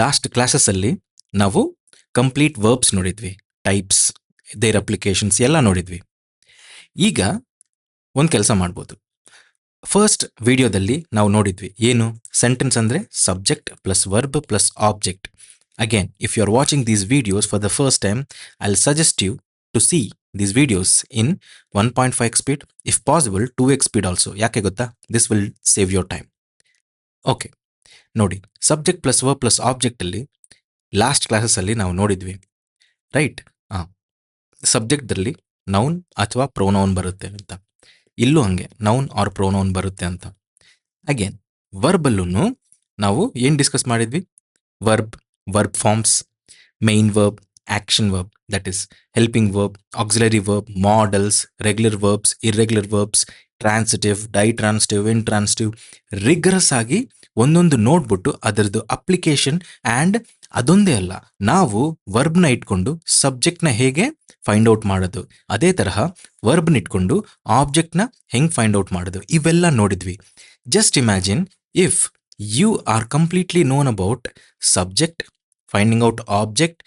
Last ಕ್ಲಾಸಸ್ಸಲ್ಲಿ ನಾವು complete verbs ನೋಡಿದ್ವಿ, ಟೈಪ್ಸ್, ದೇರ್ ಅಪ್ಲಿಕೇಶನ್ಸ್ ಎಲ್ಲ ನೋಡಿದ್ವಿ. ಈಗ ಒಂದು ಕೆಲಸ ಮಾಡ್ಬೋದು. ಫಸ್ಟ್ ವಿಡಿಯೋದಲ್ಲಿ ನಾವು ನೋಡಿದ್ವಿ ಏನು, ಸೆಂಟೆನ್ಸ್ ಅಂದರೆ subject plus verb plus object. Again, if you are watching these videos for the first time, I will suggest you to see these videos in 1.5x speed, if possible 2x speed also. ಯಾಕೆ ಗೊತ್ತಾ? This will save your time. Okay, ನೋಡಿ, subject plus verb plus ಆಬ್ಜೆಕ್ಟಲ್ಲಿ last ಕ್ಲಾಸಸ್ಸಲ್ಲಿ ನಾವು ನೋಡಿದ್ವಿ, right? ಹಾಂ, ಸಬ್ಜೆಕ್ಟ್ದಲ್ಲಿ noun ಅಥವಾ pronoun ಬರುತ್ತೆ ಅಂತ, ಇಲ್ಲೂ ಹಾಗೆ ನೌನ್ ಆರ್ ಪ್ರೊನೌನ್ ಬರುತ್ತೆ ಅಂತ. ಅಗೇನ್ ವರ್ಬಲ್ಲೂ ನಾವು ಏನು ಡಿಸ್ಕಸ್ ಮಾಡಿದ್ವಿ? Verb forms, main verb, action verb, that is helping verb, auxiliary verb, modals, regular verbs, irregular verbs, transitive, ditransitive, intransitive, rigorous ಆಗಿ ಒಂದೊಂದು ನೋಡ್ಬಿಟ್ಟು ಅದರದ್ದು ಅಪ್ಲಿಕೇಶನ್. ಆ್ಯಂಡ್ ಅದೊಂದೇ ಅಲ್ಲ, ನಾವು ವರ್ಬ್ನ ಇಟ್ಕೊಂಡು ಸಬ್ಜೆಕ್ಟ್ನ ಹೇಗೆ ಫೈಂಡ್ ಔಟ್ ಮಾಡೋದು, ಅದೇ ತರಹ ವರ್ಬ್ನ ಇಟ್ಕೊಂಡು ಆಬ್ಜೆಕ್ಟ್ನ ಹೆಂಗೆ ಫೈಂಡ್ ಔಟ್ ಮಾಡೋದು, ಇವೆಲ್ಲ ನೋಡಿದ್ವಿ. Just imagine if you are completely known about subject, finding out object,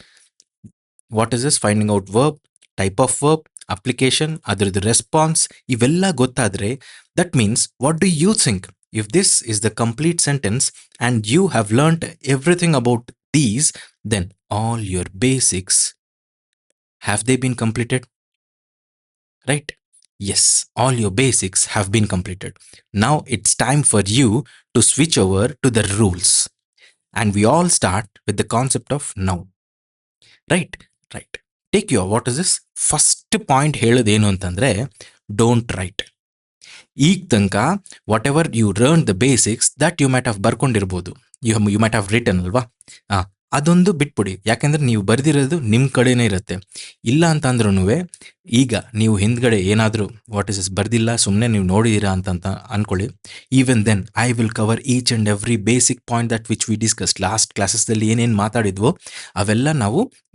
what is this, finding out verb, type of verb, application, ಅದರದ್ದು ರೆಸ್ಪಾನ್ಸ್, ಇವೆಲ್ಲ ಗೊತ್ತಾದರೆ, that means what do you think? If this is the complete sentence and you have learnt everything about these, then all your basics, have they been completed? Right? Yes, all your basics have been completed. Now it's time for you to switch over to the rules. And we all start with the concept of noun. Right? Right. Take your, what is this? First point ಹೇಳೋದೇನು ಅಂತಂದರೆ, don't write. ಈಗ ತನಕ whatever you learn the basics that you might have ಬರ್ಕೊಂಡಿರ್ಬೋದು, you might have written ಅಲ್ವಾ, ಅದೊಂದು ಬಿಟ್ಬಿಡಿ. ಯಾಕೆಂದರೆ ನೀವು ಬರೆದಿರೋದು ನಿಮ್ಮ ಕಡೆನೇ ಇರುತ್ತೆ. ಇಲ್ಲ ಅಂತ ಅಂದ್ರೂ ಈಗ ನೀವು ಹಿಂದ್ಗಡೆ ಏನಾದರೂ ವಾಟ್ ಇಸ್ ಇಸ್ ಬರ್ದಿಲ್ಲ, ಸುಮ್ಮನೆ ನೀವು ನೋಡಿದ್ದೀರಾ ಅಂತ ಅಂದ್ಕೊಳ್ಳಿ. Even then I will cover each and every basic point that which we discuss last ಕ್ಲಾಸಸ್ದಲ್ಲಿ ಏನೇನು ಮಾತಾಡಿದ್ವೋ ಅವೆಲ್ಲ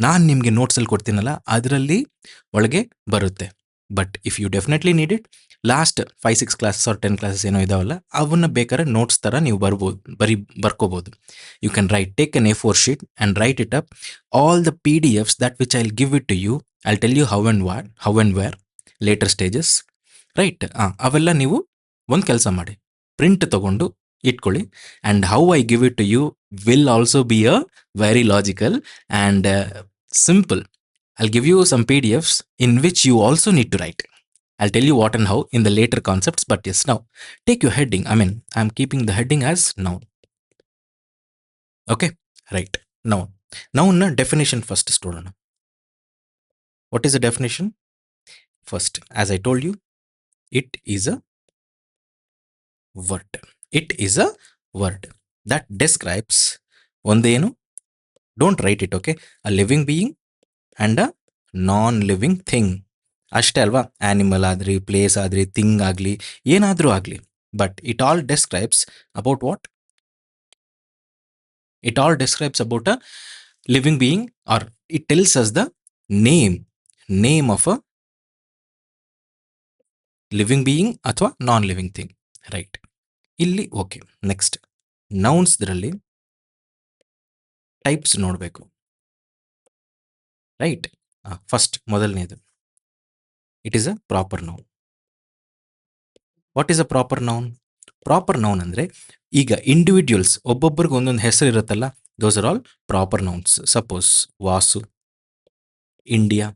ನಾನು ನಿಮಗೆ ನೋಟ್ಸಲ್ಲಿ ಕೊಡ್ತೀನಲ್ಲ ಅದರಲ್ಲಿ ಒಳಗೆ ಬರುತ್ತೆ. But if you definitely need it, last 5-6 classes or 10 classes ಏನೋ ಇದಾವಲ್ಲ, ಅವನ್ನ ಬೇಕಾದ್ರೆ ನೋಟ್ಸ್ ಥರ ನೀವು ಬರ್ಕೋಬೋದು. You can write, take an A4 sheet and write it up all the PDFs that which I will give it to you. I will tell you how and where later stages, right? ಅವೆಲ್ಲ ನೀವು ಒಂದು ಕೆಲಸ ಮಾಡಿ, print ತೊಗೊಂಡು ಇಟ್ಕೊಳ್ಳಿ. And how I give it to you will also be a very logical and simple. I'll give you some PDFs in which you also need to write. I'll tell you what and how in the later concepts, but yes, now take your heading. I'm keeping the heading as noun. Okay, right. Noun. Noun definition first student. What is the definition? First, as I told you, it is a word. It is a word that describes ondenu. Don't write it, okay? A living being and a non living thing ಅಷ್ಟೇ ಅಲ್ವಾ? Animal ಆಗಲಿ, place ಆಗಲಿ, thing ಆಗಲಿ, ಏನಾದರೂ ಆಗಲಿ. But it all describes about what? It all describes about a living being, or it tells us the name of a living being ಅಥವಾ non living thing, right? ಇಲ್ಲಿ okay. Next, ನೌನ್ಸ್ದ್ರಲ್ಲಿ types ನೋಡಬೇಕು, ರೈಟ್? First ಮೊದಲನೇದು, it is a proper noun. What is a proper noun? Proper noun ಅಂದರೆ, ಈಗ individuals ಒಬ್ಬೊಬ್ಬರಿಗೆ ಒಂದೊಂದು ಹೆಸರು ಇರುತ್ತಲ್ಲ, those are all proper nouns. Suppose Vasu, India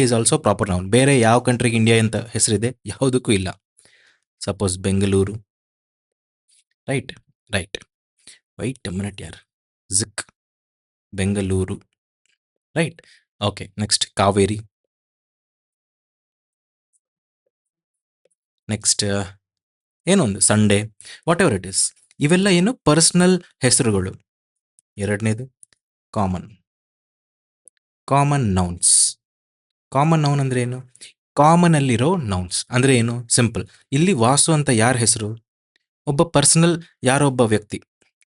is also proper noun. ಬೇರೆ ಯಾವ ಕಂಟ್ರಿಗೆ ಇಂಡಿಯಾ ಅಂತ ಹೆಸರಿದೆ? ಯಾವುದಕ್ಕೂ ಇಲ್ಲ. Suppose Bengaluru, right? Wait minute ಯಾರ್, ಜಿಕ್, Bengaluru, right? Okay. Next Kaveri, next ಏನೊಂದು Sunday, whatever it is. ಇವೆಲ್ಲ ಏನು ಪರ್ಸನಲ್ ಹೆಸರುಗಳು. ಎರಡನೇದು ಕಾಮನ್ ನೌನ್ಸ್. ಕಾಮನ್ ನೌನ್ ಅಂದರೆ ಏನು? ಕಾಮನಲ್ಲಿರೋ ನೌನ್ಸ್ ಅಂದರೆ ಏನು? ಸಿಂಪಲ್. ಇಲ್ಲಿ ವಾಸು ಅಂತ ಯಾರ ಹೆಸರು? ಒಬ್ಬ ಪರ್ಸನಲ್, ಯಾರೋ ಒಬ್ಬ ವ್ಯಕ್ತಿ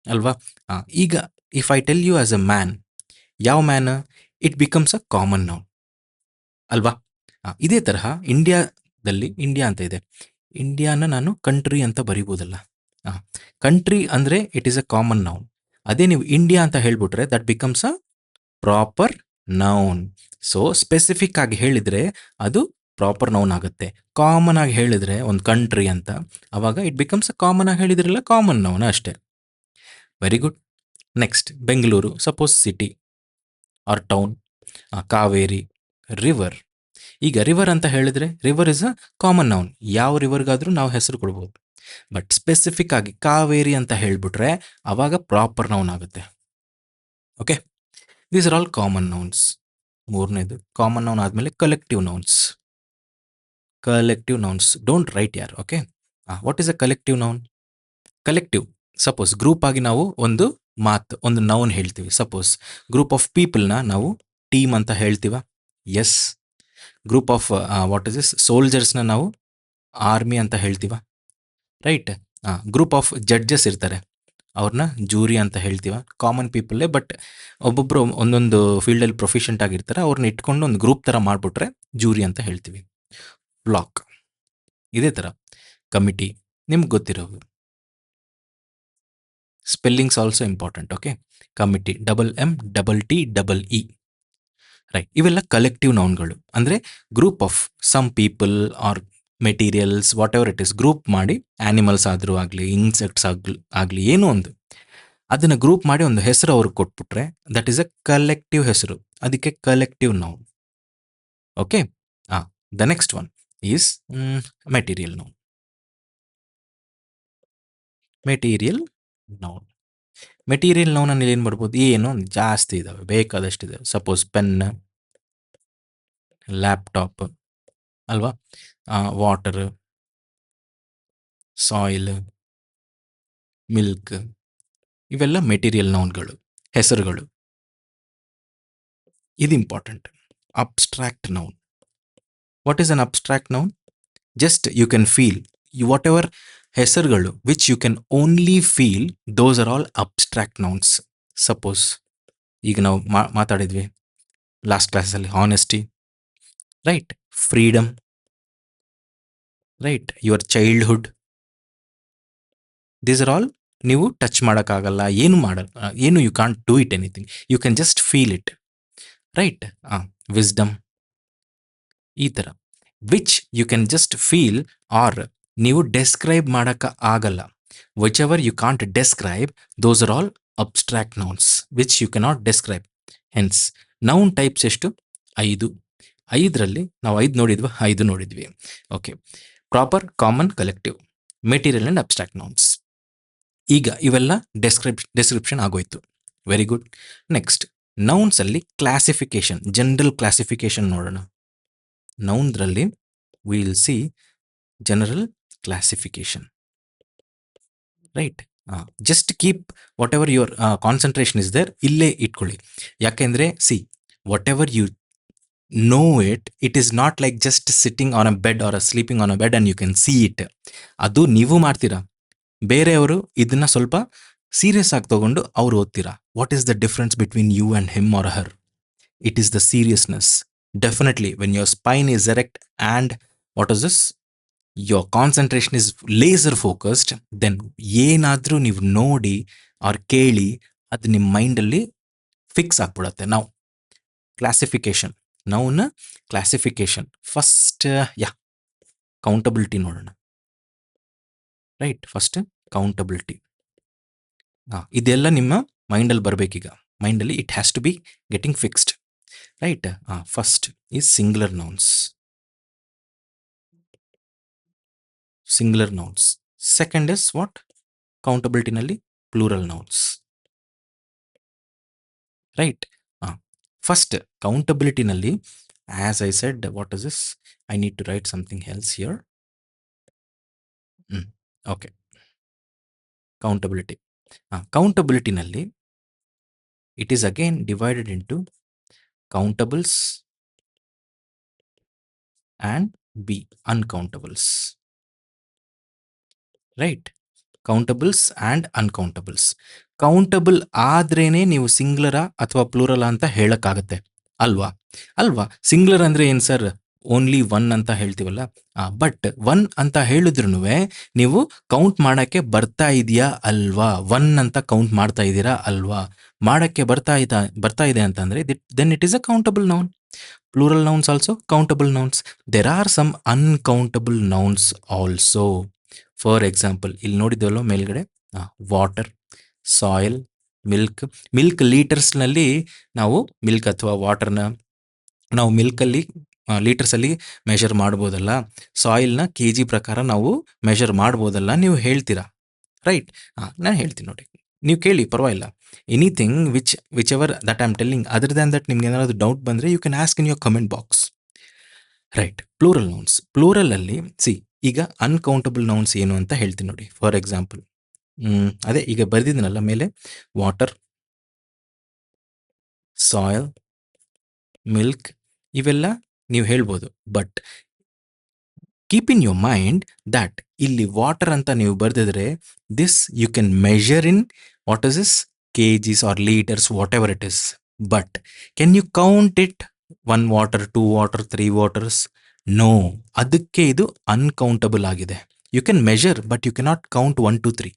ಅಲ್ವಾ? ಈಗ if I tell you as a man, ಯಾವ man? It becomes a common noun ಅಲ್ವಾ? ಇದೇ ತರಹ ಇಂಡಿಯಾದಲ್ಲಿ ಇಂಡಿಯಾ ಅಂತ ಇದೆ, ಇಂಡಿಯಾನ ನಾನು ಕಂಟ್ರಿ ಅಂತ ಬರಿಬೋದಲ್ಲ. ಕಂಟ್ರಿ ಅಂದರೆ it is a common noun. ಅದೇ ನೀವು ಇಂಡಿಯಾ ಅಂತ ಹೇಳ್ಬಿಟ್ರೆ that becomes a proper noun. So specific ಆಗಿ ಹೇಳಿದರೆ ಅದು ಪ್ರಾಪರ್ ನೌನ್ ಆಗುತ್ತೆ. ಕಾಮನ್ ಆಗಿ ಹೇಳಿದರೆ ಒಂದು ಕಂಟ್ರಿ ಅಂತ, ಅವಾಗ ಇಟ್ ಬಿಕಮ್ಸ್ ಕಾಮನ್ ಆಗಿ ಹೇಳಿದ್ರಲ್ಲ ಕಾಮನ್ ನೌನ್ ಅಷ್ಟೇ. Very good. Next Bengaluru, suppose city or town. Kaveri, river. ಈಗ ರಿವರ್ ಅಂತ ಹೇಳಿದರೆ river is a common noun, ಯಾವ ರಿವರ್ಗಾದರೂ ನಾವು ಹೆಸರು ಕೊಡ್ಬೋದು. ಬಟ್ ಸ್ಪೆಸಿಫಿಕ್ ಆಗಿ ಕಾವೇರಿ ಅಂತ ಹೇಳಿಬಿಟ್ರೆ ಅವಾಗ ಪ್ರಾಪರ್ ನೌನ್ ಆಗುತ್ತೆ. Okay, these are all common nouns. ಮೂರನೇದು ಕಾಮನ್ ನೌನ್ ಆದಮೇಲೆ collective nouns. Collective nouns don't write ಯಾರ್. Okay, what is a collective noun? Collective, suppose group ಆಗಿ ನಾವು ಒಂದು ಒಂದು ನೌನ್ ಹೇಳ್ತೀವಿ. ಸಪೋಸ್ ಗ್ರೂಪ್ ಆಫ್ ಪೀಪಲ್ನ ನಾವು ಟೀಮ್ ಅಂತ ಹೇಳ್ತೀವ. Yes. Group of what is this ಸೋಲ್ಜರ್ಸ್ನ ನಾವು ಆರ್ಮಿ ಅಂತ ಹೇಳ್ತೀವ. ರೈಟ್. ಗ್ರೂಪ್ ಆಫ್ ಜಡ್ಜಸ್ ಇರ್ತಾರೆ, ಅವ್ರನ್ನ ಜೂರಿ ಅಂತ ಹೇಳ್ತೀವ. ಕಾಮನ್ ಪೀಪಲ್ಲೇ, ಬಟ್ ಒಬ್ಬೊಬ್ಬರು ಒಂದೊಂದು ಫೀಲ್ಡಲ್ಲಿ ಪ್ರೊಫಿಷಿಯಂಟ್ ಆಗಿರ್ತಾರೆ, ಅವ್ರನ್ನ ಇಟ್ಕೊಂಡು ಒಂದು ಗ್ರೂಪ್ ಥರ ಮಾಡಿಬಿಟ್ರೆ ಜೂರಿ ಅಂತ ಹೇಳ್ತೀವಿ. ಬ್ಲಾಕ್. ಇದೇ ಥರ ಕಮಿಟಿ, ನಿಮ್ಗೆ ಗೊತ್ತಿರೋದು. Spellings also important. Okay, committee, MMTEE. Right. ಇವೆಲ್ಲ ಕಲೆಕ್ಟಿವ್ ನೌನ್ಗಳು. ಅಂದರೆ group of some people or materials, whatever it is, group ಮಾಡಿ ಆ್ಯನಿಮಲ್ಸ್ ಆದರೂ ಆಗಲಿ, ಇನ್ಸೆಕ್ಟ್ಸ್ ಆಗಲಿ ಏನೋ ಒಂದು, ಅದನ್ನು ಗ್ರೂಪ್ ಮಾಡಿ ಒಂದು ಹೆಸರು ಅವ್ರಿಗೆ ಕೊಟ್ಬಿಟ್ರೆ ದಟ್ ಈಸ್ ಅ ಕಲೆಕ್ಟಿವ್ ಹೆಸರು. ಅದಕ್ಕೆ collective noun. Okay. The next one is material noun. Material noun. Material ನೌನಲ್ಲಿ ಏನು ಬರ್ಬೋದು? ಏನು ಜಾಸ್ತಿ ಇದ್ದಾವೆ, ಬೇಕಾದಷ್ಟಿದೆ. ಸಪೋಸ್ ಪೆನ್, ಲ್ಯಾಪ್ಟಾಪ್ ಅಲ್ವಾ, ವಾಟರ್, ಸಾಯಿಲ್, ಮಿಲ್ಕ್, ಇವೆಲ್ಲ ಮೆಟೀರಿಯಲ್ ನೌನ್ಗಳು, ಹೆಸರುಗಳು. ಇದು important. Abstract noun. What is an abstract noun? Just you can feel, whatever ಹೆಸರುಗಳು which you can only feel, those are all abstract nouns. Suppose ಈಗ ನಾವು ಮಾತಾಡಿದ್ವಿ last ಕ್ಲಾಸಲ್ಲಿ, honesty, right, freedom, right, your childhood. These are all ನೀವು touch ಮಾಡೋಕ್ಕಾಗಲ್ಲ, ಏನು you can't do it anything, you can just feel it. Right. Wisdom, ಈ ಥರ which you can just feel, or ನೀವು ಡೆಸ್ಕ್ರೈಬ್ ಮಾಡೋಕ್ಕೆ ಆಗಲ್ಲ. Whichever you can't describe, those are all abstract nouns which you cannot describe. Hence noun types ಎಷ್ಟು? 5. 5ರಲ್ಲಿ ನಾವು 5 ನೋಡಿದ್ವಿ, 5 ನೋಡಿದ್ವಿ. Okay, proper, common, collective, material and abstract nouns. ಈಗ ಇವೆಲ್ಲ ಡೆಸ್ಕ್ರಿಪ್ಷನ್ ಆಗೋಯ್ತು. Very good. ನೆಕ್ಸ್ಟ್ ನೌನ್ಸಲ್ಲಿ ಕ್ಲಾಸಿಫಿಕೇಶನ್, ಜನರಲ್ ಕ್ಲಾಸಿಫಿಕೇಶನ್ ನೋಡೋಣ. ನೌನ್ದ್ರಲ್ಲಿ will see general classification. Right. Just keep whatever your concentration is there, ಇಲ್ಲೇ ಇಟ್ಕೊಳ್ಳಿ. ಯಾಕೆಂದರೆ see, whatever you know it is not like just sitting on a bed or sleeping on a bed and you can see it. ಅದು ನೀವು ಮಾಡ್ತೀರಾ, ಬೇರೆಯವರು ಇದನ್ನ ಸ್ವಲ್ಪ serious ಆಗಿ ತಗೊಂಡು ಅವ್ರು ಓದ್ತೀರಾ. What is the difference between you and him or her? It is the seriousness. Definitely when your spine is erect and what is this, your concentration is laser focused, then ಏನಾದರೂ ನೀವು ನೋಡಿ ಅವ್ರು ಕೇಳಿ ಅದು ನಿಮ್ಮ ಮೈಂಡಲ್ಲಿ ಫಿಕ್ಸ್ ಆಗ್ಬಿಡತ್ತೆ. ನಾವು classification, noun classification. First countability ನೋಡೋಣ. Right, first countability. ಇದೆಲ್ಲ ನಿಮ್ಮ ಮೈಂಡಲ್ಲಿ ಬರಬೇಕೀಗ. ಮೈಂಡಲ್ಲಿ it has to be getting fixed. Right. First is singular nouns. Singular nouns. Second is what? ಕೌಂಟಬಿಲಿಟಿನಲ್ಲಿ ಪ್ಲೂರಲ್ ನೌನ್ಸ್. ರೈಟ್. ಫಸ್ಟ್ ಕೌಂಟಬಿಲಿಟಿನಲ್ಲಿ, as I said, what is this? I need to write something else here. Okay, countability. ಕೌಂಟಬಿಲಿಟಿನಲ್ಲಿ it is again divided into countables and uncountables. Right. Countables and uncountables. Countable ಆದ್ರೇನೆ ನೀವು ಸಿಂಗ್ಯುಲರ ಅಥವಾ ಪ್ಲೂರಲ ಅಂತ ಹೇಳಕ್ಕಾಗತ್ತೆ, ಅಲ್ವಾ? Singular ಅಂದರೆ ಏನು sir? Only 1 ಅಂತ ಹೇಳ್ತೀವಲ್ಲ, but 1 ಅಂತ ಹೇಳಿದ್ರುನುವೆ ನೀವು ಕೌಂಟ್ ಮಾಡಕ್ಕೆ ಬರ್ತಾ ಇದೆಯಾ ಅಲ್ವಾ? 1 ಅಂತ ಕೌಂಟ್ ಮಾಡ್ತಾ ಇದ್ದೀರಾ ಅಲ್ವಾ? ಮಾಡಕ್ಕೆ ಬರ್ತಾ ಇದೆ ಅಂತಂದ್ರೆ then it is a countable noun. Plural nouns also countable nouns. There are some uncountable nouns also. For example, ಇಲ್ಲಿ ನೋಡಿದ್ವಲ್ಲೋ ಮೇಲ್ಗಡೆ, ವಾಟರ್, ಸಾಯಿಲ್, ಮಿಲ್ಕ್. ಮಿಲ್ಕ್ ಲೀಟರ್ಸ್ನಲ್ಲಿ ನಾವು ಮಿಲ್ಕ್ ಅಥವಾ ವಾಟರ್ನ ನಾವು ಮಿಲ್ಕಲ್ಲಿ ಲೀಟರ್ಸಲ್ಲಿ ಮೆಷರ್ ಮಾಡ್ಬೋದಲ್ಲ, ಸಾಯಿಲ್ನ ಕೆ ಜಿ ಪ್ರಕಾರ ನಾವು ಮೆಷರ್ ಮಾಡ್ಬೋದಲ್ಲ, ನೀವು ಹೇಳ್ತೀರಾ, ರೈಟ್? ನಾನು ಹೇಳ್ತೀನಿ ನೋಡಿ, ನೀವು ಕೇಳಿ ಪರವಾಗಿಲ್ಲ. Anything whichever that I am telling, other than that ನಿಮ್ಗೆ ಏನಾದರೂ ಡೌಟ್ ಬಂದರೆ you can ask in your comment box, right? Plural nouns, ಪ್ಲೂರಲಲ್ಲಿ ಈಗ ಅನ್ಕೌಂಟಬಲ್ ನೌನ್ಸ್ ಏನು ಅಂತ ಹೇಳ್ತೀನಿ ನೋಡಿ. ಫಾರ್ ಎಕ್ಸಾಂಪಲ್, ಅದೇ ಈಗ ಬರೆದಿದ್ದೀನಲ್ಲ ಮೇಲೆ, ವಾಟರ್, ಸಾಯಿಲ್, ಮಿಲ್ಕ್, ಇವೆಲ್ಲ ನೀವು ಹೇಳ್ಬೋದು. But keep in your mind that ಇಲ್ಲಿ ವಾಟರ್ ಅಂತ ನೀವು ಬರೆದಿದ್ರೆ this you can measure in what is this KGs or litres, whatever it is. But can you count it 1 water, 2 water, 3 waters? No, ಅದಕ್ಕೆ ಇದು uncountable ಆಗಿದೆ. You can measure but you cannot count 1 2 3.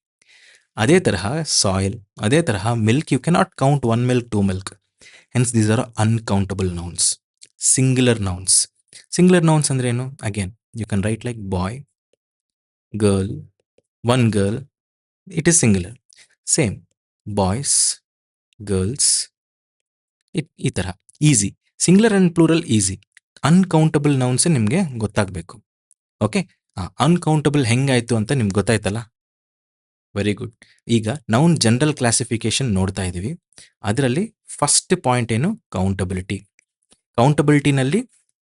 ಅದೇ ತರಹ soil, ಅದೇ ತರಹ milk, you cannot count 1 milk, 2 milk. Hence these are uncountable nouns. Singular nouns. Singular nouns ಅಂದ್ರೆ ಏನು? Again you can write like boy, girl, one girl, it is singular. Same, boys, girls, ಈ ಥರ easy. Singular and plural easy. Uncountable nouns ನಿಮಗೆ ಗೊತ್ತಾಗಬೇಕು. Okay, uncountable ಹೆಂಗಾಯಿತು ಅಂತ ನಿಮ್ಗೆ ಗೊತ್ತಾಯ್ತಲ್ಲ? Very good. ಈಗ ನೌನ್ ಜನರಲ್ ಕ್ಲಾಸಿಫಿಕೇಶನ್ ನೋಡ್ತಾ ಇದ್ದೀವಿ. ಅದರಲ್ಲಿ ಫಸ್ಟ್ ಪಾಯಿಂಟ್ ಏನು? ಕೌಂಟಬಿಲಿಟಿ. ಕೌಂಟಬಿಲಿಟಿನಲ್ಲಿ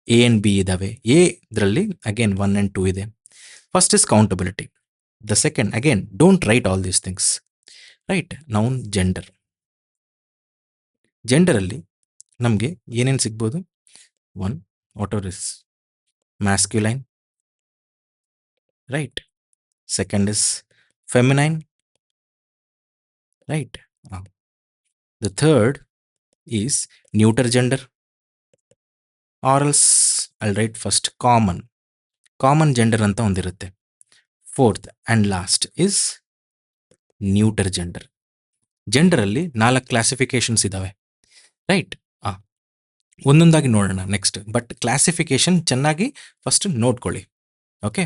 ಎ ಆ್ಯಂಡ್ ಬಿ ಇದ್ದಾವೆ. ಎದ್ರಲ್ಲಿ ಅಗೇನ್ 1 ಆ್ಯಂಡ್ 2 ಇದೆ. First is countability. The second, again don't write all these things, right? Noun gender. ಜೆಂಡರಲ್ಲಿ ನಮಗೆ ಏನೇನು ಸಿಗ್ಬೋದು? 1, water is masculine, right? Second is feminine, right? The third is neuter gender, or else I'll write first common gender ಅಂತ ಒಂದಿರುತ್ತೆ. Fourth and last is neuter gender. ಜೆಂಡರಲ್ಲಿ 4 classifications ಇದ್ದಾವೆ, right? ಒಂದೊಂದಾಗಿ ನೋಡೋಣ ನೆಕ್ಸ್ಟ್. ಬಟ್ ಕ್ಲಾಸಿಫಿಕೇಶನ್ ಚೆನ್ನಾಗಿ first ನೋಡ್ಕೊಳ್ಳಿ, okay?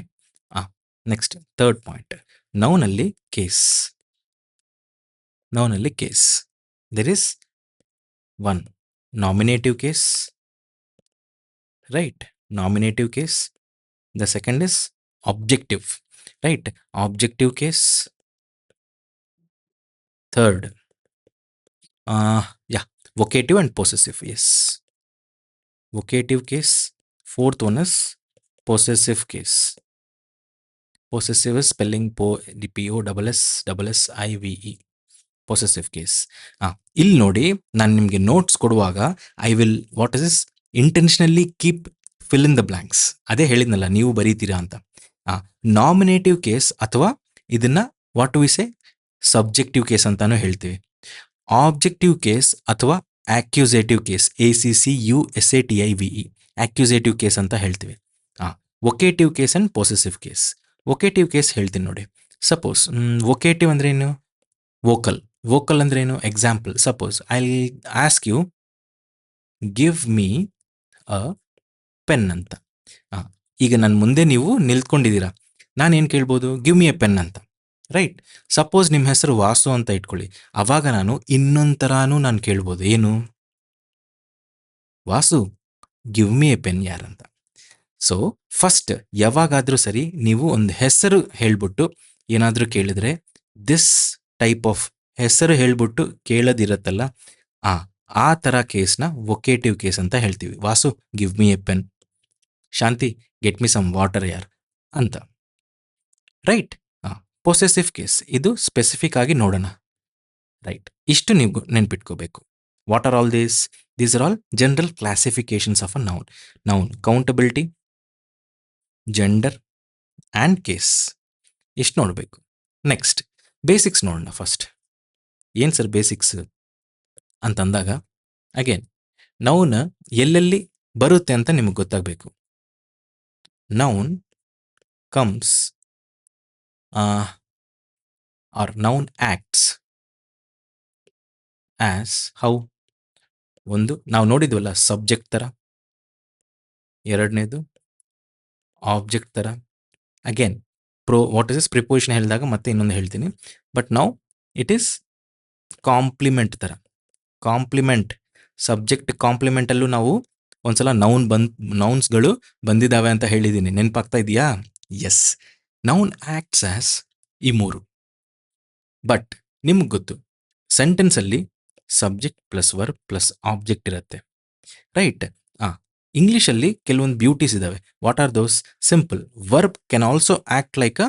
Next third point, ನೌನಲ್ಲಿ case. ನೌನಲ್ಲಿ case, there is 1 nominative case, right? Nominative case. The second is objective, right? Objective case. Third, vocative and possessive. Yes, vocative case. Fourth one is possessive case. Possessive is spelling POSSSIVE. Possessive case. ಇಲ್ಲಿ ನೋಡಿ, ನಾನು ನಿಮಗೆ notes ಕೊಡುವಾಗ I will what is this intentionally keep fill in the blanks. ಅದೇ ಹೇಳಿದ್ನಲ್ಲ, ನೀವು ಬರೀತೀರಾ ಅಂತ. ನಾಮಿನೇಟಿವ್ ಕೇಸ್ ಅಥವಾ ಇದನ್ನ what we say subjective case ಅಂತಾನು ಹೇಳ್ತೀವಿ. ಆಬ್ಜೆಕ್ಟಿವ್ ಕೇಸ್ ಅಥವಾ accusative case, ACCUSATIVE, accusative case ಅಂತ ಹೇಳ್ತೀವಿ. Vocative case and possessive case. Vocative case ಹೇಳ್ತೀನಿ ನೋಡಿ. ಸಪೋಸ್ ವೊಕೇಟಿವ್ ಅಂದ್ರೆ ಏನು? ವೋಕಲ್ ಅಂದ್ರೆ ಏನು? Example, suppose I ask you give me a pen ಅಂತ. ಈಗ ನನ್ನ ಮುಂದೆ ನೀವು ನಿಲ್ತ್ಕೊಂಡಿದ್ದೀರಾ, ನಾನೇನು ಕೇಳ್ಬೋದು? ಗಿವ್ ಮಿ ಎ ಪೆನ್ ಅಂತ, ರೈಟ್? ಸಪೋಸ್ ನಿಮ್ಮ ಹೆಸರು ವಾಸು ಅಂತ ಇಟ್ಕೊಳ್ಳಿ, ಅವಾಗ ನಾನು ಇನ್ನೊಂದು ಥರಾನು ನಾನು ಕೇಳ್ಬೋದು. ಏನು? Vasu give me a pen ಯಾರಂತ. ಸೊ ಫಸ್ಟ್ ಯಾವಾಗಾದರೂ ಸರಿ ನೀವು ಒಂದು ಹೆಸರು ಹೇಳ್ಬಿಟ್ಟು ಏನಾದರೂ ಕೇಳಿದ್ರೆ, ದಿಸ್ ಟೈಪ್ ಆಫ್ ಹೆಸರು ಹೇಳ್ಬಿಟ್ಟು ಕೇಳೋದಿರತ್ತಲ್ಲ, ಆ ಥರ ಕೇಸ್ನ ವೊಕೇಟಿವ್ ಕೇಸ್ ಅಂತ ಹೇಳ್ತೀವಿ. Vasu give me a pen, Shanti get me some water ಯಾರ್ ಅಂತ, ರೈಟ್? ಪೊಸೆಸಿವ್ ಕೇಸ್ ಇದು ಸ್ಪೆಸಿಫಿಕ್ ಆಗಿ ನೋಡೋಣ, ರೈಟ್? ಇಷ್ಟು ನೀವು ನೆನ್ಪಿಟ್ಕೋಬೇಕು. What are all these are all general classifications of a noun. Countability, gender and case, ಇಷ್ಟು ನೋಡಬೇಕು. ನೆಕ್ಸ್ಟ್ ಬೇಸಿಕ್ಸ್ ನೋಡೋಣ. ಫಸ್ಟ್ ಏನು ಸರ್ ಬೇಸಿಕ್ಸ್ ಅಂತಂದಾಗ, ಅಗೇನ್ ನೌನ್ ಎಲ್ಲೆಲ್ಲಿ ಬರುತ್ತೆ ಅಂತ ನಿಮಗೆ ಗೊತ್ತಾಗಬೇಕು. noun comes or noun acts as how. ಒಂದು ನಾವು ನೋಡಿದ್ವಲ್ಲ ಸಬ್ಜೆಕ್ಟ್ ಥರ, ಎರಡನೇದು ಆಬ್ಜೆಕ್ಟ್ ಥರ. ಅಗೇನ್ ವಾಟ್ ಇಸ್ ಪ್ರಿಪೋಸಿಷನ್ ಹೇಳಿದಾಗ ಮತ್ತೆ ಇನ್ನೊಂದು ಹೇಳ್ತೀನಿ. ಬಟ್ ನಾವು ಇಟ್ ಈಸ್ ಕಾಂಪ್ಲಿಮೆಂಟ್ ಥರ. ಕಾಂಪ್ಲಿಮೆಂಟ್ ಸಬ್ಜೆಕ್ಟ್ ಕಾಂಪ್ಲಿಮೆಂಟಲ್ಲೂ ನಾವು ಒಂದ್ಸಲ ನೌನ್ಸ್ಗಳು ಬಂದಿದ್ದಾವೆ ಅಂತ ಹೇಳಿದ್ದೀನಿ, ನೆನಪಾಗ್ತಾ ಇದೆಯಾ? ಎಸ್, ನೌನ್ ಆಕ್ಟ್ಸ್ ಆಸ್ ಈ ಮೂರು. ಬಟ್ ನಿಮ್ಗೆ ಗೊತ್ತು, ಸೆಂಟೆನ್ಸಲ್ಲಿ subject plus verb plus object ಇರುತ್ತೆ, ರೈಟ್? ಇಂಗ್ಲೀಷಲ್ಲಿ ಕೆಲವೊಂದು ಬ್ಯೂಟೀಸ್ ಇದ್ದಾವೆ. What are those? Simple. Verb can also act like a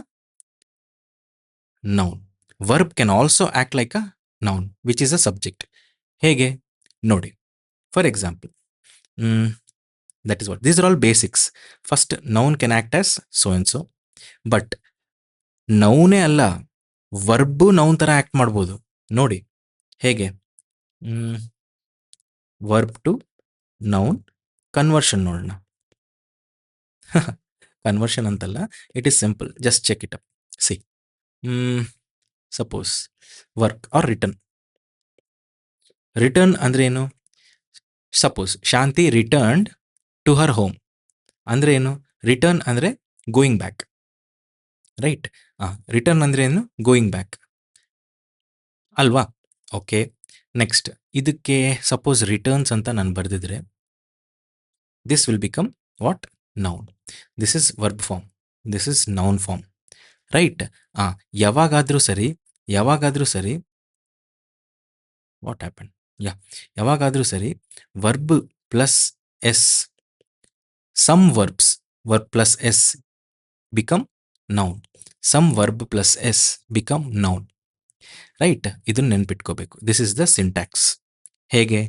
noun. Verb can also act like a noun which is a subject. ಹೇಗೆ ನೋಡಿ, for example, that is what these are all basics. First, noun can act as so and so. But ನೌನೇ ಅಲ್ಲ, ವರ್ಬು noun ಥರ act ಮಾಡ್ಬೋದು. ನೋಡಿ ಹೇಗೆ? Verb to noun conversion ನೋಡೋಣ. ಕನ್ವರ್ಷನ್ ಅಂತಲ್ಲ, it is simple. Just check it up. See, suppose work or return. Return ಅಂದ್ರೆ ಏನು? Suppose Shanti returned to her home ಅಂದ್ರೆ ಏನು? ರಿಟರ್ನ್ ಅಂದರೆ ಗೋಯಿಂಗ್ ಬ್ಯಾಕ್, ರೈಟ್? ರಿಟರ್ನ್ ಅಂದ್ರೆ ಏನು? ಗೋಯಿಂಗ್ ಬ್ಯಾಕ್ ಅಲ್ವಾ? ಓಕೆ, ನೆಕ್ಸ್ಟ್ ಇದಕ್ಕೆ ಸಪೋಸ್ ರಿಟರ್ನ್ಸ್ ಅಂತ ನಾನು ಬರೆದಿದ್ರೆ, this will become what? Noun. This is verb form, this is noun form, right? ಯಾವಾಗಾದರೂ ಸರಿ ವಾಟ್ ಹ್ಯಾಪನ್? ಯಾವಾಗಾದರೂ ಸರಿ verb plus S, some verbs verb plus S become noun, some verb plus S become noun, right? ಇದನ್ನು ನೆನ್ಪಿಟ್ಕೋಬೇಕು. This is the syntax. ಹೇಗೆ?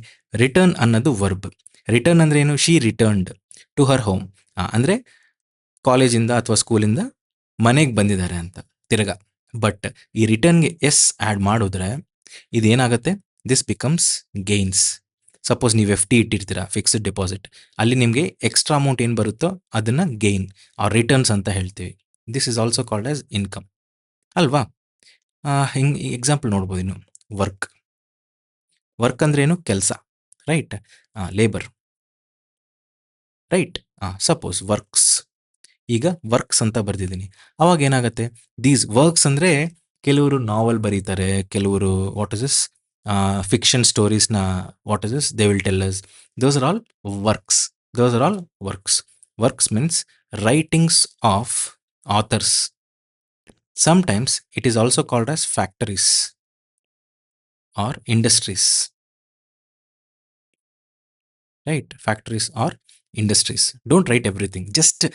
Return ಅನ್ನೋದು verb. Return ಅಂದ್ರೆ ಏನು? She returned to her home, ಅಂದರೆ ಕಾಲೇಜಿಂದ ಅಥವಾ ಸ್ಕೂಲಿಂದ ಮನೆಗೆ ಬಂದಿದ್ದಾರೆ ಅಂತ ತಿರ್ಗಾ. ಬಟ್ ಈ ರಿಟರ್ನ್ಗೆ ಎಸ್ ಆ್ಯಡ್ ಮಾಡಿದ್ರೆ ಇದೇನಾಗುತ್ತೆ? This becomes gains. ಸಪೋಸ್ ನೀವು FD ಇಟ್ಟಿರ್ತೀರಾ, ಫಿಕ್ಸ್ಡ್ ಡೆಪಾಸಿಟ್, ಅಲ್ಲಿ ನಿಮಗೆ ಎಕ್ಸ್ಟ್ರಾ ಅಮೌಂಟ್ ಏನು ಬರುತ್ತೋ ಅದನ್ನು ಗೇನ್ ಆರ್ ರಿಟರ್ನ್ಸ್ ಅಂತ ಹೇಳ್ತೀವಿ. This is also called as income, ಅಲ್ವಾ? ಹಿಂಗೆ ಎಕ್ಸಾಂಪಲ್ ನೋಡ್ಬೋದು ಇನ್ನು. ವರ್ಕ್ ಅಂದ್ರೆ ಏನು? ಕೆಲಸ, right? Labour, right? Suppose works, ಈಗ ವರ್ಕ್ಸ್ ಅಂತ ಬರ್ದಿದ್ದೀನಿ. ಅವಾಗ ಏನಾಗುತ್ತೆ? ದೀಸ್ ವರ್ಕ್ಸ್ ಅಂದರೆ ಕೆಲವರು ನಾವೆಲ್ ಬರೀತಾರೆ, ಕೆಲವರು ವಾಟ್ ಇಸ್ ದಿಸ್ ಫಿಕ್ಷನ್ ಸ್ಟೋರೀಸ್ನ what is this they will tell us. Those are all works. Works means writings of authors. Sometimes it is also called as factories or industries, right? Factories or industries. Don't write everything. Just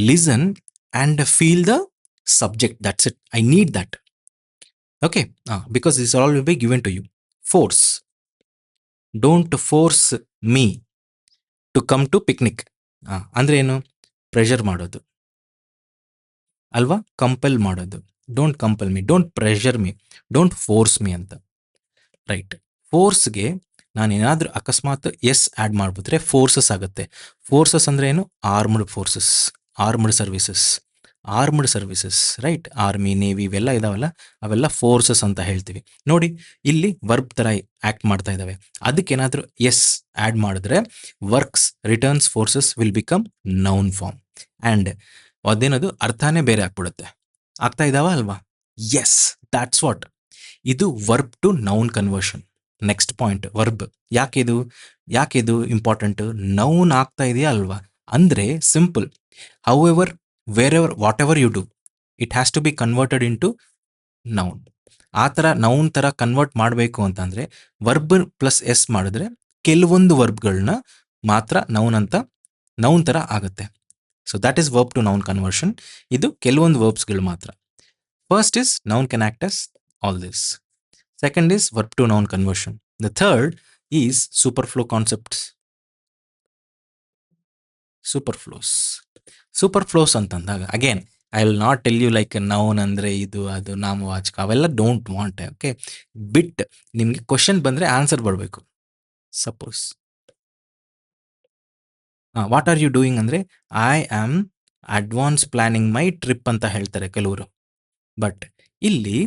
listen and feel the subject. That's it. I need that. Okay? Because this all will be given to you. Force. Don't force me to come to picnic. ಅಂದ್ರೆ ಏನು? Pressure ಮಾಡೋದು ಅಲ್ವಾ? Compel ಮಾಡೋದು. Don't compel me, don't pressure me, don't force me ಅಂತ, right? ಫೋರ್ಸ್ಗೆ ನಾನು ಏನಾದರೂ ಅಕಸ್ಮಾತ್ S add ಮಾಡಿಬಿಟ್ರೆ ಫೋರ್ಸಸ್ ಆಗುತ್ತೆ. ಫೋರ್ಸಸ್ ಅಂದರೆ ಏನು? Armed forces, armed services, right? Army, navy ಇವೆಲ್ಲ ಇದಾವಲ್ಲ, ಅವೆಲ್ಲ ಫೋರ್ಸಸ್ ಅಂತ ಹೇಳ್ತೀವಿ. ನೋಡಿ, ಇಲ್ಲಿ ವರ್ಬ್ ಥರ ಆ್ಯಕ್ಟ್ ಮಾಡ್ತಾ ಇದ್ದಾವೆ. ಅದಕ್ಕೇನಾದರೂ ಎಸ್ ಆ್ಯಡ್ ಮಾಡಿದ್ರೆ works, returns, forces will become noun form. And ಅದೇನದು ಅರ್ಥನೇ ಬೇರೆ ಆಗ್ಬಿಡುತ್ತೆ. ಆಗ್ತಾ ಇದ್ದಾವ ಅಲ್ವಾ? Yes, that's what. ಇದು verb to noun conversion. Next point, verb. ಯಾಕಿದು ಇಂಪಾರ್ಟೆಂಟು? ನೌನ್ ಆಗ್ತಾ ಇದೆಯಾ ಅಲ್ವಾ? ಅಂದರೆ simple. However, wherever, whatever you do, it has to be converted into noun. ಆ ಥರ ನೌನ್ ಥರ ಕನ್ವರ್ಟ್ ಮಾಡಬೇಕು ಅಂತಂದರೆ ವರ್ಬ್ ಪ್ಲಸ್ ಎಸ್ ಮಾಡಿದ್ರೆ ಕೆಲವೊಂದು ವರ್ಬ್ಗಳನ್ನ ಮಾತ್ರ ನೌನ್ ಥರ ಆಗುತ್ತೆ. So that is verb to noun conversion. ಇದು ಕೆಲವೊಂದು ವರ್ಬ್ಸ್ಗಳು ಮಾತ್ರ. First is noun can act as all this. Second is verb to noun conversion. The third is superflow concepts. Superflows ಅಂತಂದಾಗ again I will not tell you like noun ಅಂದರೆ ಇದು ಅದು ನಾಮವಾಚಕ ಅವೆಲ್ಲ don't want. Okay, ಬಿಟ್ ನಿಮಗೆ question ಬಂದರೆ answer ಬರಬೇಕು. Suppose what are you doing ಅಂದರೆ I am advance planning my trip ಅಂತ ಹೇಳ್ತಾರೆ ಕೆಲವರು. ಬಟ್ ಇಲ್ಲಿ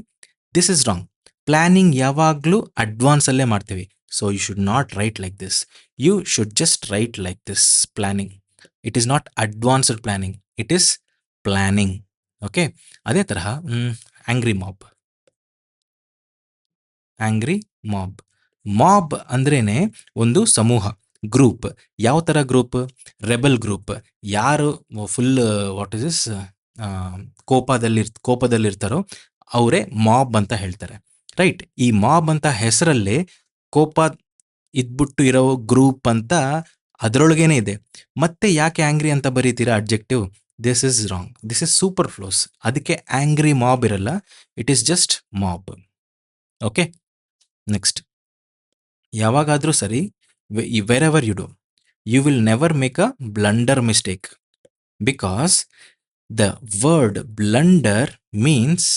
ದಿಸ್ ಇಸ್ ರಾಂಗ್. ಪ್ಲಾನಿಂಗ್ ಯಾವಾಗಲೂ ಅಡ್ವಾನ್ಸಲ್ಲೇ ಮಾಡ್ತೀವಿ. So you should not write like this. You should just write like this planning. It is not advanced planning, it is planning. Okay. ಅದೇ ತರಹ angry mob. Angry mob. Mob ಅಂದ್ರೇನೆ ಒಂದು ಸಮೂಹ, group. ಯಾವ ಥರ ಗ್ರೂಪ್? Rebel group. ಯಾರು full what is this ಕೋಪದಲ್ಲಿರ್ತಾರೋ ಅವರೇ ಮಾಬ್ ಅಂತ ಹೇಳ್ತಾರೆ. ರೈಟ್. ಈ ಮಾಬ್ ಅಂತ ಹೆಸರಲ್ಲೇ ಕೋಪ ಇದ್ಬಿಟ್ಟು ಇರೋ ಗ್ರೂಪ್ ಅಂತ ಅದರೊಳಗೇನೆ ಇದೆ. ಮತ್ತೆ ಯಾಕೆ ಆಂಗ್ರಿ ಅಂತ ಬರೀತೀರಾ adjective? This is wrong. This is superfluous. ಅದಕ್ಕೆ ಆಂಗ್ರಿ ಮಾಬ್ ಇರಲ್ಲ, it is just mob. Okay. Next, ಯಾವಾಗಾದರೂ ಸರಿ, wherever you do, you will never make a blunder mistake, because the word blunder means,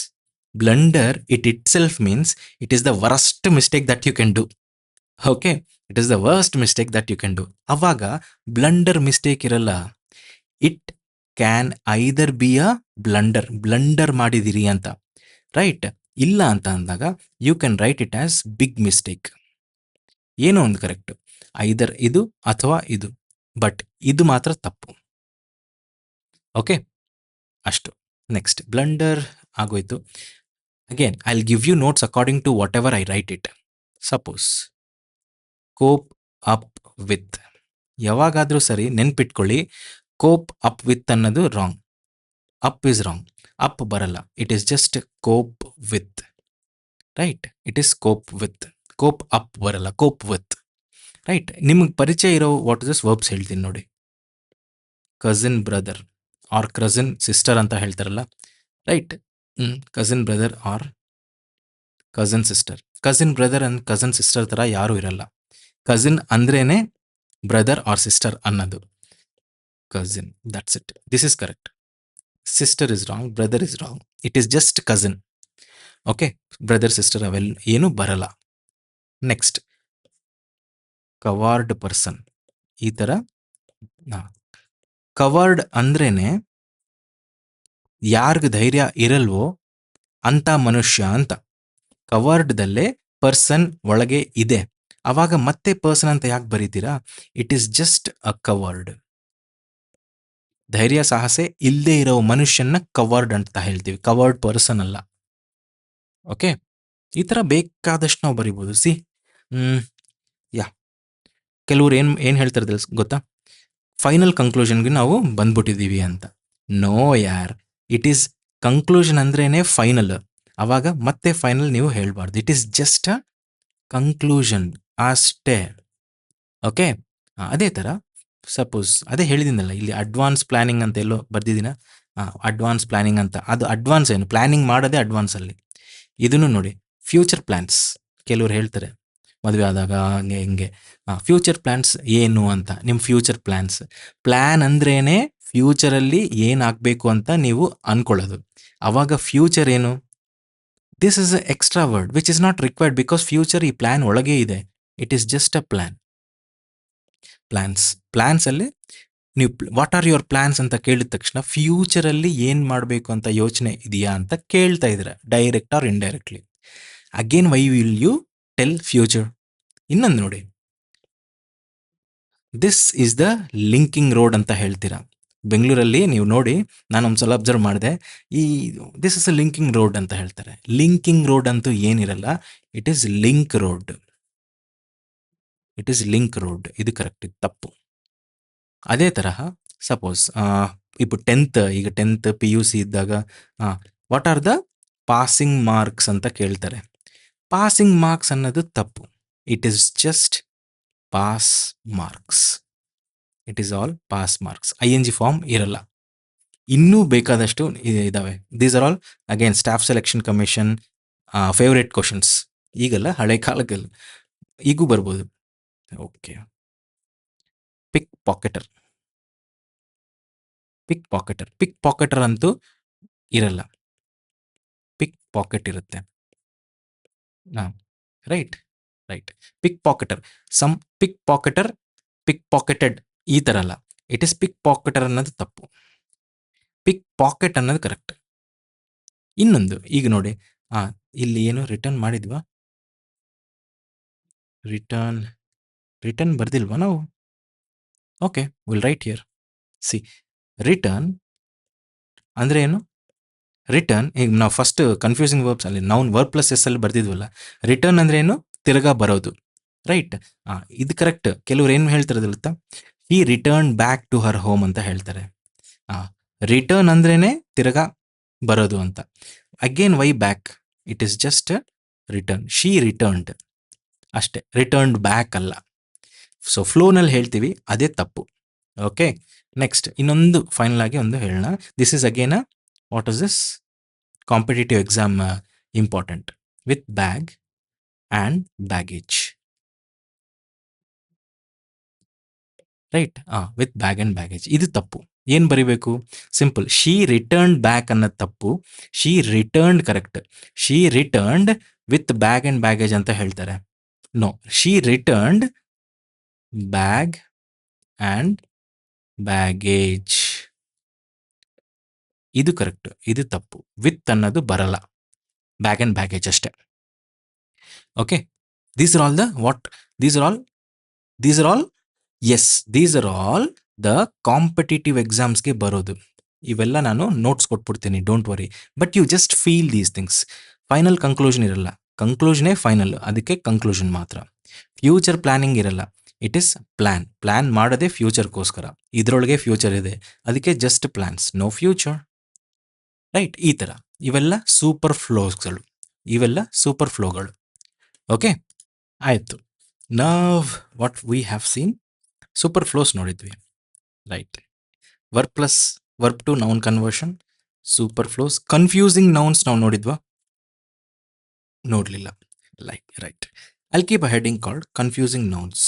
blunder it itself means it is the worst mistake that you can do. Okay, it is the worst mistake that you can do. ಅವಾಗ blunder mistake ಇರಲ್ಲ. It can either be a blunder ಮಾಡಿದಿರಿ ಅಂತ. Right. ಇಲ್ಲ ಅಂತ ಅಂದಾಗ you can write it as big mistake. ಏನೋ ಒಂದು correct, ಐದರ್ ಇದು ಅಥವಾ ಇದು, ಬಟ್ ಇದು ಮಾತ್ರ ತಪ್ಪು. ಓಕೆ, ಅಷ್ಟು. ನೆಕ್ಸ್ಟ್, ಬ್ಲಂಡರ್ ಆಗೋಯ್ತು. Again, I'll give you notes according to whatever I write it. Suppose, cope up with. ಯಾವಾಗಾದರೂ ಸರಿ ನೆನ್ಪಿಟ್ಕೊಳ್ಳಿ, ಕೋಪ್ ಅಪ್ ವಿತ್ ಅನ್ನೋದು wrong. Up is wrong. Up ಬರಲ್ಲ. It is just cope with. Right. It is cope with. Cope up ಬರಲ್ಲ, cope with. Right. ನಿಮಗೆ ಪರಿಚಯ ಇರೋ what is this verbs ಹೇಳ್ತೀನಿ ನೋಡಿ. Cousin brother or cousin sister ಅಂತ ಹೇಳ್ತಾರಲ್ಲ. Right. Cousin brother or cousin sister. Cousin brother and cousin sister ಥರ ಯಾರೂ ಇರಲ್ಲ. ಕಸಿನ್ ಅಂದ್ರೇನೆ ಬ್ರದರ್ ಆರ್ ಸಿಸ್ಟರ್ ಅನ್ನೋದು. Cousin, that's it. This is correct. Sister is wrong, brother is wrong. It is just cousin. Okay. Brother sister ಅವೆಲ್ಲ ಏನೂ ಬರಲ್ಲ. Next, coward person. ಈ ಥರ ಕವರ್ಡ್ ಅಂದ್ರೇನೆ ಯಾರ್ಗ ಧೈರ್ಯ ಇರಲ್ವೋ ಅಂತ ಮನುಷ್ಯ ಅಂತ. ಕವರ್ಡ್ದಲ್ಲೇ ಪರ್ಸನ್ ಒಳಗೆ ಇದೆ. ಅವಾಗ ಮತ್ತೆ ಪರ್ಸನ್ ಅಂತ ಯಾಕೆ ಬರೀತೀರಾ? It is just a coward. ಧೈರ್ಯ ಸಾಹಸೆ ಇಲ್ಲದೆ ಇರೋ ಮನುಷ್ಯನ ಕವರ್ಡ್ ಅಂತ ಹೇಳ್ತೀವಿ, ಕವರ್ಡ್ ಪರ್ಸನ್ ಅಲ್ಲ. ಓಕೆ. ಈ ಥರ ಬೇಕಾದಷ್ಟು ನಾವು ಬರಿಬೋದು. ಸಿ, ಯಾ ಕೆಲವ್ರು ಏನು ಹೇಳ್ತಾರೆ ಗೊತ್ತಾ? ಫೈನಲ್ ಕನ್ಕ್ಲೂಷನ್ಗೆ ನಾವು ಬಂದ್ಬಿಟ್ಟಿದ್ದೀವಿ ಅಂತ. ನೋ ಯಾರ್, ಇಟ್ ಈಸ್ ಕನ್ಕ್ಲೂಷನ್ ಅಂದ್ರೇನೆ ಫೈನಲ್. ಅವಾಗ ಮತ್ತೆ ಫೈನಲ್ ನೀವು ಹೇಳ್ಬಾರ್ದು. It is just a conclusion ಅಷ್ಟೇ. ಓಕೆ. ಅದೇ ಥರ ಸಪೋಸ್ ಅದೇ ಹೇಳಿದ್ದೀನಲ್ಲ, ಇಲ್ಲಿ ಅಡ್ವಾನ್ಸ್ ಪ್ಲಾನಿಂಗ್ ಅಂತ ಎಲ್ಲೋ ಬರ್ದಿದ್ದೀನ. ಅಡ್ವಾನ್ಸ್ ಪ್ಲಾನಿಂಗ್ ಅಂತ, ಅದು ಅಡ್ವಾನ್ಸ್ ಏನು? ಪ್ಲಾನಿಂಗ್ ಮಾಡೋದೇ ಅಡ್ವಾನ್ಸಲ್ಲಿ. ಇದನ್ನು ನೋಡಿ, ಫ್ಯೂಚರ್ ಪ್ಲ್ಯಾನ್ಸ್. ಕೆಲವ್ರು ಹೇಳ್ತಾರೆ ಮದುವೆ ಆದಾಗ ಹಂಗೆ ಹಿಂಗೆ. ಫ್ಯೂಚರ್ ಪ್ಲ್ಯಾನ್ಸ್ ಏನು ಅಂತ. ನಿಮ್ಮ ಫ್ಯೂಚರ್ ಪ್ಲ್ಯಾನ್ ಅಂದ್ರೇನೆ ಫ್ಯೂಚರಲ್ಲಿ ಏನಾಗಬೇಕು ಅಂತ ನೀವು ಅನ್ಕೊಳ್ಳೋದು. ಅವಾಗ ಫ್ಯೂಚರ್ ಏನು? This is a extra word which is not required, because future ಈ ಪ್ಲ್ಯಾನ್ ಒಳಗೆ ಇದೆ. It is just a plan. ಪ್ಲ್ಯಾನ್ಸಲ್ಲಿ ನೀವು ವಾಟ್ ಆರ್ ಯುವರ್ ಪ್ಲ್ಯಾನ್ಸ್ ಅಂತ ಕೇಳಿದ ತಕ್ಷಣ ಫ್ಯೂಚರಲ್ಲಿ ಏನು ಮಾಡಬೇಕು ಅಂತ ಯೋಚನೆ ಇದೆಯಾ ಅಂತ ಕೇಳ್ತಾ ಇದ್ದೀರಾ, direct or indirectly. Again, why will you tell future? ಇನ್ನೊಂದು ನೋಡಿ, this is the linking road ಅಂತ ಹೇಳ್ತೀರಾ. ಬೆಂಗಳೂರಲ್ಲಿ ನೀವು ನೋಡಿ, ನಾನು ಒಂದ್ಸಲ ಅಬ್ಸರ್ವ್ ಮಾಡಿದೆ, ಈ this is a linking road ಅಂತ ಹೇಳ್ತಾರೆ. ಲಿಂಕಿಂಗ್ ರೋಡ್ ಅಂತೂ ಏನಿರಲ್ಲ, it is link road. It is link road. ಇದು ಕರೆಕ್ಟ್, ಇದು ತಪ್ಪು. ಅದೇ ತರಹ ಸಪೋಸ್ ఇప్పుడు ಈಗ ಟೆಂತ್ PUC ಇದ್ದಾಗ what are the passing marks ಅಂತ ಕೇಳ್ತಾರೆ. ಪಾಸಿಂಗ್ ಮಾರ್ಕ್ಸ್ ಅನ್ನೋದು ತಪ್ಪು. It is just pass marks. It is all pass marks. ING form ಇರಲ್ಲ. ಇನ್ನೂ ಬೇಕಾದಷ್ಟು ಇದಾವೆ. These are all again staff selection commission favourite questions. ಈಗಲ್ಲ, ಹಳೆ ಕಾಲದಲ್ಲಿ ಈಗೂ ಬರ್ಬೋದು. ಓಕೆ. ಪಿಕ್ ಪಾಕೆಟರ್. ಪಿಕ್ ಪಾಕೆಟರ್ ಅಂತೂ ಇರಲ್ಲ. ಪಿಕ್ ಪಾಕೆಟ್ ಇರುತ್ತೆ. ರೈಟ್. ಪಿಕ್ ಪಾಕೆಟರ್, ಸಮ್ ಪಿಕ್ ಪಾಕೆಟರ್, ಪಿಕ್ ಪಾಕೆಟೆಡ್ ಈ ಥರ ಅಲ್ಲ. ಇಟ್ ಈಸ್ ಪಿಕ್ ಪಾಕೆಟರ್ ಅನ್ನೋದು ತಪ್ಪು. ಪಿಕ್ ಪಾಕೆಟ್ ಅನ್ನೋದು ಕರೆಕ್ಟ್. ಇನ್ನೊಂದು ಈಗ ನೋಡಿ, ಇಲ್ಲಿ ಏನು ರಿಟರ್ನ್ ಮಾಡಿದ್ವಾ? ರಿಟರ್ನ್ ಬರ್ದಿಲ್ವಾ ನಾವು? Okay, will write here. C, return ಅಂದರೆ ಏನು? ರಿಟರ್ನ್, ಈಗ ನಾವು ಫಸ್ಟ್ ಕನ್ಫ್ಯೂಸಿಂಗ್ ವರ್ಬ್ಸ್ ಅಲ್ಲಿ ನೌನ್ ವರ್ಬ್ ಪ್ಲಸ್ ಎಸ್ ಅಲ್ಲಿ ಬರ್ದಿದ್ವಲ್ಲ, ರಿಟರ್ನ್ ಅಂದ್ರೆ ಏನು? ತಿರ್ಗಾ ಬರೋದು, ರೈಟ್? ಇದು ಕರೆಕ್ಟ್. ಕೆಲವ್ರು ಏನು ಹೇಳ್ತಾರೆ ಗೊತ್ತಾ? He return back to her home ಅಂತ ಹೇಳ್ತಾರೆ. ರಿಟರ್ನ್ ಅಂದ್ರೇನೆ ತಿರ್ಗಾ ಬರೋದು ಅಂತ. Again why back? It is just return. She returned ಅಷ್ಟೇ, ರಿಟರ್ನ್ಡ್ ಬ್ಯಾಕ್ ಅಲ್ಲ. ಸೊ ಫ್ಲೋನಲ್ಲಿ ಹೇಳ್ತೀವಿ, ಅದೇ ತಪ್ಪು. ಓಕೆ, ನೆಕ್ಸ್ಟ್ ಇನ್ನೊಂದು ಫೈನಲ್ ಆಗಿ ಒಂದು ಹೇಳೋಣ. This is again what is this? Competitive exam important. With bag and baggage, right? With bag and baggage, ಇದು ತಪ್ಪು. ಏನು ಬರಿಬೇಕು? ಸಿಂಪಲ್, ಶಿ ರಿಟರ್ನ್ಡ್ ಬ್ಯಾಕ್ ಅನ್ನೋದು ತಪ್ಪು. She returned correct. She returned with bag and baggage ಅಂತ ಹೇಳ್ತಾರೆ. No, she returned bag and baggage, ಇದು correct, ಇದು ತಪ್ಪು. ವಿತ್ ಅನ್ನೋದು ಬರಲ್ಲ, ಬ್ಯಾಗ್ ಆ್ಯಂಡ್ ಬ್ಯಾಗೇಜ್ ಅಷ್ಟೇ. Okay, these are all the what? These are all yes, these are all the competitive ಎಕ್ಸಾಮ್ಸ್ಗೆ ಬರೋದು. ಇವೆಲ್ಲ ನಾನು ನೋಟ್ಸ್ ಕೊಟ್ಬಿಡ್ತೀನಿ, don't worry. But you just feel these things. Final conclusion ಇರಲ್ಲ, ಕನ್ಕ್ಲೂಷನೇ ಫೈನಲ್, ಅದಕ್ಕೆ ಕನ್ಕ್ಲೂಷನ್ ಮಾತ್ರ. ಫ್ಯೂಚರ್ ಪ್ಲಾನಿಂಗ್ ಇರಲ್ಲ, ಇಟ್ ಈಸ್ ಪ್ಲಾನ್ ಮಾಡೋದೇ ಫ್ಯೂಚರ್ಗೋಸ್ಕರ. ಇದರೊಳಗೆ ಫ್ಯೂಚರ್ ಇದೆ, ಅದಕ್ಕೆ just plans, no future, right? ಈ ಥರ ಇವೆಲ್ಲ ಸೂಪರ್ ಫ್ಲೋಗಳು. ಓಕೆ, ಆಯಿತು. Now what we have seen, superfluous ನೋಡಿದ್ವಿ, right? Verb to noun conversion, superfluous. Confusing nouns ನಾವು ನೋಡಿದ್ವಾ? ನೋಡಲಿಲ್ಲ, right? I'll keep a heading called confusing nouns.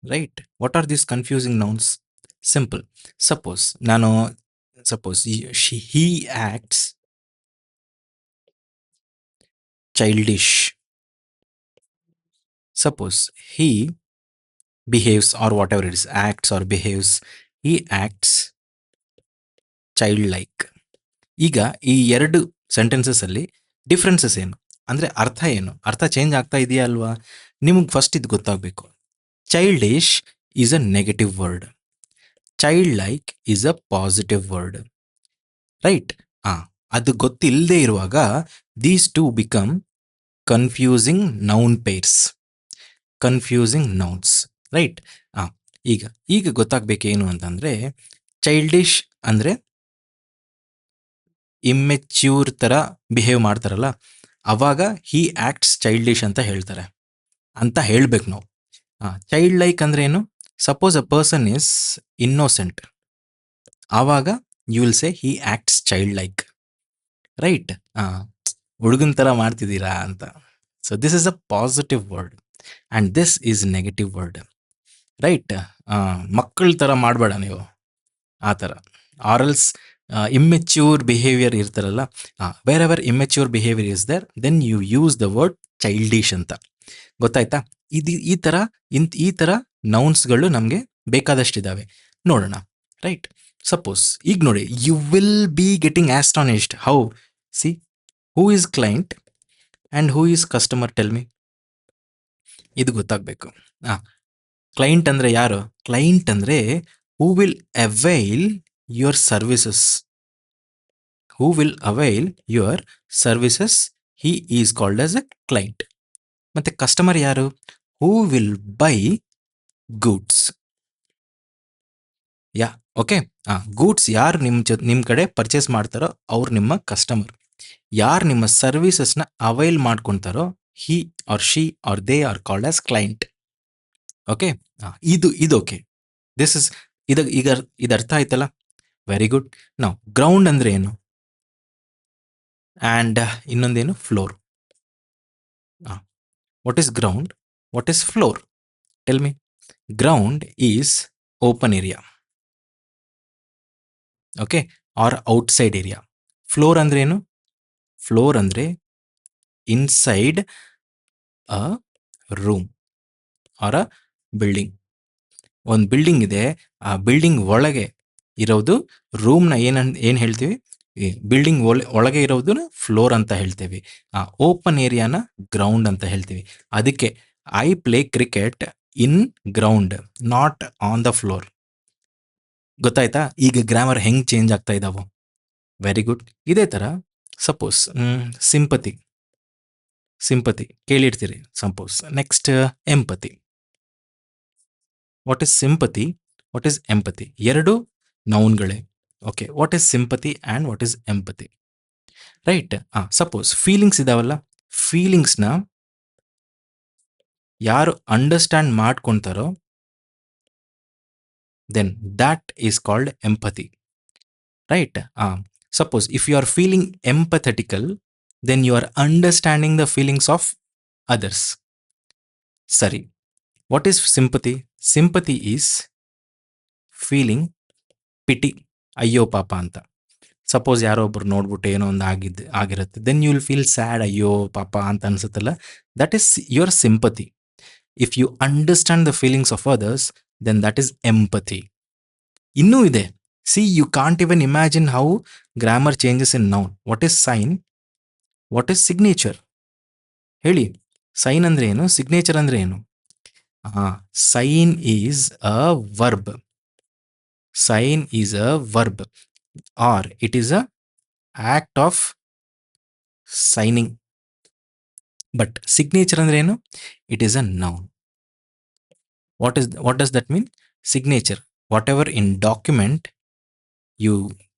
Right? What are these confusing nouns? Simple. Suppose he acts childish. Suppose he behaves, or whatever it is, acts or behaves, he acts childlike. ಈಗ ಈ ಎರಡು sentences ಅಲ್ಲಿ differences ಏನು ಅಂದರೆ ಅರ್ಥ ಏನು? ಅರ್ಥ change ಆಗ್ತಾ ಇದೆಯಾ ಅಲ್ವಾ? ನಿಮಗೆ ಫಸ್ಟ್ ಇದು ಗೊತ್ತಾಗಬೇಕು. Childish is a negative word, child like is a positive word, right? ಅದು ಗೊತ್ತಿಲ್ಲದೆ ಇರುವಾಗ these two become confusing noun pairs, confusing nouns, right? ಈಗ ಗೊತ್ತಾಗಬೇಕೇನು ಅಂತಂದರೆ, ಚೈಲ್ಡಿಶ್ ಅಂದರೆ ಇಮ್ಮೆಚ್ಯೂರ್ ಥರ ಬಿಹೇವ್ ಮಾಡ್ತಾರಲ್ಲ, ಅವಾಗ ಹಿ ಆ್ಯಕ್ಟ್ಸ್ ಚೈಲ್ಡಿಶ್ ಅಂತ ಹೇಳ್ತಾರೆ ಅಂತ ಹೇಳ್ಬೇಕು ನಾವು. ಚೈಲ್ಡ್ ಲೈಕ್ ಅಂದ್ರೆ ಏನು? Suppose a person is innocent, ಆವಾಗ you will say he acts childlike, right? ಹುಡುಗನ ಥರ ಮಾಡ್ತಿದ್ದೀರಾ ಅಂತ. So this is a positive word and this is negative word, right? ಮಕ್ಕಳ ಥರ ಮಾಡಬೇಡ ನೀವು ಆ ಥರ. ಆರಲ್ಸ್ immature behavior ಇರ್ತಾರಲ್ಲ, wherever immature behavior is there, then you use the word childish ಅಂತ. ಗೊತ್ತಾಯ್ತಾ? ಈ ಥರ ನೌನ್ಸ್ಗಳು ನಮಗೆ ಬೇಕಾದಷ್ಟಿದ್ದಾವೆ, ನೋಡೋಣ, ರೈಟ್? ಸಪೋಸ್ ಈಗ ನೋಡಿ, you will be getting astonished. How? See, who is client and who is customer? Tell me. ಇದು ಗೊತ್ತಾಗಬೇಕು. ಕ್ಲೈಂಟ್ ಅಂದರೆ ಯಾರು? ಕ್ಲೈಂಟ್ ಅಂದರೆ who will avail your services. Who will avail your services? He is called as a client. ಮತ್ತೆ customer ಯಾರು? Who will buy goods. Okay, goods ಯಾರು ನಿಮ್ಮ ಕಡೆ ಪರ್ಚೇಸ್ ಮಾಡ್ತಾರೋ ಅವ್ರು ನಿಮ್ಮ ಕಸ್ಟಮರ್. ಯಾರು ನಿಮ್ಮ ಸರ್ವಿಸಸ್ನ ಅವೈಲ್ ಮಾಡ್ಕೊತಾರೋ he or she or they are called as client. Okay, ಇದು ಓಕೆ. ಈಗ ಇದು ಅರ್ಥ ಆಯ್ತಲ್ಲ? Very good. ನಾವು ಗ್ರೌಂಡ್ ಅಂದರೆ ಏನು? ಆ್ಯಂಡ್ ಇನ್ನೊಂದೇನು? Floor. What is ground? What is floor? Tell me. Ground is open area, okay, or outside area. Floor ಅಂದ್ರೆ ಏನು? ಫ್ಲೋರ್ ಅಂದರೆ inside a room or a building. ಒಂದು ಬಿಲ್ಡಿಂಗ್ ಇದೆ, ಆ ಬಿಲ್ಡಿಂಗ್ ಒಳಗೆ ಇರೋದು ರೂಮ್ನ ಏನು ಹೇಳ್ತೀವಿ, ಈ ಬಿಲ್ಡಿಂಗ್ ಒಳಗೆ ಇರೋದನ್ನ ಫ್ಲೋರ್ ಅಂತ ಹೇಳ್ತೀವಿ. ಆ ಓಪನ್ ಏರಿಯಾನ ಗ್ರೌಂಡ್ ಅಂತ ಹೇಳ್ತೀವಿ. ಅದಕ್ಕೆ I play cricket in ground, not on the floor. ಗೊತ್ತಾಯ್ತಾ? ಈಗ ಗ್ರಾಮರ್ ಹೆಂಗ್ ಚೇಂಜ್ ಆಗ್ತಾ ಇದಾವೋ. Very good. ಇದೇ ಥರ ಸಪೋಸ್ ಸಿಂಪತಿ ಸಿಂಪತಿ ಕೇಳಿರ್ತೀರಿ suppose. Next empathy. What is sympathy, what is empathy? ಎರಡು ನೌನ್ಗಳೇ. Okay, what is sympathy and what is empathy? Right. Suppose feelings ಇದಾವಲ್ಲ, ಫೀಲಿಂಗ್ಸ್ನ ಯಾರು ಅಂಡರ್ಸ್ಟ್ಯಾಂಡ್ ಮಾಡ್ಕೊತಾರೋ then that is called empathy, right? Suppose if you are feeling empathetical, then you are understanding the feelings of others. Sorry, what is sympathy? Sympathy is feeling pity, ಅಯ್ಯೋ ಪಾಪ ಅಂತ. Suppose ಯಾರೋ ಒಬ್ರು ನೋಡ್ಬಿಟ್ಟು ಏನೋ ಒಂದು ಆಗಿರುತ್ತೆ, then you will feel sad, ಅಯ್ಯೋ ಪಾಪ ಅಂತ ಅನ್ಸುತ್ತಲ್ಲ, that is your sympathy. If you understand the feelings of others, then that is empathy. ಇನ್ನೂ ಇದೆ. See, you can't even imagine how grammar changes in noun. What is sign, what is signature? ಹೇಳಿ, sign ಅಂದ್ರೆ ಏನು, signature ಅಂದ್ರೆ ಏನು? Sign is a verb. Sign is a verb, or it is a act of signing. But signature ಅಂದ್ರೆ ಏನು? It is a noun. What does that mean? Signature, whatever in document you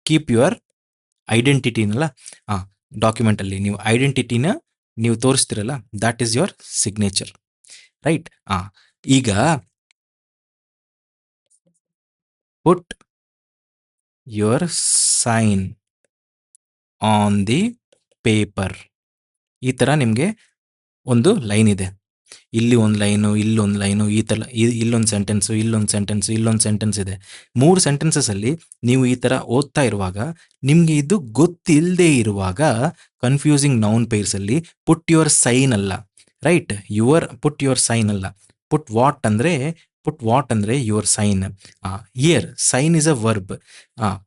keep your ಐಡೆಂಟಿಟಿನಲ್ಲ, ಡಾಕ್ಯುಮೆಂಟಲ್ಲಿ ನೀವು ಐಡೆಂಟಿಟಿನ ನೀವು ತೋರಿಸ್ತಿರಲ್ಲ, that is your signature, right? ಈಗ put your sign on the paper. ಈ ಥರ ನಿಮಗೆ ಒಂದು ಲೈನ್ ಇದೆ, ಇಲ್ಲಿ ಒಂದು ಲೈನು, ಇಲ್ಲೊಂದು ಲೈನು, ಈ ಥರ ಇಲ್ಲೊಂದು ಸೆಂಟೆನ್ಸು, ಇಲ್ಲೊಂದು ಸೆಂಟೆನ್ಸು, ಇಲ್ಲೊಂದು ಸೆಂಟೆನ್ಸ್ ಇದೆ. 3 ಸೆಂಟೆನ್ಸಸಲ್ಲಿ ನೀವು ಈ ಥರ ಓದ್ತಾ ಇರುವಾಗ, ನಿಮಗೆ ಇದು ಗೊತ್ತಿಲ್ಲದೆ ಇರುವಾಗ, ಕನ್ಫ್ಯೂಸಿಂಗ್ ನೌನ್ ಪೇರ್ಸಲ್ಲಿ ಪುಟ್ ಯುವರ್ ಸೈನ್ ಅಲ್ಲ, ರೈಟ್? ಪುಟ್ ಯುವರ್ ಸೈನ್ ಅಲ್ಲ, ಪುಟ್ ವಾಟ್ ಅಂದರೆ your sign. Here sign is a verb.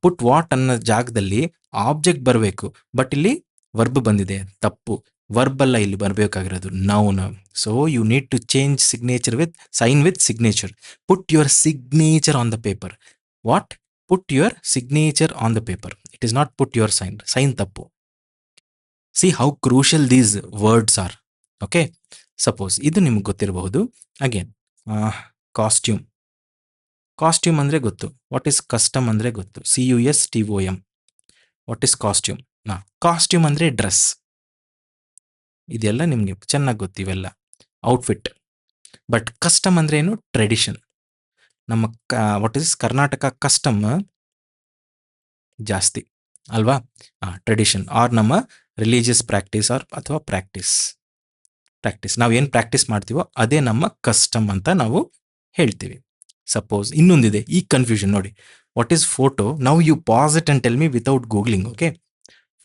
Put what ಅನ್ನೋ ಜಾಗದಲ್ಲಿ ಆಬ್ಜೆಕ್ಟ್ ಬರಬೇಕು, ಬಟ್ ಇಲ್ಲಿ ವರ್ಬ್ ಬಂದಿದೆ, ತಪ್ಪು. ವರ್ಬ್ ಅಲ್ಲ ಇಲ್ಲಿ ಬರಬೇಕಾಗಿರೋದು, noun. So you need to change signature with sign with signature. Put your signature on the paper. What? Put your signature on the paper. It is not put your sign. Sign ತಪ್ಪು. See how crucial these words are. Okay, suppose ಇದು ನಿಮ್ಗೆ ಗೊತ್ತಿರಬಹುದು. Again costume. Costume ಅಂದರೆ ಗೊತ್ತು. What is custom ಅಂದರೆ ಗೊತ್ತು, CUSTOM. What is costume? Costume ಅಂದರೆ dress. ಇದೆಲ್ಲ ನಿಮಗೆ ಚೆನ್ನಾಗಿ ಗೊತ್ತಿವೆಲ್ಲ, ಔಟ್ಫಿಟ್. ಬಟ್ ಕಸ್ಟಮ್ ಅಂದರೆ ಏನು? ಟ್ರೆಡಿಷನ್. ನಮ್ಮ ವಾಟ್ ಈಸ್ ಕರ್ನಾಟಕ ಕಸ್ಟಮ್ ಜಾಸ್ತಿ ಅಲ್ವಾ? ಟ್ರೆಡಿಷನ್ ಆರ್ ನಮ್ಮ ರಿಲಿಜಿಯಸ್ ಪ್ರಾಕ್ಟೀಸ್ ಅಥವಾ ಪ್ರಾಕ್ಟೀಸ್. ನಾವೇನು ಪ್ರಾಕ್ಟೀಸ್ ಮಾಡ್ತೀವೋ ಅದೇ ನಮ್ಮ ಕಸ್ಟಮ್ ಅಂತ ನಾವು ಹೇಳ್ತೀವಿ. ಸಪೋಸ್ ಇನ್ನೊಂದಿದೆ, ಈ ಕನ್ಫ್ಯೂಷನ್ ನೋಡಿ. What is photo? Now you pass it and tell me without googling. Okay,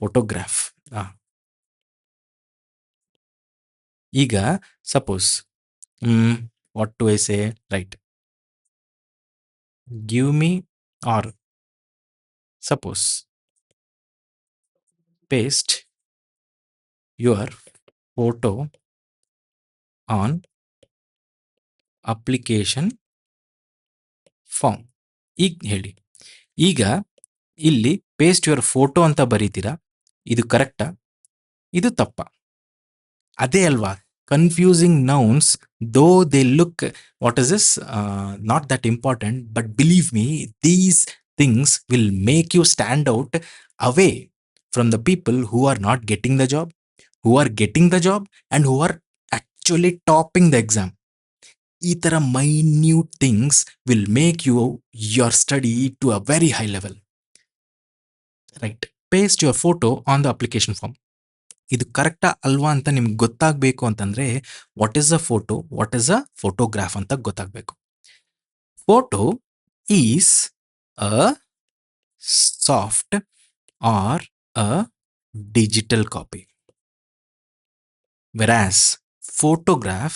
photograph. ಈಗ suppose what to I say, right? Give me, or suppose paste your photo on application form. ಈಗ ಹೇಳಿ, ಈಗ ಇಲ್ಲಿ paste your photo ಅಂತ ಬರೀತೀರಾ, ಇದು ಕರೆಕ್ಟಾ, ಇದು ತಪ್ಪಾ? ಅದೇ ಅಲ್ವಾ confusing nouns. Though they look, what is this, not that important, but believe me, these things will make you stand out away from the people who are not getting the job, who are getting the job, and who are actually topping the exam. ಈ ಥರ minute things will make your study to a very high level. Right? Paste your photo on the application form. ಇದು ಕರೆಕ್ಟಾ ಅಲ್ವಾ ಅಂತ ನಿಮ್ಗೆ ಗೊತ್ತಾಗಬೇಕು ಅಂತಂದರೆ, what is a photo, what is a photograph ಅಂತ ಗೊತ್ತಾಗಬೇಕು. Photo is a soft or a digital copy, whereas photograph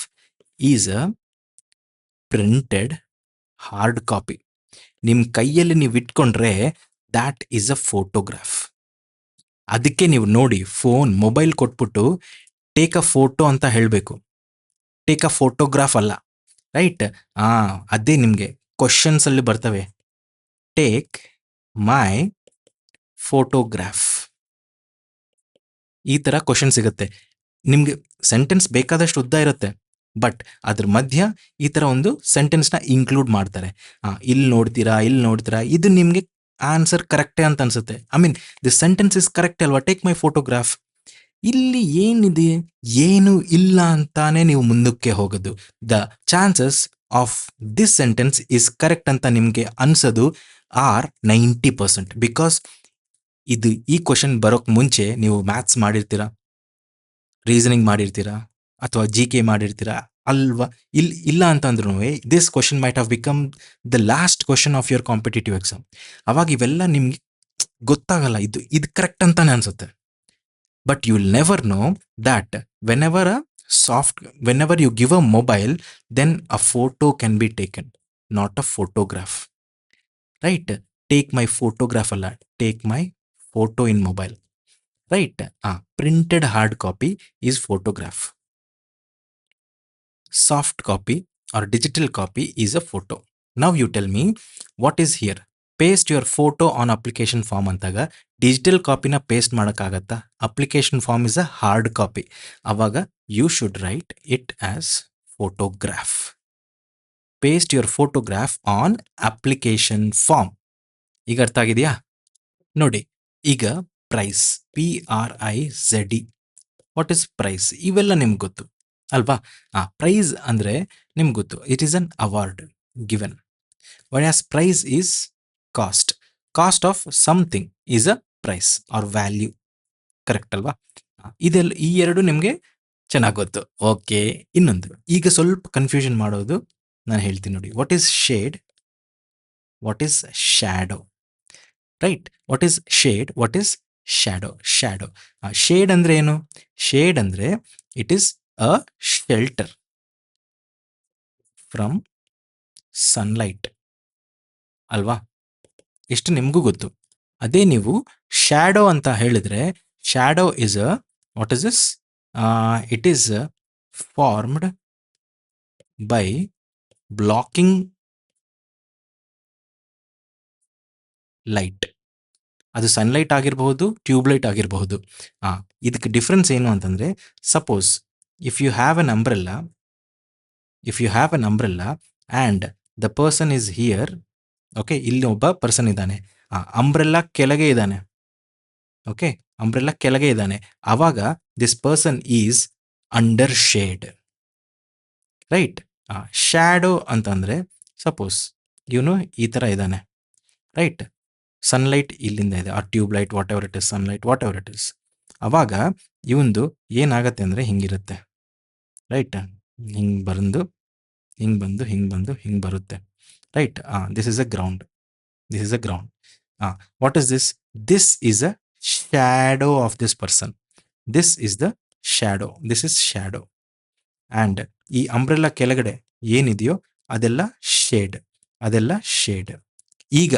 is a printed hard copy. ನಿಮ್ಮ ಕೈಯಲ್ಲಿ ನೀವು ಇಟ್ಕೊಂಡ್ರೆ ದ್ಯಾಟ್ ಈಸ್ ಅ ಫೋಟೋಗ್ರಾಫ್. ಅದಕ್ಕೆ ನೀವು ನೋಡಿ ಮೊಬೈಲ್ ಕೊಟ್ಬಿಟ್ಟು ಟೇಕ್ ಅ ಫೋಟೋ ಅಂತ ಹೇಳಬೇಕು, ಟೇಕ್ ಅ ಫೋಟೋಗ್ರಾಫ್ ಅಲ್ಲ. ರೈಟ್? ಅದೇ ನಿಮಗೆ ಕ್ವಶನ್ಸ್ ಅಲ್ಲಿ ಬರ್ತವೆ. ಟೇಕ್ ಮೈ ಫೋಟೋಗ್ರಾಫ್, ಈ ತರ ಕ್ವಶನ್ ಸಿಗುತ್ತೆ ನಿಮ್ಗೆ. ಸೆಂಟೆನ್ಸ್ ಬೇಕಾದಷ್ಟು ಉದ್ದ ಇರುತ್ತೆ, ಬಟ್ ಅದ್ರ ಮಧ್ಯ ಈ ತರ ಒಂದು ಸೆಂಟೆನ್ಸ್ನ ಇನ್ಕ್ಲೂಡ್ ಮಾಡ್ತಾರೆ. ಇಲ್ಲಿ ನೋಡ್ತೀರಾ, ಇಲ್ಲಿ ನೋಡ್ತೀರಾ, ಇದು ನಿಮ್ಗೆ ಆನ್ಸರ್ ಕರೆಕ್ಟೇ ಅಂತ ಅನ್ಸುತ್ತೆ. I mean this sentence is correct ಅಲ್ವಾ, ಟೇಕ್ ಮೈ ಫೋಟೋಗ್ರಾಫ್. ಇಲ್ಲಿ ಏನಿದೆ, ಏನು ಇಲ್ಲ ಅಂತಾನೆ ನೀವು ಮುಂದಕ್ಕೆ ಹೋಗೋದು. The chances of this sentence is correct ಅಂತ ನಿಮ್ಗೆ ಅನ್ಸೋದು ಆರ್ 90%. ಬಿಕಾಸ್ ಈ ಕ್ವಶನ್ ಬರೋಕ್ ಮುಂಚೆ ನೀವು ಮ್ಯಾಥ್ಸ್ ಮಾಡಿರ್ತೀರಾ, ರೀಸನಿಂಗ್ ಮಾಡಿರ್ತೀರಾ, ಅಥವಾ GK ಮಾಡಿರ್ತೀರಾ ಅಲ್ವಾ. ಇಲ್ಲ ಅಂತಂದ್ರೂ this question might have become the last question of your competitive exam. ಅವಾಗ ಇವೆಲ್ಲ ನಿಮ್ಗೆ ಗೊತ್ತಾಗಲ್ಲ, ಇದು ಕರೆಕ್ಟ್ ಅಂತಾನೆ ಅನ್ಸುತ್ತೆ. But you will never know that whenever you give a mobile, then a photo can be taken, not a photograph. Right? Take my photograph ಅಲ್ಲ, take my photo in mobile. Right? Printed hard copy is photograph. Soft copy or digital copy is a photo. Now you tell me what is here. Paste your photo on application form ಅಂತಾಗ digital ಕಾಪಿನ paste ಮಾಡೋಕ್ಕಾಗತ್ತಾ? Application form is a hard copy. ಅವಾಗ you should write it as photograph. Paste your photograph on application form. ಈಗ ಅರ್ಥ ಆಗಿದೆಯಾ? ನೋಡಿ, ಈಗ prize, PRIZE. What is prize? ಇವೆಲ್ಲ ನಿಮ್ಗೆ ಗೊತ್ತು ಅಲ್ವಾ? ಪ್ರೈಸ್ ಅಂದರೆ ನಿಮ್ಗೆ ಗೊತ್ತು, it is an award given. whereas price is cost of something is a price or value. Correct ಅಲ್ವಾ? ಈ ಎರಡು ನಿಮಗೆ ಚೆನ್ನಾಗಿ ಗೊತ್ತು. ಓಕೆ, ಇನ್ನೊಂದು ಈಗ ಸ್ವಲ್ಪ ಕನ್ಫ್ಯೂಷನ್ ಮಾಡೋದು ನಾನು ಹೇಳ್ತೀನಿ ನೋಡಿ. What is shade, what is shadow? Right? What is shade, what is shadow? Shade ಅಂದ್ರೆ ಏನು? ಶೇಡ್ ಅಂದ್ರೆ it is a shelter from sunlight ಅಲ್ವಾ? ಎಷ್ಟು ನಿಮಗೂ ಗೊತ್ತು. ಅದೇ ನೀವು ಶ್ಯಾಡೋ ಅಂತ ಹೇಳಿದ್ರೆ, shadow is what is this? It is formed by blocking light. ಅದು ಸನ್ಲೈಟ್ ಆಗಿರಬಹುದು, ಟ್ಯೂಬ್ಲೈಟ್ ಆಗಿರಬಹುದು. ಇದಕ್ಕೆ ಡಿಫ್ರೆನ್ಸ್ ಏನು ಅಂತಂದ್ರೆ, suppose if you have an umbrella and the person is here. Okay, ಇಲ್ಲಿ ಒಬ್ಬ ಪರ್ಸನ್ ಇದ್ದಾನೆ, ಅಂಬ್ರೆಲ್ಲಾ ಕೆಳಗೆ ಇದ್ದಾನೆ. ಓಕೆ, ಅಂಬ್ರೆಲ್ಲಾ ಕೆಳಗೆ ಇದ್ದಾನೆ. ಆವಾಗ this person is under shade. Right? Shadow ಅಂತಂದ್ರೆ ಸಪೋಸ್ ಇವನು ಈ ಥರ ಇದ್ದಾನೆ. ರೈಟ್? ಸನ್ಲೈಟ್ ಇಲ್ಲಿಂದ ಇದೆ, ಆ tube light, what ever it is, sunlight, what ever it is. ಅವಾಗ ಇವಂದು ಏನಾಗತ್ತೆ ಅಂದರೆ ಹಿಂಗಿರುತ್ತೆ. ರೈಟ್? ಹಿಂಗೆ ಬಂದು ಹಿಂಗೆ ಬರುತ್ತೆ. Right? This is a ground. What is this? This is a shadow of this person. This is the shadow. This is shadow. And ಈ umbrella ಕೆಳಗಡೆ ಏನಿದೆಯೋ ಅದೆಲ್ಲ ಶೇಡ್. ಈಗ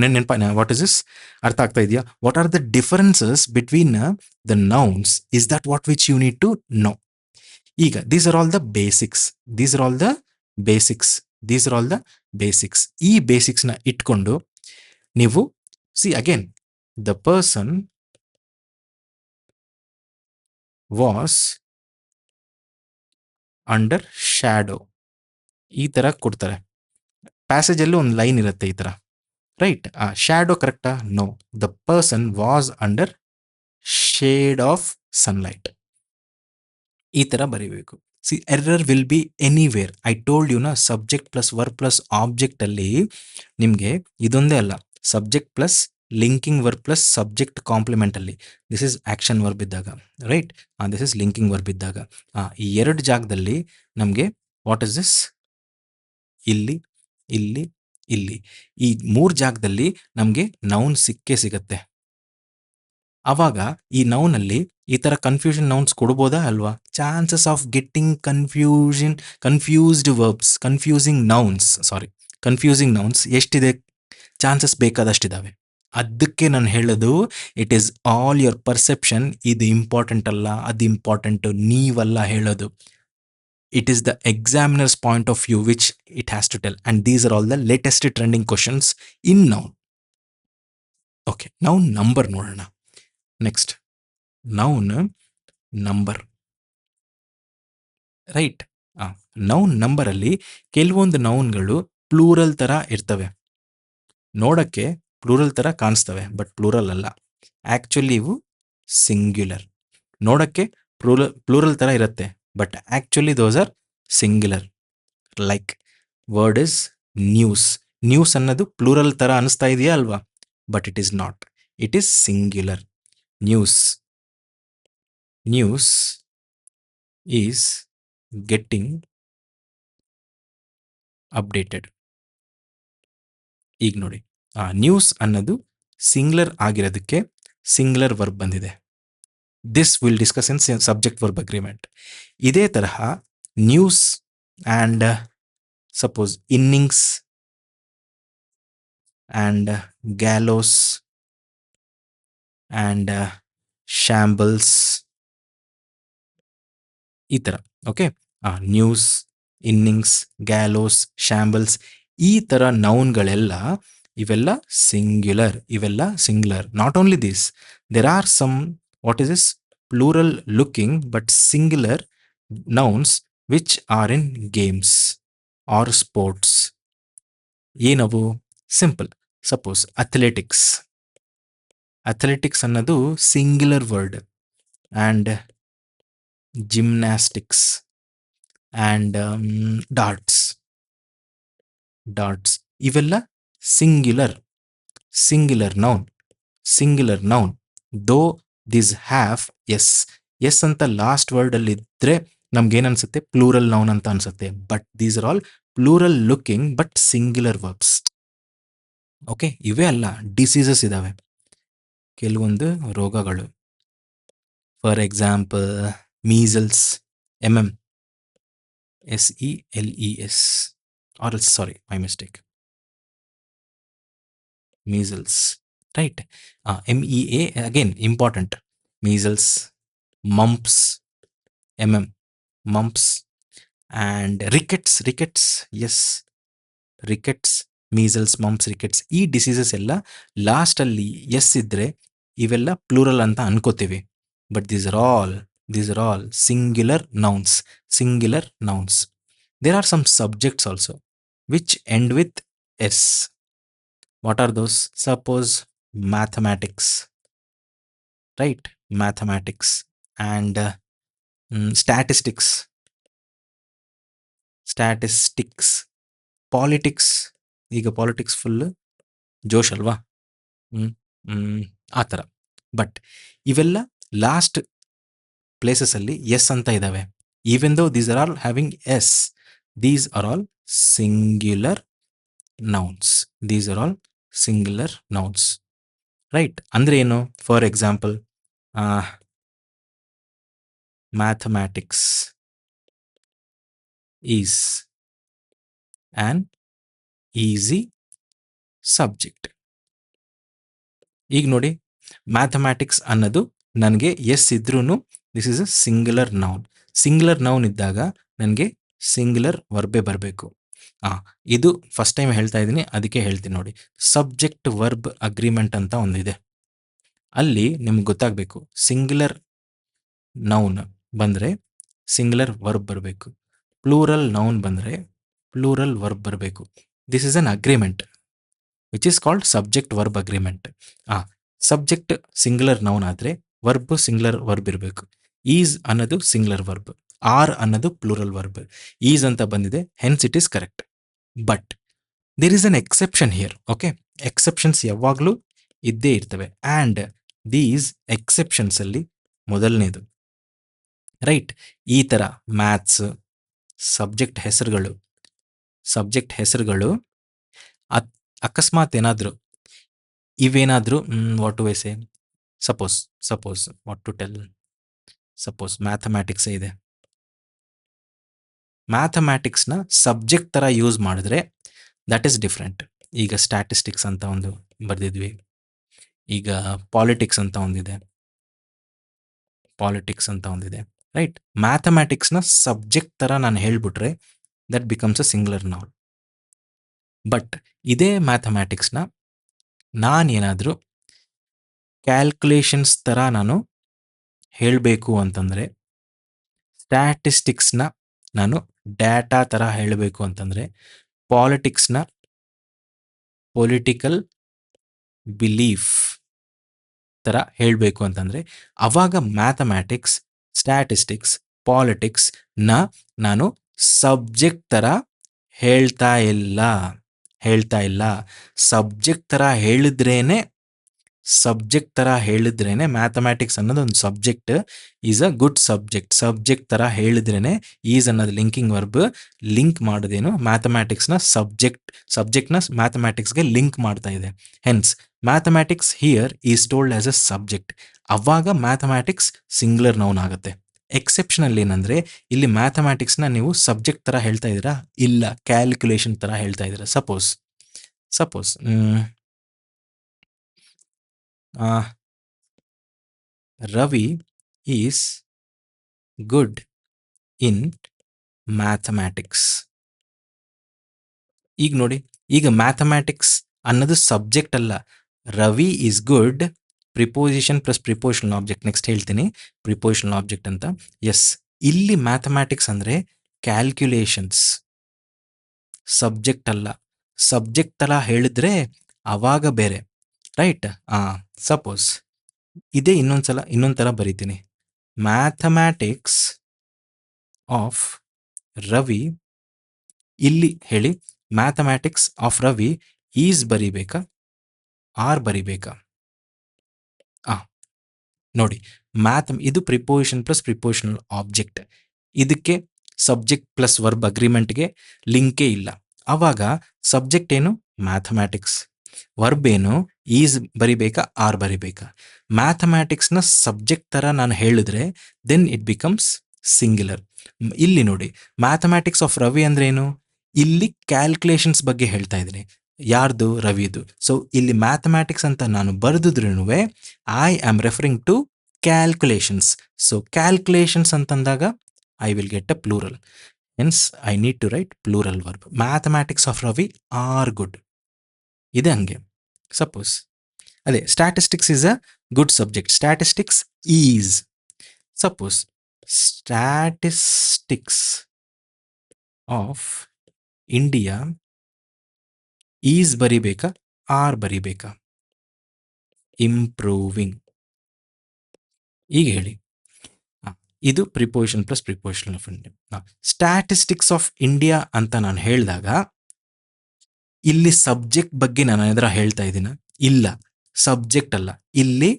ನೆನಪ, ವಾಟ್ ಇಸ್ ದಿಸ್? ಅರ್ಥ ಆಗ್ತಾ ಇದೆಯಾ? What are the differences between the nouns? Is that what which you need to know. ಈಗ these are all the basics. ಈ ಬೇಸಿಕ್ಸ್ನ ಇಟ್ಕೊಂಡು ನೀವು again the person was under shadow, ಈ ಥರ ಕೊಡ್ತಾರೆ. ಪ್ಯಾಸೇಜಲ್ಲೂ ಒಂದು ಲೈನ್ ಇರುತ್ತೆ ಈ ಥರ. ರೈಟ್? ಶ್ಯಾಡೋ ಕರೆಕ್ಟಾ? No, the person was under shade of sunlight. ಈ ಥರ ಬರೀಬೇಕು. Error will be anywhere. I told you subject plus verb plus object ಅಲ್ಲಿ ನಿಮಗೆ ಇದೊಂದೇ ಅಲ್ಲ, subject plus linking verb plus subject complement ಅಲ್ಲಿ ದಿಸ್ ಇಸ್ ಆಕ್ಷನ್ ವರ್ಬ್ ಇದ್ದಾಗ. Right? This is linking verb ಇದ್ದಾಗ. ಈ ಎರಡು ಜಾಗದಲ್ಲಿ ನಮಗೆ ವಾಟ್ ಇಸ್ ದಿಸ್? ಇಲ್ಲಿ ಈ ಮೂರು ಜಾಗದಲ್ಲಿ ನಮಗೆ ನೌನ್ ಸಿಗತ್ತೆ. ಅವಾಗ ಈ ನೌನಲ್ಲಿ ಈ ಥರ ಕನ್ಫ್ಯೂಷನ್ ನೌನ್ಸ್ ಕೊಡ್ಬೋದಾ ಅಲ್ವಾ? Chances of getting confusing nouns confusing nouns ಎಷ್ಟಿದೆ? ಚಾನ್ಸಸ್ ಬೇಕಾದಷ್ಟಿದ್ದಾವೆ. ಅದಕ್ಕೆ ನಾನು ಹೇಳೋದು, it is all your perception. ಇದು ಇಂಪಾರ್ಟೆಂಟ್ ಅಲ್ಲ, ಅದು ಇಂಪಾರ್ಟೆಂಟು ನೀವಲ್ಲ ಹೇಳೋದು. It is the examiner's point of view which it has to tell, and these are all the latest trending questions in noun. Okay, noun number ನೋಡೋಣ. Next, noun number. Right. Noun ನಂಬರಲ್ಲಿ ಕೆಲವೊಂದು ನೌನ್ಗಳು plural ಥರ ಇರ್ತವೆ. ನೋಡೋಕ್ಕೆ plural ಥರ ಕಾಣಿಸ್ತವೆ, but plural ಅಲ್ಲ. ಆ್ಯಕ್ಚುಲಿ ಇವು ಸಿಂಗ್ಯುಲರ್. ನೋಡೋಕ್ಕೆ ಪ್ಲೂರಲ್ ಥರ ಇರುತ್ತೆ, but actually those are singular. Like word is news. News ಅನ್ನೋದು ಪ್ಲೂರಲ್ ಥರ ಅನಿಸ್ತಾ ಇದೆಯಾ ಅಲ್ವಾ? But it is not, it is singular. News. News is getting updated. ಈಗ ನೋಡಿ, ನ್ಯೂಸ್ ಅನ್ನೋದು ಸಿಂಗ್ಯುಲರ್ ಆಗಿರೋದಕ್ಕೆ ಸಿಂಗ್ಯುಲರ್ ವರ್ಬ್ ಬಂದಿದೆ. This will discuss in subject verb agreement. ಇದೇ ತರಹ news and suppose innings and gallows and shambles, ಈ ಥರ. Okay, news, innings, ಗ್ಯಾಲೋಸ್, ಶಾಂಬಲ್ಸ್, ಈ ಥರ ನೌನ್ಗಳೆಲ್ಲ ಇವೆಲ್ಲ ಸಿಂಗ್ಯುಲರ್. ಇವೆಲ್ಲ ಸಿಂಗ್ಯುಲರ್. Not only this, there are some what is this plural looking but singular nouns which are in games or sports. ಏನವು? ಸಿಂಪಲ್. Suppose athletics. ಅಥ್ಲೆಟಿಕ್ಸ್ ಅನ್ನೋದು singular word. And gymnastics and darts. Darts ಇವೆಲ್ಲ singular. Singular noun. Singular noun. Though this have S. S ಅಂತ last ವರ್ಡಲ್ಲಿ ಇದ್ದರೆ ನಮ್ಗೇನನ್ಸುತ್ತೆ? Plural noun ಅಂತ ಅನ್ಸುತ್ತೆ. But these are all plural looking but singular verbs. Okay, ಇವೇ ಅಲ್ಲ, ಡಿಸೀಸಸ್ ಇದ್ದಾವೆ, ಕೆಲವೊಂದು ರೋಗಗಳು. For example measles, MESELES, or else, sorry, my mistake, measles, right? MEA, again important. Measles, mumps, mumps, and rickets, yes, rickets, measles, mumps, rickets. ಈ diseases ಎಲ್ಲ ಲಾಸ್ಟಲ್ಲಿ S ಇದ್ದರೆ ಇವೆಲ್ಲ ಪ್ಲೂರಲ್ ಅಂತ ಅನ್ಕೋತೀವಿ. But these are all singular nouns. Singular nouns. There are some subjects also which end with S. What are those? Suppose mathematics, right? Mathematics and statistics, politics. ಈಗ politics full ಜೋಶ್ ಅಲ್ವಾ? ಆ ಥರ. But ಇವೆಲ್ಲ last ಪ್ಲೇಸಸಲ್ಲಿ S ಅಂತ ಇದ್ದಾವೆ. Even though these are all having S, these are all singular nouns. These are all singular nouns, right? ಅಂದರೆ ಏನು? For example, mathematics is an easy subject. ಈಗ ನೋಡಿ, ಮ್ಯಾಥಮ್ಯಾಟಿಕ್ಸ್ ಅನ್ನೋದು ನನಗೆ ಎಸ್ ಇದ್ರೂ this is a singular noun. Singular noun ಇದ್ದಾಗ ನನಗೆ singular ವರ್ಬೇ ಬರಬೇಕು. ಇದು ಫಸ್ಟ್ ಟೈಮ್ ಹೇಳ್ತಾ ಇದ್ದೀನಿ, ಅದಕ್ಕೆ ಹೇಳ್ತೀನಿ ನೋಡಿ. ಸಬ್ಜೆಕ್ಟ್ ವರ್ಬ್ ಅಗ್ರಿಮೆಂಟ್ ಅಂತ ಒಂದಿದೆ. ಅಲ್ಲಿ ನಿಮ್ಗೆ ಗೊತ್ತಾಗಬೇಕು, ಸಿಂಗ್ಯುಲರ್ ನೌನ್ ಬಂದರೆ ಸಿಂಗ್ಯುಲರ್ ವರ್ಬ್ ಬರಬೇಕು, ಪ್ಲೂರಲ್ ನೌನ್ ಬಂದರೆ ಪ್ಲೂರಲ್ ವರ್ಬ್ ಬರಬೇಕು. This is an agreement which is called subject verb agreement. Subject singular noun ಆದರೆ ವರ್ಬ್ ಸಿಂಗ್ಯುಲರ್ ವರ್ಬ್ ಇರಬೇಕು. ಈಸ್ ಅನ್ನೋದು ಸಿಂಗ್ಯುಲರ್ ವರ್ಬ್, ಆರ್ ಅನ್ನೋದು ಪ್ಲೂರಲ್ ವರ್ಬ್. ಈಸ್ ಅಂತ ಬಂದಿದೆ, hence it is correct. But there is an exception here. Okay, exceptions ಯಾವಾಗಲೂ ಇದ್ದೇ ಇರ್ತವೆ. And these ಎಕ್ಸೆಪ್ಷನ್ಸಲ್ಲಿ ಮೊದಲನೇದು, ರೈಟ್, ಈ ಥರ ಮ್ಯಾಥ್ಸ್ ಸಬ್ಜೆಕ್ಟ್ ಹೆಸರುಗಳು ಅಕಸ್ಮಾತ್ ಏನಾದರೂ ಇವೇನಾದರೂ what to say, suppose what to tell, suppose ಮ್ಯಾಥಮ್ಯಾಟಿಕ್ಸೇ ಇದೆ. ಮ್ಯಾಥಮ್ಯಾಟಿಕ್ಸ್ನ ಸಬ್ಜೆಕ್ಟ್ ಥರ ಯೂಸ್ ಮಾಡಿದ್ರೆ ದಟ್ ಈಸ್ ಡಿಫ್ರೆಂಟ್. ಈಗ ಸ್ಟ್ಯಾಟಿಸ್ಟಿಕ್ಸ್ ಅಂತ ಒಂದು ಬರೆದಿದ್ವಿ, ಈಗ ಪಾಲಿಟಿಕ್ಸ್ ಅಂತ ಒಂದಿದೆ, ರೈಟ್. ಮ್ಯಾಥಮ್ಯಾಟಿಕ್ಸ್ನ ಸಬ್ಜೆಕ್ಟ್ ಥರ ನಾನು ಹೇಳ್ಬಿಟ್ರೆ that becomes a singular noun. But ಇದೇ ಮ್ಯಾಥಮ್ಯಾಟಿಕ್ಸ್ನ ನಾನೇನಾದರೂ ಕ್ಯಾಲ್ಕುಲೇಷನ್ಸ್ ಥರ ನಾನು ಹೇಳಬೇಕು ಅಂತಂದರೆ, ಸ್ಟ್ಯಾಟಿಸ್ಟಿಕ್ಸ್ನ ನಾನು ಡೇಟಾ ಥರ ಹೇಳಬೇಕು ಅಂತಂದರೆ, ಪಾಲಿಟಿಕ್ಸ್ನ ಪೊಲಿಟಿಕಲ್ ಬಿಲೀಫ್ ಥರ ಹೇಳಬೇಕು ಅಂತಂದರೆ, ಅವಾಗ ಮ್ಯಾಥಮ್ಯಾಟಿಕ್ಸ್, ಸ್ಟ್ಯಾಟಿಸ್ಟಿಕ್ಸ್, ಪಾಲಿಟಿಕ್ಸ್ನ ನಾನು ಸಬ್ಜೆಕ್ಟ್ ಥರ ಹೇಳ್ತಾ ಇಲ್ಲ. ಸಬ್ಜೆಕ್ಟ್ ಥರ ಹೇಳಿದ್ರೇನೆ ಮ್ಯಾಥಮ್ಯಾಟಿಕ್ಸ್ ಅನ್ನೋದು ಒಂದು subject is a good subject ಥರ ಹೇಳಿದ್ರೇನೆ ಈಸ್ ಅನ್ನೋದು ಲಿಂಕಿಂಗ್ ವರ್ಬ್ ಲಿಂಕ್ ಮಾಡೋದೇನು ಮ್ಯಾಥಮ್ಯಾಟಿಕ್ಸ್ನ ಸಬ್ಜೆಕ್ಟ್ನ ಮ್ಯಾಥಮ್ಯಾಟಿಕ್ಸ್ಗೆ ಲಿಂಕ್ ಮಾಡ್ತಾ ಇದೆ. Hence mathematics here is told as a subject. ಅವಾಗ ಮ್ಯಾಥಮ್ಯಾಟಿಕ್ಸ್ ಸಿಂಗ್ಯುಲರ್ ನೌನ್ ಆಗುತ್ತೆ. ಎಕ್ಸೆಪ್ಷನಲ್ ಏನಂದರೆ, ಇಲ್ಲಿ ಮ್ಯಾಥಮ್ಯಾಟಿಕ್ಸ್ನ ನೀವು ಸಬ್ಜೆಕ್ಟ್ ಥರ ಹೇಳ್ತಾ ಇದ್ದೀರಾ, ಇಲ್ಲ ಕ್ಯಾಲ್ಕುಲೇಷನ್ ಥರ ಹೇಳ್ತಾ ಇದ್ದೀರಾ. Suppose Ravi is good in mathematics. ಈಗ ನೋಡಿ, ಈಗ ಮ್ಯಾಥಮ್ಯಾಟಿಕ್ಸ್ ಅನ್ನೋದು ಸಬ್ಜೆಕ್ಟ್ ಅಲ್ಲ. Ravi is good, preposition plus prepositional object. Next ಹೇಳ್ತೀನಿ ಪ್ರಿಪೋಸಿಷನಲ್ ಆಬ್ಜೆಕ್ಟ್ ಅಂತ. ಎಸ್, ಇಲ್ಲಿ ಮ್ಯಾಥಮ್ಯಾಟಿಕ್ಸ್ ಅಂದರೆ ಕ್ಯಾಲ್ಕ್ಯುಲೇಷನ್ಸ್, ಸಬ್ಜೆಕ್ಟ್ ಅಲ್ಲ. ಸಬ್ಜೆಕ್ಟ್ ಥರ ಹೇಳಿದ್ರೆ ಅವಾಗ ಬೇರೆ, ರೈಟ್. ಸಪೋಸ್ ಇದೇ ಇನ್ನೊಂದು ಥರ ಬರೀತೀನಿ. ಮ್ಯಾಥಮ್ಯಾಟಿಕ್ಸ್ ಆಫ್ ರವಿ, ಇಲ್ಲಿ ಹೇಳಿ ಮ್ಯಾಥಮ್ಯಾಟಿಕ್ಸ್ ಆಫ್ ರವಿ ಈಸ್ ಬರಿಬೇಕಾ ಆರ್ ಬರಿಬೇಕಾ? ನೋಡಿ, ಇದು ಪ್ರಿಪೋಸಿಷನ್ ಪ್ಲಸ್ ಪ್ರಿಪೋಸಿಷನಲ್ ಆಬ್ಜೆಕ್ಟ್. ಇದಕ್ಕೆ ಸಬ್ಜೆಕ್ಟ್ ಪ್ಲಸ್ ವರ್ಬ್ ಅಗ್ರಿಮೆಂಟ್ಗೆ ಲಿಂಕೇ ಇಲ್ಲ. ಆವಾಗ ಸಬ್ಜೆಕ್ಟ್ ಏನು? ಮ್ಯಾಥಮ್ಯಾಟಿಕ್ಸ್. ವರ್ಬ್ ಏನು? ಈಸ್ ಬರಿಬೇಕಾ ಆರ್ ಬರಿಬೇಕಾ? ಮ್ಯಾಥಮ್ಯಾಟಿಕ್ಸ್ನ ಸಬ್ಜೆಕ್ಟ್ ಥರ ನಾನು ಹೇಳಿದ್ರೆ ದೆನ್ ಇಟ್ ಬಿಕಮ್ಸ್ ಸಿಂಗ್ಯುಲರ್. ಇಲ್ಲಿ ನೋಡಿ, ಮ್ಯಾಥಮ್ಯಾಟಿಕ್ಸ್ ಆಫ್ ರವಿ ಅಂದ್ರೆ ಏನು? ಇಲ್ಲಿ ಕ್ಯಾಲ್ಕುಲೇಷನ್ಸ್ ಬಗ್ಗೆ ಹೇಳ್ತಾ ಇದ್ದೀನಿ. ಯಾರ್ದು? ರವಿದು. ಸೊ ಇಲ್ಲಿ ಮ್ಯಾಥಮ್ಯಾಟಿಕ್ಸ್ ಅಂತ ನಾನು ಬರೆದಿದ್ರೂ I am referring to calculations. So calculations ಅಂತಂದಾಗ I will get a plural. Hence I need to write plural verb. Mathematics of Ravi are good. ಇದೆ ಹಂಗೆ. ಸಪೋಸ್ ಅದೇ statistics is a good subject. Statistics is. Suppose statistics of India is ಬರಿಬೇಕಾ or ಬರಿಬೇಕಾ? Improving. ಈಗ ಹೇಳಿ, ಇದು preposition plus prepositional of India. Statistics of India ಅಂತ ನಾನು ಹೇಳಿದಾಗ ಇಲ್ಲಿ ಸಬ್ಜೆಕ್ಟ್ ಬಗ್ಗೆ ನಾನು ಎದುರ ಹೇಳ್ತಾ ಇದ್ದೀನ? ಇಲ್ಲ, ಸಬ್ಜೆಕ್ಟ್ ಅಲ್ಲ. ಇಲ್ಲಿ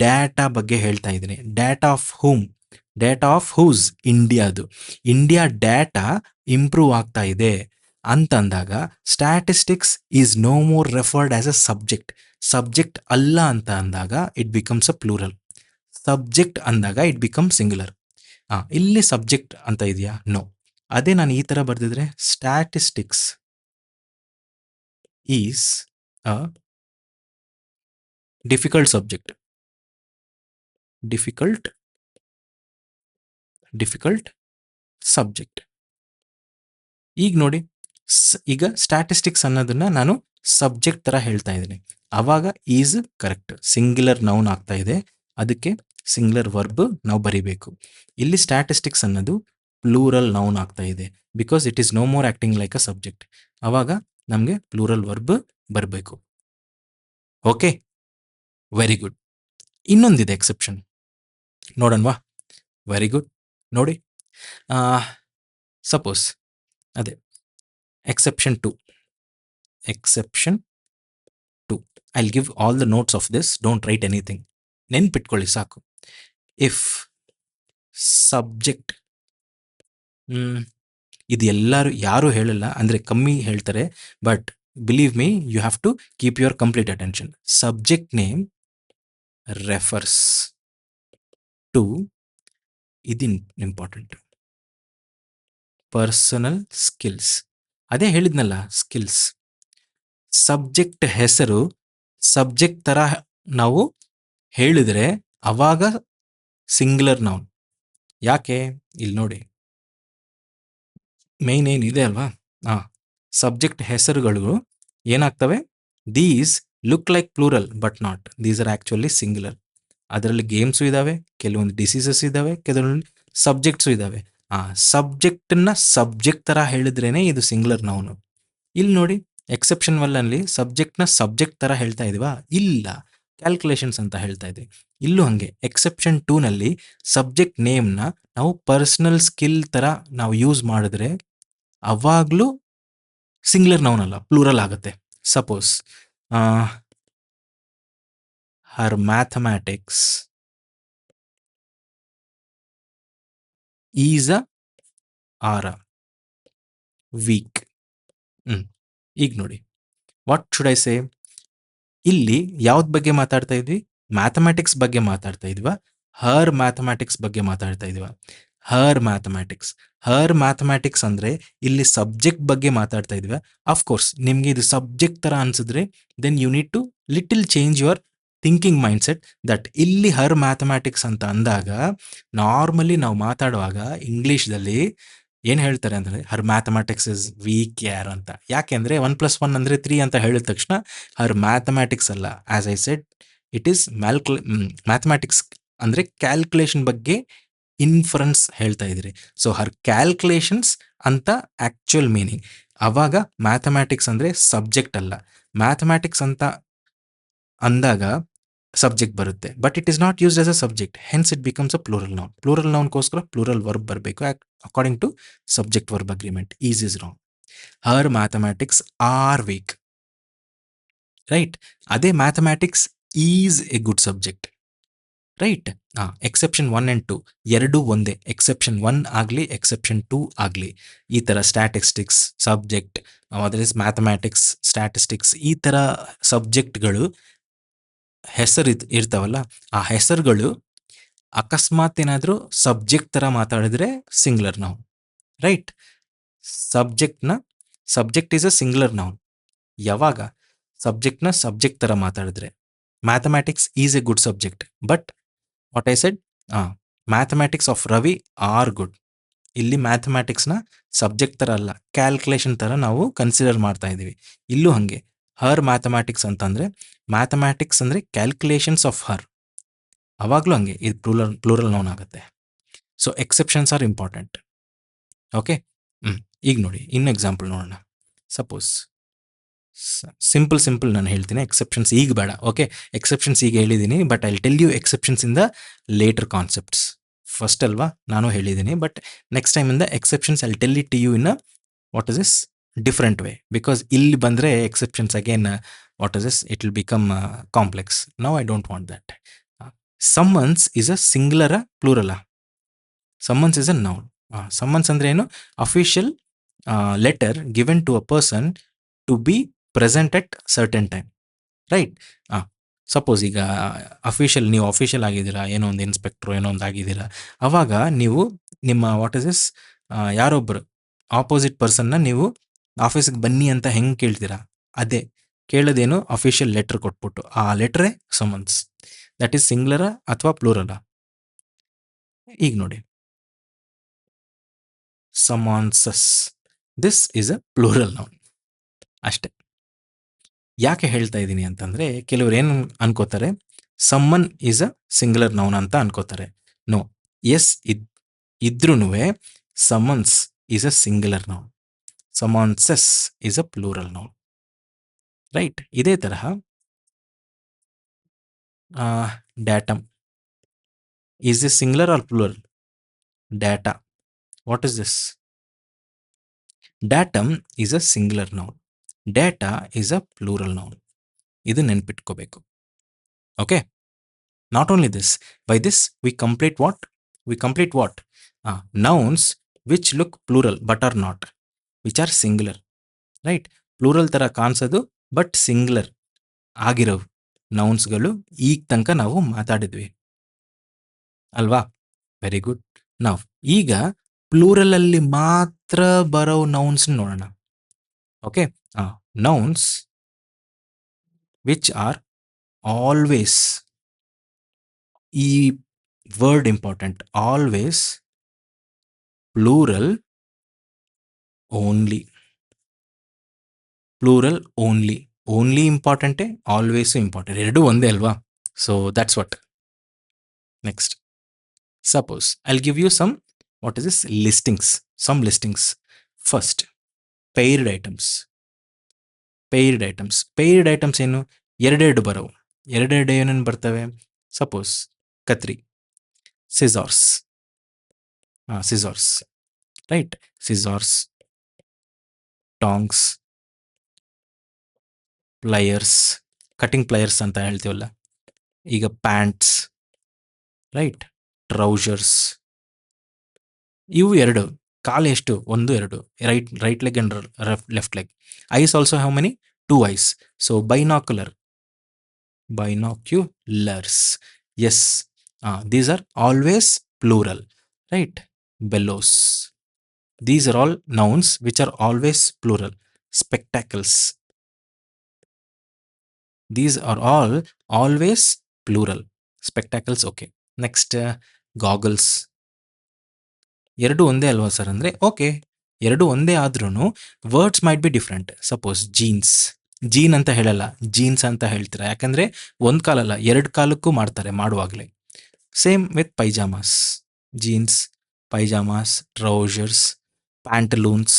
ಡೇಟಾ ಬಗ್ಗೆ ಹೇಳ್ತಾ ಇದ್ದೀನಿ. Data of whom? Data of whose? ಇಂಡಿಯಾದು. ಇಂಡಿಯಾ ಡೇಟಾ ಇಂಪ್ರೂವ್ ಆಗ್ತಾ ಇದೆ ಅಂತಂದಾಗ statistics is no more referred as a subject ಅಲ್ಲ ಅಂತ ಅಂದಾಗ it becomes a plural. Subject ಅಂದಾಗ ಇಟ್ ಬಿಕಮ್ ಸಿಂಗ್ಯುಲರ್. ಇಲ್ಲಿ ಸಬ್ಜೆಕ್ಟ್ ಅಂತ ಇದೆಯಾ? ನೋ. ಅದೇ ನಾನು ಈ ಥರ ಬರೆದಿದ್ರೆ statistics is a difficult subject. Difficult subject. ಈಗ ನೋಡಿ, ಈಗ ಸ್ಟ್ಯಾಟಿಸ್ಟಿಕ್ಸ್ ಅನ್ನೋದನ್ನ ನಾನು ಸಬ್ಜೆಕ್ಟ್ ಥರ ಹೇಳ್ತಾ ಇದ್ದೀನಿ. ಆವಾಗ ಈಸ್ ಕರೆಕ್ಟ್, ಸಿಂಗ್ಯುಲರ್ ನೌನ್ ಆಗ್ತಾ ಇದೆ. ಅದಕ್ಕೆ ಸಿಂಗ್ಯುಲರ್ ವರ್ಬ್ ನಾವು ಬರಿಬೇಕು. ಇಲ್ಲಿ ಸ್ಟ್ಯಾಟಿಸ್ಟಿಕ್ಸ್ ಅನ್ನೋದು ಪ್ಲೂರಲ್ ನೌನ್ ಆಗ್ತಾ ಇದೆ because it is no more acting like a subject. ಆವಾಗ ನಮಗೆ ಪ್ಲೂರಲ್ ವರ್ಬ್ ಬರಬೇಕು. Okay, very good. ಇನ್ನೊಂದಿದೆ ಎಕ್ಸೆಪ್ಷನ್, ನೋಡೋಣವಾ? Very good. ನೋಡಿ, ಸಪೋಸ್ ಅದೇ exception two. I will give all the notes of this, don't write anything. ನೆನ್ಪಿಟ್ಕೊಳ್ಳಿ ಸಾಕು. If subject, ಇದು ಯಾರು ಹೇಳಲ್ಲ, ಅಂದರೆ ಕಮ್ಮಿ ಹೇಳ್ತಾರೆ, but believe me, you have to keep your complete attention. Subject name refers to, ಇದು ಇಂಪಾರ್ಟೆಂಟ್, ಪರ್ಸನಲ್ ಸ್ಕಿಲ್ಸ್ ಅದೇ ಹೇಳಿದ್ನಲ್ಲ ಸ್ಕಿಲ್ಸ್. ಸಬ್ಜೆಕ್ಟ್ ಹೆಸರು ಸಬ್ಜೆಕ್ಟ್ ತರ ನಾವು ಹೇಳಿದ್ರೆ ಅವಾಗ ಸಿಂಗ್ಯುಲರ್ ನೌನ್. ಯಾಕೆ? ಇಲ್ಲಿ ನೋಡಿ, ಮೇನ್ ಏನಿದೆ ಅಲ್ವಾ, ಸಬ್ಜೆಕ್ಟ್ ಹೆಸರುಗಳು ಏನಾಗ್ತವೆ, these look like plural but not, these are actually singular. ಅದರಲ್ಲಿ ಗೇಮ್ಸು ಇದಾವೆ, ಕೆಲವೊಂದು ಡಿಸೀಸಸ್ ಇದಾವೆ, ಕೆಲವೊಂದು ಸಬ್ಜೆಕ್ಟ್ಸು ಇದಾವೆ. ಆ ಸಬ್ಜೆಕ್ಟನ್ನ ಸಬ್ಜೆಕ್ಟ್ ತರ ಹೇಳಿದ್ರೇನೆ ಇದು ಸಿಂಗ್ಯುಲರ್ ನೌನು. ಇಲ್ಲಿ ನೋಡಿ, ಎಕ್ಸೆಪ್ಷನ್ ಅಲ್ಲಿ ಸಬ್ಜೆಕ್ಟ್ನ ಸಬ್ಜೆಕ್ಟ್ ತರ ಹೇಳ್ತಾ ಇದೀವಾ? ಇಲ್ಲ, ಕ್ಯಾಲ್ಕುಲೇಷನ್ಸ್ ಅಂತ ಹೇಳ್ತಾ ಇದ್ವಿ. ಇಲ್ಲೂ ಹಂಗೆ ಎಕ್ಸೆಪ್ಷನ್ 2ನಲ್ಲಿ ಸಬ್ಜೆಕ್ಟ್ ನೇಮ್ನ ನಾವು ಪರ್ಸನಲ್ ಸ್ಕಿಲ್ ತರ ನಾವು ಯೂಸ್ ಮಾಡಿದ್ರೆ ಅವಾಗ್ಲೂ ಸಿಂಗ್ಯುಲರ್ ನೌನ್ ಅಲ್ಲ, ಪ್ಲೂರಲ್ ಆಗುತ್ತೆ. Suppose her mathematics is a or a weak. ಈಗ ನೋಡಿ, ವಾಟ್ ಶುಡ್ ಐ ಸೇ? ಇಲ್ಲಿ ಯಾವ್ದ್ ಬಗ್ಗೆ ಮಾತಾಡ್ತಾ ಇದ್ವಿ? ಮ್ಯಾಥಮ್ಯಾಟಿಕ್ಸ್ ಬಗ್ಗೆ ಮಾತಾಡ್ತಾ ಇದ್ವಾ? ಹರ್ ಮ್ಯಾಥಮ್ಯಾಟಿಕ್ಸ್ ಬಗ್ಗೆ ಮಾತಾಡ್ತಾ ಇದ್ವಾ? ಹರ್ ಮ್ಯಾಥಮ್ಯಾಟಿಕ್ಸ್. ಹರ್ ಮ್ಯಾಥಮ್ಯಾಟಿಕ್ಸ್ ಅಂದ್ರೆ ಇಲ್ಲಿ ಸಬ್ಜೆಕ್ಟ್ ಬಗ್ಗೆ ಮಾತಾಡ್ತಾ ಇದ್ವಾ? ಅಫ್ಕೋರ್ಸ್ ನಿಮ್ಗೆ ಇದು ಸಬ್ಜೆಕ್ಟ್ ತರ ಅನ್ಸಿದ್ರೆ then you need to little change your thinking mindset. That ಇಲ್ಲಿ ಹರ್ ಮ್ಯಾಥಮ್ಯಾಟಿಕ್ಸ್ ಅಂತ ಅಂದಾಗ ನಾರ್ಮಲಿ ನಾವು ಮಾತಾಡುವಾಗ ಇಂಗ್ಲಿಷ್ದಲ್ಲಿ ಏನ್ ಹೇಳ್ತಾರೆ ಅಂದ್ರೆ ಹರ್ ಮ್ಯಾಥಮ್ಯಾಟಿಕ್ಸ್ ಇಸ್ ವೀಕ್ ಯಾರ್ ಅಂತ. ಯಾಕೆಂದ್ರೆ 1+1 ಅಂದ್ರೆ 3 ಅಂತ ಹೇಳಿದ ತಕ್ಷಣ ಹರ್ ಮ್ಯಾಥಮ್ಯಾಟಿಕ್ಸ್ ಅಲ್ಲ. As I said, it is mathematics ಅಂದ್ರೆ ಕ್ಯಾಲ್ಕುಲೇಷನ್ ಬಗ್ಗೆ ಇನ್ಫರೆನ್ಸ್ ಹೇಳ್ತಾ ಇದ್ರಿ. ಸೊ ಹರ್ ಕ್ಯಾಲ್ಕುಲೇಷನ್ಸ್ ಅಂತ ಆಕ್ಚುಯಲ್ ಮೀನಿಂಗ್. ಅವಾಗ ಮ್ಯಾಥಮ್ಯಾಟಿಕ್ಸ್ ಅಂದ್ರೆ ಸಬ್ಜೆಕ್ಟ್ ಅಲ್ಲ. ಮ್ಯಾಥಮ್ಯಾಟಿಕ್ಸ್ ಅಂತ ಅಂದಾಗ ಸಬ್ಜೆಕ್ಟ್ ಬರುತ್ತೆ, but it is not used as a subject, hence it becomes a plural noun. Plural ನೌನ್ಗೋಸ್ಕರ ಪ್ಲೂರಲ್ ವರ್ಬ್ ಬರಬೇಕು according to subject verb agreement. Is is wrong. Her mathematics are weak, right? ಅದೇ mathematics is A good subject, right? Exception 1 and 2 ಎರಡೂ ಒಂದೇ. Exception 1 ಆಗಲಿ exception 2 ಆಗಲಿ, ಈ ಥರ statistics subject, other is mathematics, statistics, ಈ ಥರ ಸಬ್ಜೆಕ್ಟ್ಗಳು ಹೆಸರು ಇರ್ತಾವಲ್ಲ, ಆ ಹೆಸರುಗಳು ಅಕಸ್ಮಾತ್ ಏನಾದರೂ ಸಬ್ಜೆಕ್ಟ್ ಥರ ಮಾತಾಡಿದ್ರೆ singular noun, right? Subject is a singular noun ಯಾವಾಗ? ಸಬ್ಜೆಕ್ಟ್ನ ಸಬ್ಜೆಕ್ಟ್ ಥರ ಮಾತಾಡಿದ್ರೆ. Mathematics is A good subject, but what I said, mathematics of Ravi are good. ಇಲ್ಲಿ ಮ್ಯಾಥಮ್ಯಾಟಿಕ್ಸ್ನ ಸಬ್ಜೆಕ್ಟ್ ಥರ ಅಲ್ಲ, ಕ್ಯಾಲ್ಕುಲೇಷನ್ ಥರ ನಾವು ಕನ್ಸಿಡರ್ ಮಾಡ್ತಾ ಇದ್ದೀವಿ. ಇಲ್ಲೂ ಹಾಗೆ ಹರ್ ಮ್ಯಾಥಮ್ಯಾಟಿಕ್ಸ್ ಅಂತಂದರೆ ಮ್ಯಾಥಮ್ಯಾಟಿಕ್ಸ್ ಅಂದರೆ ಕ್ಯಾಲ್ಕುಲೇಷನ್ಸ್ ಆಫ್ ಹರ್, ಅವಾಗಲೂ ಹಂಗೆ ಇದು ಪ್ಲೂರಲ್ ನೌನ್ ಆಗುತ್ತೆ. So exceptions are important. Okay, ಈಗ ನೋಡಿ ಇನ್ನು ಎಕ್ಸಾಂಪಲ್ ನೋಡೋಣ. ಸಪೋಸ್ ಸಿಂಪಲ್ ನಾನು ಹೇಳ್ತೀನಿ, ಎಕ್ಸೆಪ್ಷನ್ಸ್ ಈಗ ಬೇಡ. ಓಕೆ, ಎಕ್ಸೆಪ್ಷನ್ಸ್ ಈಗ ಹೇಳಿದ್ದೀನಿ, but I tell you exceptions in the later concepts. First ಅಲ್ವಾ ನಾನು ಹೇಳಿದ್ದೀನಿ, ಬಟ್ ನೆಕ್ಸ್ಟ್ ಟೈಮ್ ಇಂದ exceptions I tell it to you in what is this different way, because ಇಲ್ಲಿ ಬಂದರೆ exceptions again what is this, it will become complex. Now I don't want that. Summons is a singular plural? Summons is a noun. Summons ಅಂದ್ರೆ ಏನು? Official letter given to a person to be present at certain time, right? Suppose ಈಗ ನೀವು official ಆಗಿದ್ದೀರಾ, ಏನೋ ಒಂದು inspector ಏನೋ ಒಂದು ಆಗಿದ್ದೀರಾ, ಅವಾಗ ನೀವು ನಿಮ್ಮ ವಾಟ್ ಇಸ್ ದಿಸ್ ಯಾರೊಬ್ಬರು ಆಪೋಸಿಟ್ ಪರ್ಸನ್ನ ನೀವು ಆಫೀಸಿಗೆ ಬನ್ನಿ ಅಂತ ಹೆಂಗೆ ಕೇಳ್ತೀರಾ, ಅದೇ ಕೇಳೋದೇನು ಅಫಿಷಿಯಲ್ ಲೆಟರ್ ಕೊಟ್ಬಿಟ್ಟು, ಆ ಲೆಟ್ರೇ ಸಮನ್ಸ್. ದಟ್ ಈಸ್ ಸಿಂಗ್ಯುಲರ ಅಥವಾ ಪ್ಲೂರಲ? ಈಗ ನೋಡಿ, summonses, this is a plural noun ಅಷ್ಟೇ. ಯಾಕೆ ಹೇಳ್ತಾ ಇದ್ದೀನಿ ಅಂತಂದ್ರೆ, ಕೆಲವ್ರು ಏನು ಅನ್ಕೋತಾರೆ, summon is a singular noun ಅಂತ ಅನ್ಕೋತಾರೆ. ನೋ, ಎಸ್ ಇದ್ರೂ summons is a singular noun, summonses is a plural noun, right? ಇದೇ ತರಹ datum is this singular or plural? Data, what is this? Datum is a singular noun, data is a plural noun. ಇದು ನೆನ್ಪಿಟ್ಕೋಬೇಕು. Okay, not only this, by this we complete what? Nouns which look plural but are not, which are singular, right? Plural ಥರ ಕಾಣಿಸೋದು but singular ಆಗಿರೋ ನೌನ್ಸ್ಗಳು ಈಗ ತನಕ ನಾವು ಮಾತಾಡಿದ್ವಿ ಅಲ್ವಾ? Very good. ನಾವು ಈಗ ಪ್ಲೂರಲ್ ಅಲ್ಲಿ ಮಾತ್ರ ಬರೋ ನೌನ್ಸ್ ನೋಡೋಣ. Okay. Nouns which are always, ಈ word important, always plural only. Plural only. Only ಇಂಪಾರ್ಟೆಂಟೇ, ಆಲ್ವೇಸು ಇಂಪಾರ್ಟೆಂಟ್, ಎರಡೂ ಒಂದೇ ಅಲ್ವಾ? So that's what. Next, suppose I'll give you some, what is this, listings, some listings. First, paired items. Paired items, paired items ಏನು? ಎರಡೆರಡು ಬರೋವು. ಎರಡೆರಡು ಏನೇನು ಬರ್ತವೆ? ಸಪೋಸ್ ಕತ್ರಿ, scissors. Scissors, right. Scissors, tongs, ಪ್ಲಯರ್ಸ್, cutting ಪ್ಲಯರ್ಸ್ ಅಂತ ಹೇಳ್ತೀವಲ್ಲ. ಈಗ ಪ್ಯಾಂಟ್ಸ್, ರೈಟ್. ಟ್ರೌಸರ್ಸ್, ಇವು ಎರಡು. ಕಾಲು ಎಷ್ಟು? ಒಂದು, ಎರಡು. Right leg and left leg. Ice also have many? 2 ice. So binocular, binoculars. Yes, these are always plural, right? Bellows. These are all nouns which are always plural. Spectacles. These are all always plural. Spectacles, okay. Next, goggles. ಎರಡು ಒಂದೇ ಅಲ್ವಾ sir ಅಂದರೆ? Okay, ಎರಡು ಒಂದೇ ಆದ್ರೂ words might be different. Suppose jeans, jean ಅಂತ ಹೇಳಲ್ಲ, jeans ಅಂತ ಹೇಳ್ತಾರೆ. ಯಾಕಂದರೆ ಒಂದು ಕಾಲಲ್ಲ, ಎರಡು ಕಾಲಕ್ಕೂ ಮಾಡ್ತಾರೆ ಮಾಡುವಾಗಲೇ. Same with pyjamas. Jeans, pyjamas, trousers, pantaloons,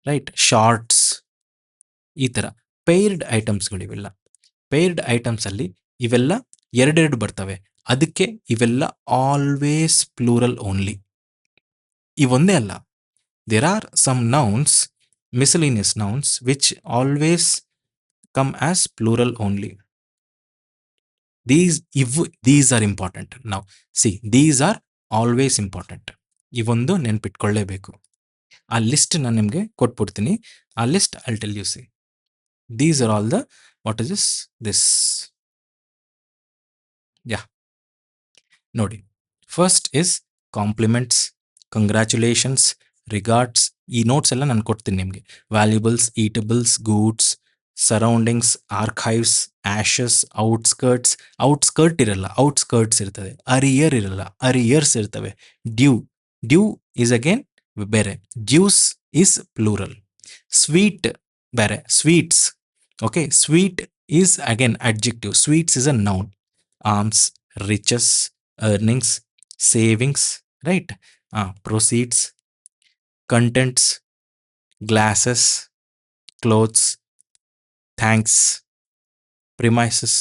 right. Shorts, ಈ ಥರ ಪೇರ್ಡ್ ಐಟಮ್ಸ್ಗಳಿವೆಲ್ಲ. ಪೇರ್ಡ್ ಐಟಮ್ಸಲ್ಲಿ ಇವೆಲ್ಲ ಎರಡೆರಡು ಬರ್ತವೆ. ಅದಕ್ಕೆ ಇವೆಲ್ಲ ಆಲ್ವೇಸ್ ಪ್ಲೂರಲ್ ಓನ್ಲಿ. ಇವೊಂದೇ ಅಲ್ಲ, there are some nouns, miscellaneous nouns, which always come as plural only. These are important. Now see, these are always important. ಇವೊಂದು ನೆನ್ಪಿಟ್ಕೊಳ್ಳೇಬೇಕು. ಆ ಲಿಸ್ಟ್ ನಾನು ನಿಮಗೆ ಕೊಟ್ಬಿಡ್ತೀನಿ. ಆ list I'll tell you. See, these are all the, what is this, yeah, ನೋಡಿ. First is compliments, congratulations, regards. ಈ notes ಎಲ್ಲ ನಾನು ಕೊಡ್ತೀನಿ ನಿಮಗೆ. Valuables, eatables, goods, surroundings, archives, Ashes, outskirts. Outskirt ಇರಲ್ಲ, ಔಟ್ಸ್ಕರ್ಟ್ಸ್ ಇರ್ತದೆ. ಅರಿಯರ್ ಇರಲ್ಲ, ಅರಿಯರ್ಸ್ ಇರ್ತವೆ. ಡ್ಯೂ, ಡ್ಯೂ ಈಸ್ ಅಗೇನ್ ಬೇರೆ. Juice is plural. ಸ್ವೀಟ್ ಬೇರೆ, sweets. Okay, sweet is again adjective. Sweets is a noun. Arms, riches, earnings, savings, right? Proceeds, contents, glasses, clothes, thanks, premises,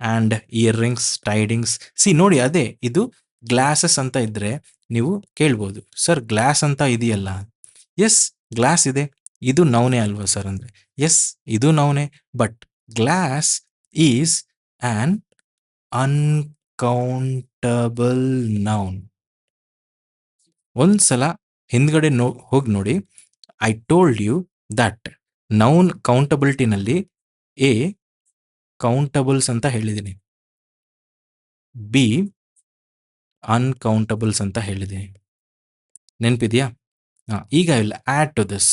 and earrings, tidings. C ನೋಡಿ, ಅದೇ ಇದು glasses ಅಂತ ಇದ್ರೆ ನೀವು ಕೇಳ್ಬೋದು, sir glass ಅಂತ ಇದೆಯಲ್ಲ. ಎಸ್, ಗ್ಲಾಸ್ ಇದೆ. ಇದು ನೌನೇ ಅಲ್ವಾ ಸರ್ ಅಂದರೆ? ಎಸ್, ಇದು ನೌನೇ. But glass is an uncountable noun. ಒಂದ್ಸಲ ಹಿಂದ್ಗಡೆ ಹೋಗಿ ನೋಡಿ. I told you that noun ಕೌಂಟಬಿಲಿಟಿನಲ್ಲಿ ಎ ಕೌಂಟಬಲ್ಸ್ ಅಂತ ಹೇಳಿದ್ದೀನಿ, ಬಿ ಅನ್ಕೌಂಟಬಲ್ಸ್ ಅಂತ ಹೇಳಿದ್ದೀನಿ. ನೆನಪಿದೆಯಾ? ಈಗ ಇಲ್ಲ, ಆ್ಯಡ್ ಟು ದಿಸ್.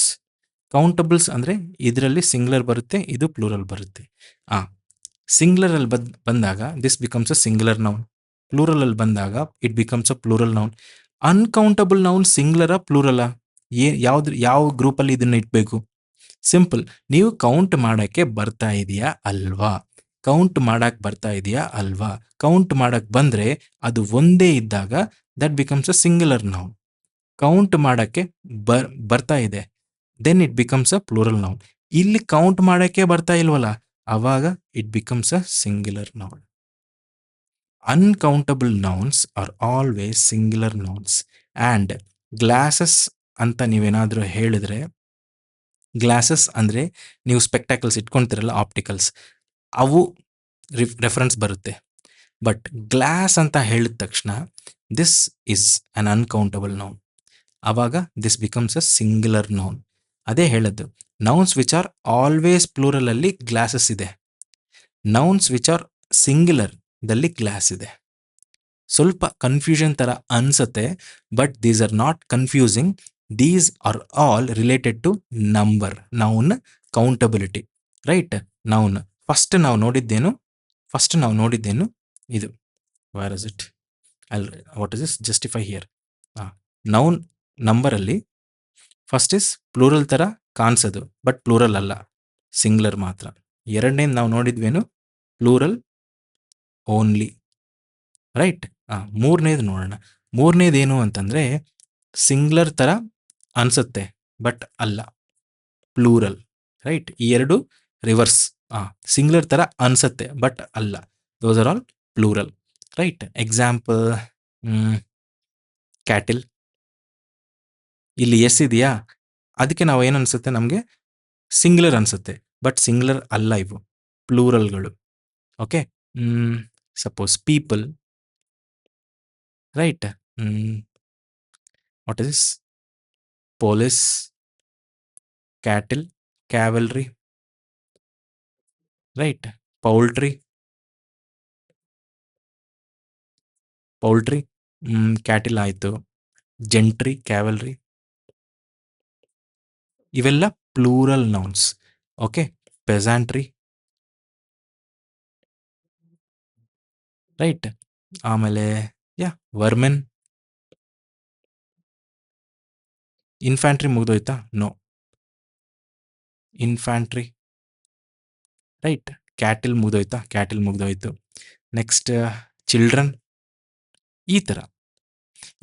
ಕೌಂಟಬಲ್ಸ್ ಅಂದರೆ ಇದರಲ್ಲಿ ಸಿಂಗ್ಯುಲರ್ ಬರುತ್ತೆ, ಇದು ಪ್ಲೂರಲ್ ಬರುತ್ತೆ. ಸಿಂಗ್ಯುಲರಲ್ಲಿ ಬಂದಾಗ this becomes a singular noun. ಪ್ಲೂರಲಲ್ಲಿ ಬಂದಾಗ it becomes a plural noun. Uncountable noun ಸಿಂಗ್ಯುಲರಾ ಪ್ಲೂರಲಾ? ಯಾವ ಗ್ರೂಪಲ್ಲಿ ಇದನ್ನು ಇಟ್ಬೇಕು? ಸಿಂಪಲ್, ನೀವು ಕೌಂಟ್ ಮಾಡೋಕ್ಕೆ ಬರ್ತಾ ಇದೆಯಾ ಅಲ್ವಾ? ಕೌಂಟ್ ಮಾಡಕ್ಕೆ ಬರ್ತಾ ಇದೆಯಾ ಅಲ್ವಾ? ಕೌಂಟ್ ಮಾಡಕ್ಕೆ ಬಂದರೆ ಅದು ಒಂದೇ ಇದ್ದಾಗ that becomes a singular noun. Count ಮಾಡೋಕ್ಕೆ ಬರ್ತಾ ಇದೆ, then it becomes a plural noun. ಇಲ್ಲಿ ಕೌಂಟ್ ಮಾಡೋಕ್ಕೆ ಬರ್ತಾ ಇಲ್ವಲ್ಲ, ಆವಾಗ it becomes a singular noun. Uncountable nouns are always singular nouns. And glasses ಅಂತ ನೀವೇನಾದರೂ ಹೇಳಿದ್ರೆ, ಗ್ಲಾಸಸ್ ಅಂದರೆ ನೀವು ಸ್ಪೆಕ್ಟಾಕಲ್ಸ್ ಇಟ್ಕೊಳ್ತಿರಲ್ಲ, ಆಪ್ಟಿಕಲ್ಸ್, ಅವು ರೆಫರೆನ್ಸ್ ಬರುತ್ತೆ. ಬಟ್ ಗ್ಲಾಸ್ ಅಂತ ಹೇಳಿದ ತಕ್ಷಣ this is an uncountable noun. ಆವಾಗ this becomes a singular noun. ಅದೇ ಹೇಳದ್ದು, ನೌನ್ಸ್ ವಿಚ್ ಆರ್ ಆಲ್ವೇಸ್ ಪ್ಲೂರಲಲ್ಲಿ ಗ್ಲಾಸಸ್ ಇದೆ, ನೌನ್ಸ್ ವಿಚ್ ಆರ್ ಸಿಂಗ್ಯುಲರ್ ದಲ್ಲಿ ಗ್ಲಾಸ್ ಇದೆ. ಸ್ವಲ್ಪ ಕನ್ಫ್ಯೂಷನ್ ಥರ ಅನಿಸುತ್ತೆ, but these are not confusing. These are all related to number, noun, countability, right. Noun first ನಾವು ನೋಡಿದ್ದೇನು ಇದು, where is it, what is this, justify here. Noun ನಂಬರಲ್ಲಿ first is plural ಥರ ಕಾಣಿಸೋದು, ಬಟ್ ಪ್ಲೂರಲ್ ಅಲ್ಲ, singular ಮಾತ್ರ. ಎರಡನೇದು ನಾವು ನೋಡಿದ್ವೇನು, ಪ್ಲೂರಲ್ ಓನ್ಲಿ, ರೈಟ್. ಮೂರನೇದು ನೋಡೋಣ. ಮೂರನೇದೇನು ಅಂತಂದರೆ ಸಿಂಗ್ಲರ್ ಥರ ಅನಿಸುತ್ತೆ ಬಟ್ ಅಲ್ಲ, ಪ್ಲೂರಲ್, ರೈಟ್. ಈ ಎರಡು ರಿವರ್ಸ್. ಸಿಂಗ್ಲರ್ ಥರ ಅನಿಸುತ್ತೆ ಬಟ್ ಅಲ್ಲ, those are all plural, right. Example, cattle. ಇಲ್ಲಿ ಎಸ್ ಇದೆಯಾ, ಅದಕ್ಕೆ ನಾವು ಏನು ಅನಿಸುತ್ತೆ ನಮಗೆ, ಸಿಂಗ್ಲರ್ ಅನಿಸುತ್ತೆ, ಬಟ್ ಸಿಂಗ್ಲರ್ ಅಲ್ಲ, ಇವು ಪ್ಲೂರಲ್ಗಳು. Okay. Suppose people, right. What is this, police, cattle, cavalry, right. Poultry, cattle ಆಯಿತು. ಜೆಂಟ್ರಿ, ಕ್ಯಾವೆಲ್ರಿ, ಇವೆಲ್ಲ plural nouns. Okay. Peasantry, right. ಆಮೇಲೆ ವರ್ಮೆನ್. ಇನ್ಫ್ಯಾಂಟ್ರಿ ಮುಗ್ದೋಯ್ತಾ? ನೋ. Infantry, right. ಕ್ಯಾಟಿಲ್ ಮುಗ್ದೋಯ್ತಾ? ಕ್ಯಾಟಿಲ್ ಮುಗ್ದೋಯ್ತು. ನೆಕ್ಸ್ಟ್ ಚಿಲ್ಡ್ರನ್, ಈ ಥರ.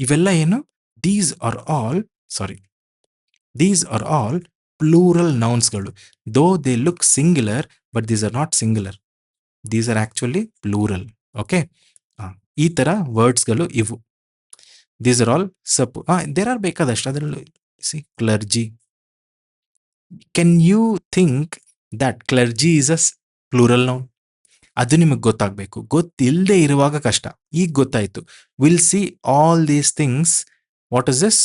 ಇವೆಲ್ಲ ಏನು, ದೀಸ್ ಆರ್ ಆಲ್ ಪ್ಲೂರಲ್ ನೌನ್ಸ್ಗಳು. Though they look singular, but these are not singular, these are actually plural. Okay. ಈ ಥರ ವರ್ಡ್ಸ್ಗಳು ಇವು. These are all there are ಬೇಕಾದಷ್ಟು. ಅದರಲ್ಲಿ clergy. Can you think that clergy is a plural noun? ಅದು ನಿಮಗೆ ಗೊತ್ತಾಗಬೇಕು. ಗೊತ್ತಿಲ್ಲದೆ ಇರುವಾಗ ಕಷ್ಟ. ಈಗ ಗೊತ್ತಾಯಿತು. Will see all these things, what is this,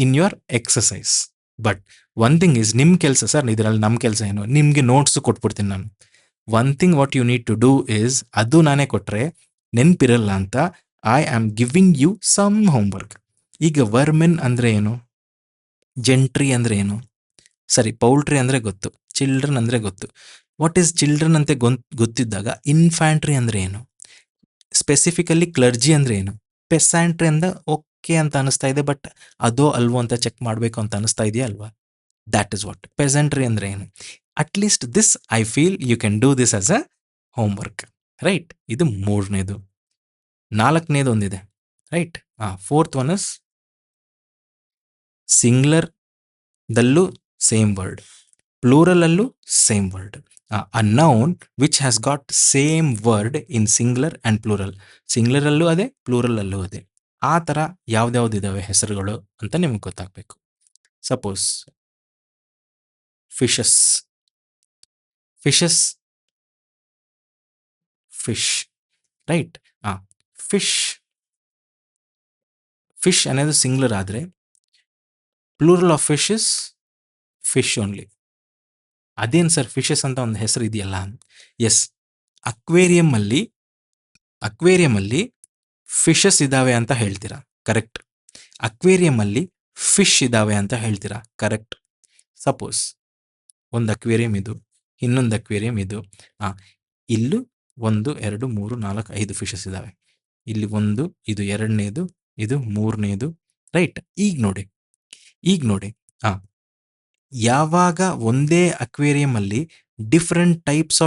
in your exercise. But one thing is, ನಿಮ್ಮ ಕೆಲಸ ಸರ್, ಇದರಲ್ಲಿ ನಮ್ಮ ಕೆಲಸ ಏನು, ನಿಮಗೆ ನೋಟ್ಸು ಕೊಟ್ಬಿಡ್ತೀನಿ ನಾನು. One thing what you need to do is, ಅದು ನಾನೇ ಕೊಟ್ಟರೆ ನೆನಪಿರಲ್ಲ ಅಂತ, I am giving you some homework. ಈಗ ವರ್ಮೆನ್ ಅಂದರೆ ಏನು, ಜೆಂಟ್ರಿ ಅಂದರೆ ಏನು, ಸರಿ, ಪೌಲ್ಟ್ರಿ ಅಂದರೆ ಗೊತ್ತು, ಚಿಲ್ಡ್ರನ್ ಅಂದರೆ ಗೊತ್ತು. ವಾಟ್ ಈಸ್ ಚಿಲ್ಡ್ರನ್ ಅಂತ ಗೊತ್ತಿದ್ದಾಗ ಇನ್ಫ್ಯಾಂಟ್ರಿ ಅಂದರೆ ಏನು, ಸ್ಪೆಸಿಫಿಕಲಿ ಕ್ಲರ್ಜಿ ಅಂದರೆ ಏನು, ಪೆಸಾಂಟ್ರಿ ಅಂದ ಓಕೆ ಅಂತ ಅನಿಸ್ತಾ ಇದೆ, ಬಟ್ ಅದೋ ಅಲ್ವೋ ಅಂತ ಚೆಕ್ ಮಾಡಬೇಕು ಅಂತ ಅನಿಸ್ತಾ ಇದೆಯಾ ಅಲ್ವಾ? ದ್ಯಾಟ್ ಇಸ್ ವಾಟ್ ಪೆಸೆಂಟ್ರಿ ಅಂದರೆ ಏನು. At least this I feel you can do this as a homework, right. ಇದು ಮೂರನೇದು. ನಾಲ್ಕನೇದು ಒಂದಿದೆ, right. Fourth one is singular ದಲ್ಲೂ ಸೇಮ್ ವರ್ಡ್, ಪ್ಲೂರಲ್ ಅಲ್ಲೂ same word. A noun which has got same word in singular and plural. Singular ಅಲ್ಲೂ ಅದೇ, plural ಅಲ್ಲೂ ಅದೇ. ಆ ಥರ ಯಾವ್ದ್ಯಾವ್ದಿದ್ದಾವೆ ಹೆಸರುಗಳು ಅಂತ ನಿಮ್ಗೆ ಗೊತ್ತಾಗಬೇಕು. Suppose fishes, fish, right. Fish అనేది ಸಿಂಗ್ಲರ್ ಆದರೆ plural of fish is fish only. ಅದೇನು ಸರ್, ಫಿಶಸ್ ಅಂತ ಒಂದು ಹೆಸರು ಇದೆಯಲ್ಲ? ಎಸ್, ಅಕ್ವೇರಿಯಮಲ್ಲಿ ಫಿಶಸ್ ಇದ್ದಾವೆ ಅಂತ ಹೇಳ್ತೀರಾ, ಕರೆಕ್ಟ್. ಅಕ್ವೇರಿಯಮಲ್ಲಿ ಫಿಶ್ ಇದ್ದಾವೆ ಅಂತ ಹೇಳ್ತೀರಾ, ಕರೆಕ್ಟ್. ಸಪೋಸ್ ಒಂದು ಅಕ್ವೇರಿಯಂ ಇದು, ಇನ್ನೊಂದು ಅಕ್ವೇರಿಯಂ ಇದು. ಇಲ್ಲೂ 1 2 3 4 5 ಫಿಶಸ್ ಇದ್ದಾವೆ. ಇಲ್ಲಿ ಒಂದು, ಇದು ಎರಡನೇದು, ಇದು ಮೂರನೇದು, ರೈಟ್. ಈಗ ನೋಡಿ, ಯಾವಾಗ ಒಂದೇ ಅಕ್ವೇರಿಯಂ ಅಲ್ಲಿ ಡಿಫ್ರೆಂಟ್ ಟೈಪ್ಸ್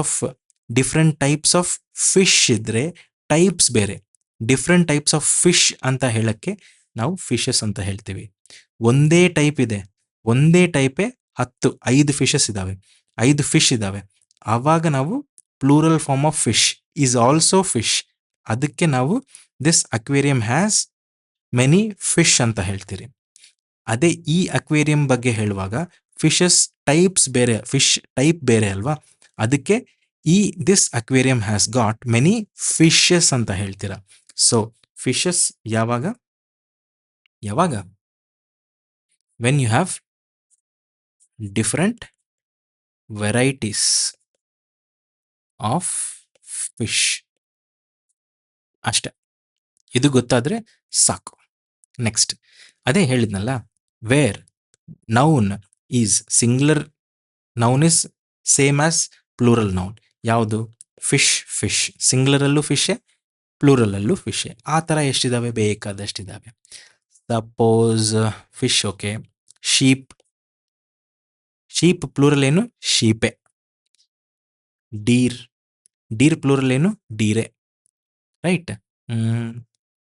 ಆಫ್ ಫಿಶ್ ಇದ್ರೆ, ಟೈಪ್ಸ್ ಬೇರೆ, ಡಿಫ್ರೆಂಟ್ ಟೈಪ್ಸ್ ಆಫ್ ಫಿಶ್ ಅಂತ ಹೇಳಕ್ಕೆ ನಾವು ಫಿಶಸ್ ಅಂತ ಹೇಳ್ತೀವಿ. ಒಂದೇ ಟೈಪ್ ಇದೆ, ಒಂದೇ ಟೈಪೇ 5 ಫಿಶಸ್ ಇದ್ದಾವೆ, 5 ಫಿಶ್ ಇದ್ದಾವೆ, ಆವಾಗ ನಾವು plural form of fish is also fish. ಅದಕ್ಕೆ ನಾವು this aquarium has many fish ಅಂತ ಹೇಳ್ತೀರಿ. ಅದೇ ಈ ಅಕ್ವೇರಿಯಂ ಬಗ್ಗೆ ಹೇಳುವಾಗ ಫಿಶಸ್ ಟೈಪ್ಸ್ ಬೇರೆ, ಫಿಶ್ ಟೈಪ್ ಬೇರೆ ಅಲ್ವಾ? ಅದಕ್ಕೆ this aquarium has got many fishes ಅಂತ ಹೇಳ್ತೀರಾ. ಸೊ ಫಿಶಸ್ ಯಾವಾಗ when you have different varieties of fish. ಅಷ್ಟೆ, ಇದು ಗೊತ್ತಾದರೆ ಸಾಕು. ನೆಕ್ಸ್ಟ್ ಅದೇ ಹೇಳಿದ್ನಲ್ಲ, where noun is singular noun is same as plural noun. ಯಾವುದು? ಫಿಶ್. ಫಿಶ್ ಸಿಂಗ್ಯುಲರಲ್ಲೂ ಫಿಶೇ, ಪ್ಲೂರಲಲ್ಲೂ ಫಿಶೇ. ಆ ಥರ ಎಷ್ಟಿದ್ದಾವೆ? ಬೇಕಾದಷ್ಟಿದ್ದಾವೆ. Suppose fish, okay. Sheep, sheep plural ಏನು? ಶೀಪೆ. ಡೀರ್, ಡೀರ್ ಪ್ಲೂರಲ್ ಏನು? ಡೀರೆ. Right.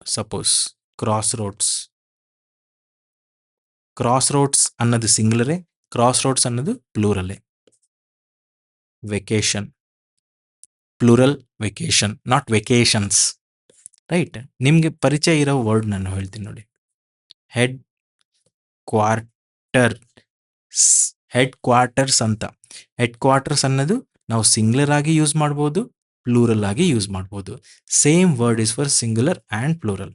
Suppose crossroads, crossroads ಅನ್ನೋದು ಸಿಂಗ್ಯುಲರೇ, ಕ್ರಾಸ್ ರೋಡ್ಸ್ ಅನ್ನೋದು ಪ್ಲೂರಲ್ಲೇ. Vacation plural, vacation not vacations. Right. ನಿಮಗೆ ಪರಿಚಯ ಇರೋ ವರ್ಡ್ ನಾನು ಹೇಳ್ತೀನಿ ನೋಡಿ. ಹೆಡ್ ಕ್ವಾರ್ಟರ್, ಹೆಡ್ ಕ್ವಾರ್ಟರ್ಸ್ ಅಂತ. ಹೆಡ್ ಕ್ವಾರ್ಟರ್ಸ್ ಅನ್ನೋದು ನಾವು ಸಿಂಗ್ಯುಲರ್ ಆಗಿ ಯೂಸ್ ಮಾಡ್ಬೋದು, ಪ್ಲೂರಲ್ ಆಗಿ ಯೂಸ್ ಮಾಡ್ಬೋದು. Same word is for singular and plural.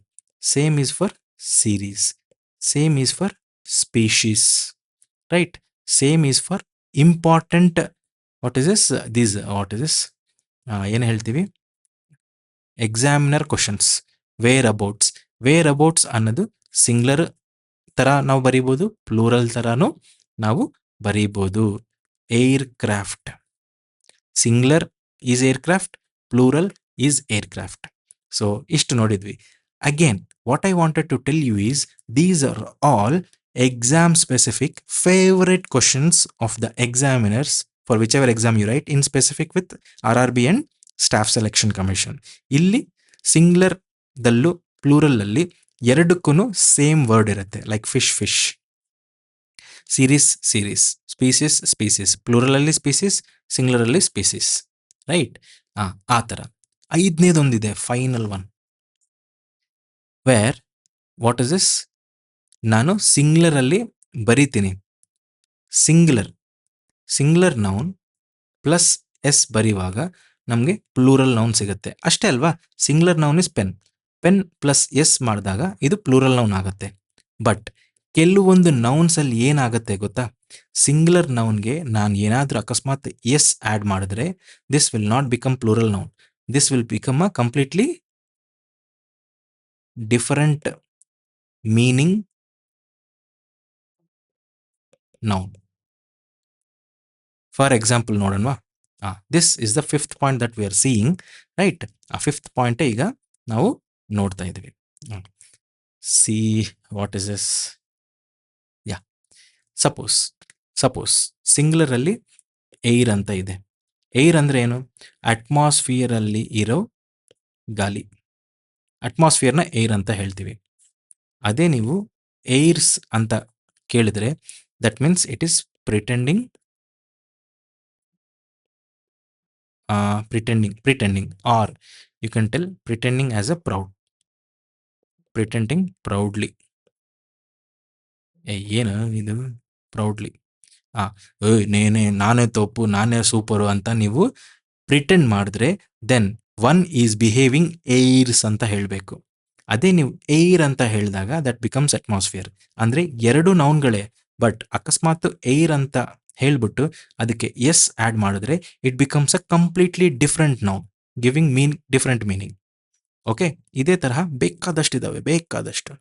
Same is for series, same is for species. Right. Same is for important. What is this? This what is this? ಏನು ಹೇಳ್ತೀವಿ? Examiner questions. Whereabouts. Whereabouts ಅನ್ನೋದು singular ಥರ ನಾವು ಬರೀಬೋದು, plural ಥರನೂ ನಾವು ಬರೀಬೋದು. Aircraft, singular is aircraft, plural is aircraft. So ಇಷ್ಟು ನೋಡಿದ್ವಿ. Again what I wanted to tell you is these are all exam specific favorite questions of the examiners for whichever exam you write, in specific with RRB and Staff Selection Commission. ಇಲ್ಲಿ singular ದಲ್ಲೂ plural ಅಲ್ಲಿ ಎರಡಕ್ಕೂ same word ಇರುತ್ತೆ. Like fish, fish. Series, series. Species, species. Plural ಅಲ್ಲಿ species, singular ಅಲ್ಲಿ species. Right. ಆ ಥರ. ಐದನೇದೊಂದಿದೆ, final one. Where what is this? ನಾನು ಸಿಂಗ್ಯುಲರಲ್ಲಿ ಬರಿತೀನಿ. Singular, singular noun plus S ಬರೆಯುವಾಗ ನಮಗೆ ಪ್ಲೂರಲ್ ನೌನ್ ಸಿಗುತ್ತೆ. ಅಷ್ಟೇ ಅಲ್ವಾ? Singular noun is pen. Pen plus S ಮಾಡಿದಾಗ ಇದು ಪ್ಲೂರಲ್ ನೌನ್ ಆಗುತ್ತೆ. ಬಟ್ ಕೆಲವೊಂದು ನೌನ್ಸಲ್ಲಿ ಏನಾಗುತ್ತೆ ಗೊತ್ತಾ? ಸಿಂಗ್ಯುಲರ್ ನೌನ್ಗೆ ನಾನು ಏನಾದರೂ ಅಕಸ್ಮಾತ್ ಎಸ್ ಆ್ಯಡ್ ಮಾಡಿದ್ರೆ this will not become plural noun. This will become a completely different meaning noun. For example ನೋಡೋಣವಾ? This is the fifth point that we are seeing. Right. ಆ ಫಿಫ್ತ್ ಪಾಯಿಂಟೇ ಈಗ ನಾವು ನೋಡ್ತಾ ಇದ್ದೀವಿ. See what is this? Yeah, suppose ಸಿಂಗ್ಯುಲರಲ್ಲಿ air ಅಂತ ಇದೆ. ಏರ್ ಅಂದರೆ ಏನು? ಅಟ್ಮಾಸ್ಫಿಯರಲ್ಲಿ ಇರೋ ಗಾಳಿ. ಅಟ್ಮಾಸ್ಫಿಯರ್ನ ಏರ್ ಅಂತ ಹೇಳ್ತೀವಿ. ಅದೇ ನೀವು ಏರ್ಸ್ ಅಂತ ಕೇಳಿದ್ರೆ that means it is pretending, pretending, or you can tell pretending as a proud, pretending proudly. ಏನು ಇದು? ಪ್ರೌಡ್ಲಿ. ನಾನೇ ತಪ್ಪು, ನಾನೇ ಸೂಪರು ಅಂತ ನೀವು ಪ್ರಿಟೆಂಡ್ ಮಾಡಿದ್ರೆ ದೆನ್ ಒನ್ ಈಸ್ ಬಿಹೇವಿಂಗ್ ಏರ್ಸ್ ಅಂತ ಹೇಳಬೇಕು. ಅದೇ ನೀವು ಏರ್ ಅಂತ ಹೇಳಿದಾಗ ದಟ್ ಬಿಕಮ್ಸ್ ಅಟ್ಮಾಸ್ಫಿಯರ್. ಅಂದರೆ ಎರಡು ನೌನ್ಗಳೇ, ಬಟ್ ಅಕಸ್ಮಾತ್ ಏರ್ ಅಂತ ಹೇಳ್ಬಿಟ್ಟು ಅದಕ್ಕೆ ಎಸ್ ಆ್ಯಡ್ ಮಾಡಿದ್ರೆ it becomes a completely different noun, giving different meaning. Okay. ಇದೇ ತರಹ ಬೇಕಾದಷ್ಟಿದ್ದಾವೆ, ಬೇಕಾದಷ್ಟು.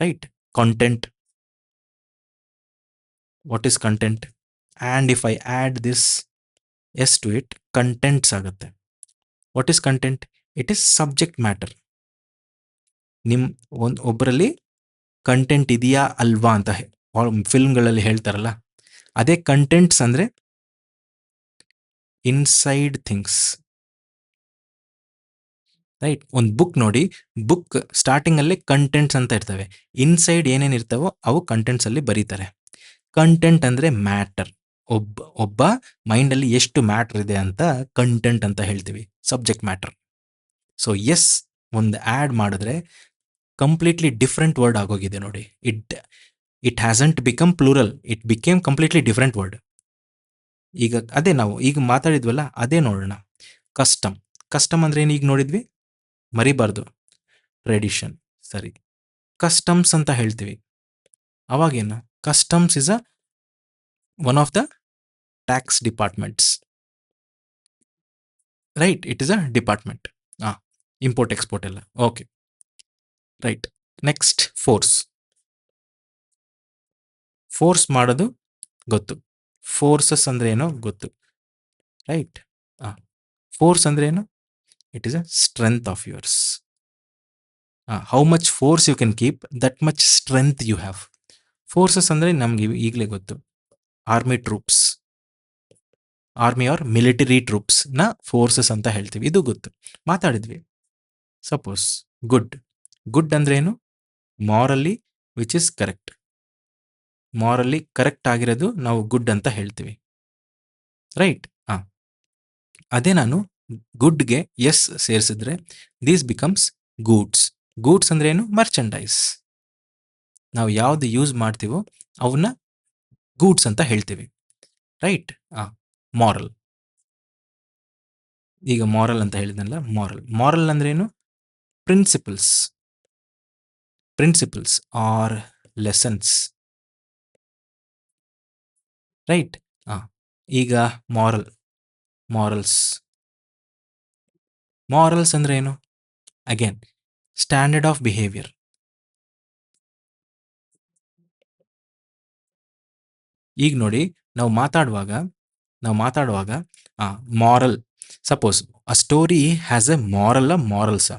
Right. Content. What is content? And if I add this S to it, contents ಆಗುತ್ತೆ. What is content? It is subject matter. ಒಬ್ಬರಲ್ಲಿ content ಇದೆಯಾ ಅಲ್ವಾ ಅಂತ ಫಿಲ್ಮ್ಗಳಲ್ಲಿ ಹೇಳ್ತಾರಲ್ಲ, ಅದೇ ಕಂಟೆಂಟ್ಸ್ ಅಂದರೆ ಇನ್ಸೈಡ್ ಥಿಂಗ್ಸ್. ರೈಟ್. ಒಂದು ಬುಕ್ ನೋಡಿ, ಬುಕ್ ಸ್ಟಾರ್ಟಿಂಗಲ್ಲಿ ಕಂಟೆಂಟ್ಸ್ ಅಂತ ಇರ್ತವೆ. ಇನ್ಸೈಡ್ ಏನೇನು ಇರ್ತಾವೋ ಅವು ಕಂಟೆಂಟ್ಸಲ್ಲಿ ಬರೀತಾರೆ. ಕಂಟೆಂಟ್ ಅಂದರೆ ಮ್ಯಾಟರ್. ಒಬ್ಬ ಮೈಂಡಲ್ಲಿ ಎಷ್ಟು ಮ್ಯಾಟರ್ ಇದೆ ಅಂತ ಕಂಟೆಂಟ್ ಅಂತ ಹೇಳ್ತೀವಿ, ಸಬ್ಜೆಕ್ಟ್ ಮ್ಯಾಟರ್. ಸೊ ಎಸ್ ಒಂದು ಆ್ಯಡ್ ಮಾಡಿದ್ರೆ ಕಂಪ್ಲೀಟ್ಲಿ ಡಿಫ್ರೆಂಟ್ ವರ್ಡ್ ಆಗೋಗಿದೆ ನೋಡಿ. It hasn't become plural, it became completely different word. ಈಗ ಅದೇ ನಾವು ಈಗ ಮಾತಾಡಿದ್ವಲ್ಲ, ಅದೇ ನೋಡೋಣ. ಕಸ್ಟಮ್. ಕಸ್ಟಮ್ ಅಂದರೆ ಏನು? ಈಗ ನೋಡಿದ್ವಿ, ಮರಿಬಾರ್ದು. ಟ್ರೆಡಿಷನ್. ಸರಿ. ಕಸ್ಟಮ್ಸ್ ಅಂತ ಹೇಳ್ತೀವಿ. ಅವಾಗೇನು? Customs is a one of the tax departments. Right. It is a department. Import export ಎಲ್ಲ. Okay. Right. Next force. Force ಮಾಡೋದು ಗೊತ್ತು. ಫೋರ್ಸಸ್ ಅಂದ್ರೆ ಏನೋ ಗೊತ್ತು, ರೈಟ್? ಫೋರ್ಸ್ ಅಂದ್ರೆ ಏನು? It is a strength of yours. How much force you can keep, that much strength you have. Forces ಅಂದ್ರೆ ನಮ್ಗೆ ಈಗಲೇ ಗೊತ್ತು, army troops, army or military troops ನ ಫೋರ್ಸಸ್ ಅಂತ ಹೇಳ್ತೀವಿ, ಇದು ಗೊತ್ತು, ಮಾತಾಡಿದ್ವಿ. ಸಪೋಸ್ ಗುಡ್, ಗುಡ್ ಅಂದ್ರೆ ಏನು? Morally which is correct. Morally correct ಆಗಿರೋದು ನಾವು ಗುಡ್ ಅಂತ ಹೇಳ್ತೀವಿ, ರೈಟ್? ಅದೇ ನಾನು ಗುಡ್ಗೆ ಎಸ್ ಸೇರಿಸಿದ್ರೆ ದೀಸ್ ಬಿಕಮ್ಸ್ ಗೂಡ್ಸ್. ಗೂಡ್ಸ್ ಅಂದ್ರೆ ಏನು? ಮರ್ಚೆಂಡೈಸ್. ನಾವು ಯಾವ್ದು ಯೂಸ್ ಮಾಡ್ತೀವೋ ಅವನ್ನ ಗೂಡ್ಸ್ ಅಂತ ಹೇಳ್ತೀವಿ, ರೈಟ್? ಮಾರಲ್. ಈಗ ಮಾರಲ್ ಅಂತ ಹೇಳಿದ್ನಲ್ಲ, ಮಾರಲ್. ಮಾರಲ್ ಅಂದ್ರೆ ಏನು? Principles. Principles are lessons, right? ಈಗ ಮಾರಲ್, ಮಾರಲ್ಸ್. ಮಾರಲ್ಸ್ ಅಂದ್ರೆ ಏನು? Again standard of behaviour. ಈಗ ನೋಡಿ, ನಾವು ಮಾತಾಡುವಾಗ moral, suppose a story has a moral, morals.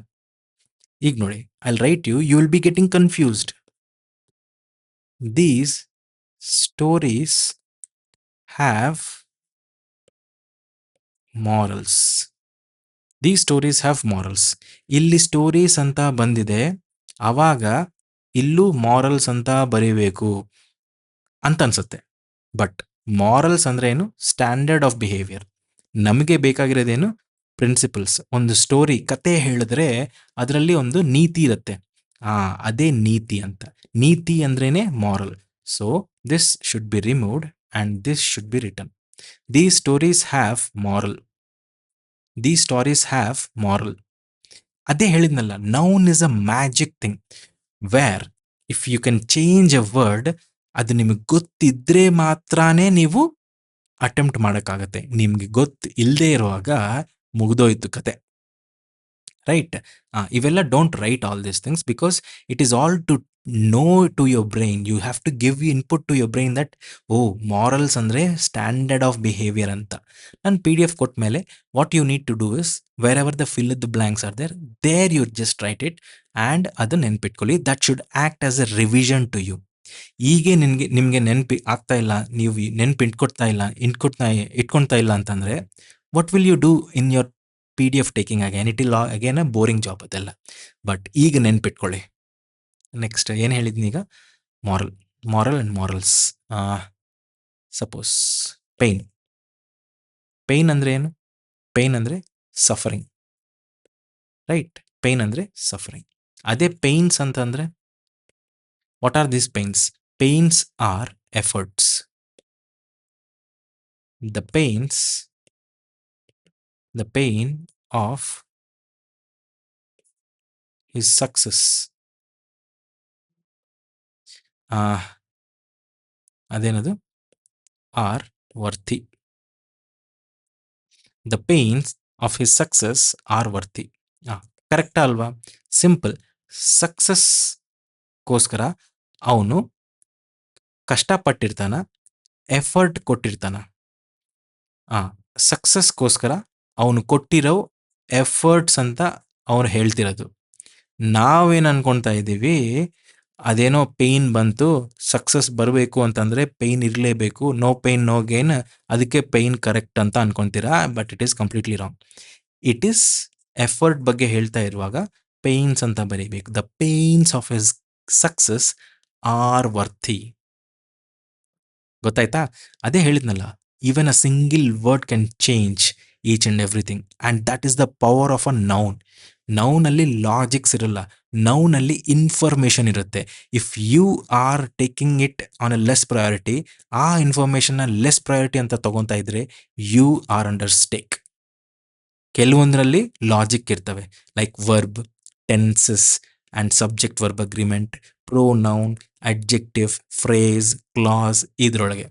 ಈಗ ನೋಡಿ, I write you, you will be getting confused. These stories have morals. These stories have morals. ಇಲ್ಲಿ stories ಅಂತ ಬಂದಿದೆ, ಅವಾಗ ಇಲ್ಲೂ ಮಾರಲ್ಸ್ ಅಂತ ಬರೀಬೇಕು ಅಂತ ಅನ್ಸುತ್ತೆ. ಬಟ್ ಮಾರಲ್ಸ್ ಅಂದ್ರೆ ಏನು? Standard of behaviour. ನಮಗೆ ಬೇಕಾಗಿರೋದೇನು? ಪ್ರಿನ್ಸಿಪಲ್ಸ್. ಒಂದು ಸ್ಟೋರಿ, ಕತೆ ಹೇಳಿದ್ರೆ ಅದರಲ್ಲಿ ಒಂದು ನೀತಿ ಇರುತ್ತೆ, ಅದೇ ನೀತಿ ಅಂತ. ನೀತಿ ಅಂದ್ರೇನೆ moral. So this should be removed and this should be written. These stories have moral. These stories have moral. ಅದೇ ಹೇಳಿದ್ನಲ್ಲ, noun is a magic thing where if you can change a word, ಅದು ನಿಮಗೆ ಗೊತ್ತಿದ್ರೆ ಮಾತ್ರನೇ ನೀವು attempt ಮಾಡೋಕ್ಕಾಗತ್ತೆ. ನಿಮ್ಗೆ ಗೊತ್ತು ಇಲ್ಲದೆ ಇರುವಾಗ ಮುಗ್ದೋಯ್ತು ಕತೆ, ರೈಟ್? ಇವೆಲ್ಲ don't write all these things because it is all to know to your brain. You have to give you input to your brain that morals ಅಂದರೆ ಸ್ಟ್ಯಾಂಡರ್ಡ್ ಆಫ್ ಬಿಹೇವಿಯರ್ ಅಂತ. ನಾನು PDF ಕೊಟ್ಟ ಮೇಲೆ what you need to do is, wherever the fill the blanks are there you just write it and ಅದು ನೆನ್ಪಿಟ್ಕೊಳ್ಳಿ. That should act as a revision to you. ಹೀಗೆ ನಿಮಗೆ ನೆನಪಿ ಆಗ್ತಾ ಇಲ್ಲ, ನೀವು ನೆನಪು ಇಟ್ಕೊಳ್ತಾ ಇಲ್ಲ ಅಂತಂದರೆ what will you do in your PDF taking again? It'll again a boring job ಅದೆಲ್ಲ. ಬಟ್ ಈಗ ನೆನ್ಪಿಟ್ಕೊಳ್ಳಿ. ನೆಕ್ಸ್ಟ್ ಏನು ಹೇಳಿದ್ನಿ ಈಗ? Moral, moral and morals. Suppose pain. Pain ಅಂದರೆ ಏನು? ಪೇಯ್ನ್ ಅಂದರೆ ಸಫರಿಂಗ್, ರೈಟ್? ಪೇಯ್ನ್ ಅಂದರೆ ಸಫರಿಂಗ್. ಅದೇ ಪೇಯ್ನ್ಸ್ ಅಂತಂದರೆ what are these pains? Pains are efforts. The pain of his success. ಅದೇನದು? Are worthy. The pains of his success are worthy. ಕರೆಕ್ಟಾ ಅಲ್ವಾ? Simple. ಸಕ್ಸಸ್ಗೋಸ್ಕರ ಅವನು ಕಷ್ಟಪಟ್ಟಿರ್ತಾನ, ಎಫರ್ಟ್ ಕೊಟ್ಟಿರ್ತಾನ. ಸಕ್ಸಸ್ಗೋಸ್ಕರ ಅವನು ಕೊಟ್ಟಿರೋ ಎಫರ್ಟ್ಸ್ ಅಂತ ಅವನು ಹೇಳ್ತಿರೋದು. ನಾವೇನು ಅನ್ಕೊಳ್ತಾ ಇದ್ದೀವಿ, ಅದೇನೋ ಪೇಯ್ನ್ ಬಂತು, ಸಕ್ಸಸ್ ಬರಬೇಕು ಅಂತಂದರೆ ಪೇಯ್ನ್ ಇರಲೇಬೇಕು, ನೋ ಪೇಯ್ನ್ ನೋ ಗೇನ್, ಅದಕ್ಕೆ ಪೇಯ್ನ್ ಕರೆಕ್ಟ್ ಅಂತ ಅನ್ಕೊತೀರಾ. But it is completely wrong. It is effort ಬಗ್ಗೆ ಹೇಳ್ತಾ ಇರುವಾಗ ಪೇಯ್ನ್ಸ್ ಅಂತ ಬರೀಬೇಕು. The pains of his success are worthy. ಗೊತ್ತಾಯ್ತಾ? ಅದೇ ಹೇಳಿದ್ನಲ್ಲ, even a single word can change each and everything, and that is the power of a noun. ನೌನಲ್ಲಿ logics ಇರಲ್ಲ, ನೌನಲ್ಲಿ ಇನ್ಫಾರ್ಮೇಷನ್ ಇರುತ್ತೆ. If you are taking it on a less priority, ಆ ಇನ್ಫಾರ್ಮೇಷನ್ನ less priority ಅಂತ ತಗೊತಾ ಇದ್ರೆ ಯು ಆರ್ ಅಂಡರ್ ಸ್ಟೇಕ್. ಕೆಲವೊಂದರಲ್ಲಿ logic ಇರ್ತವೆ, like verb, tenses and subject verb agreement, pronoun, adjective, phrase, clause, ಇದರೊಳಗೆ.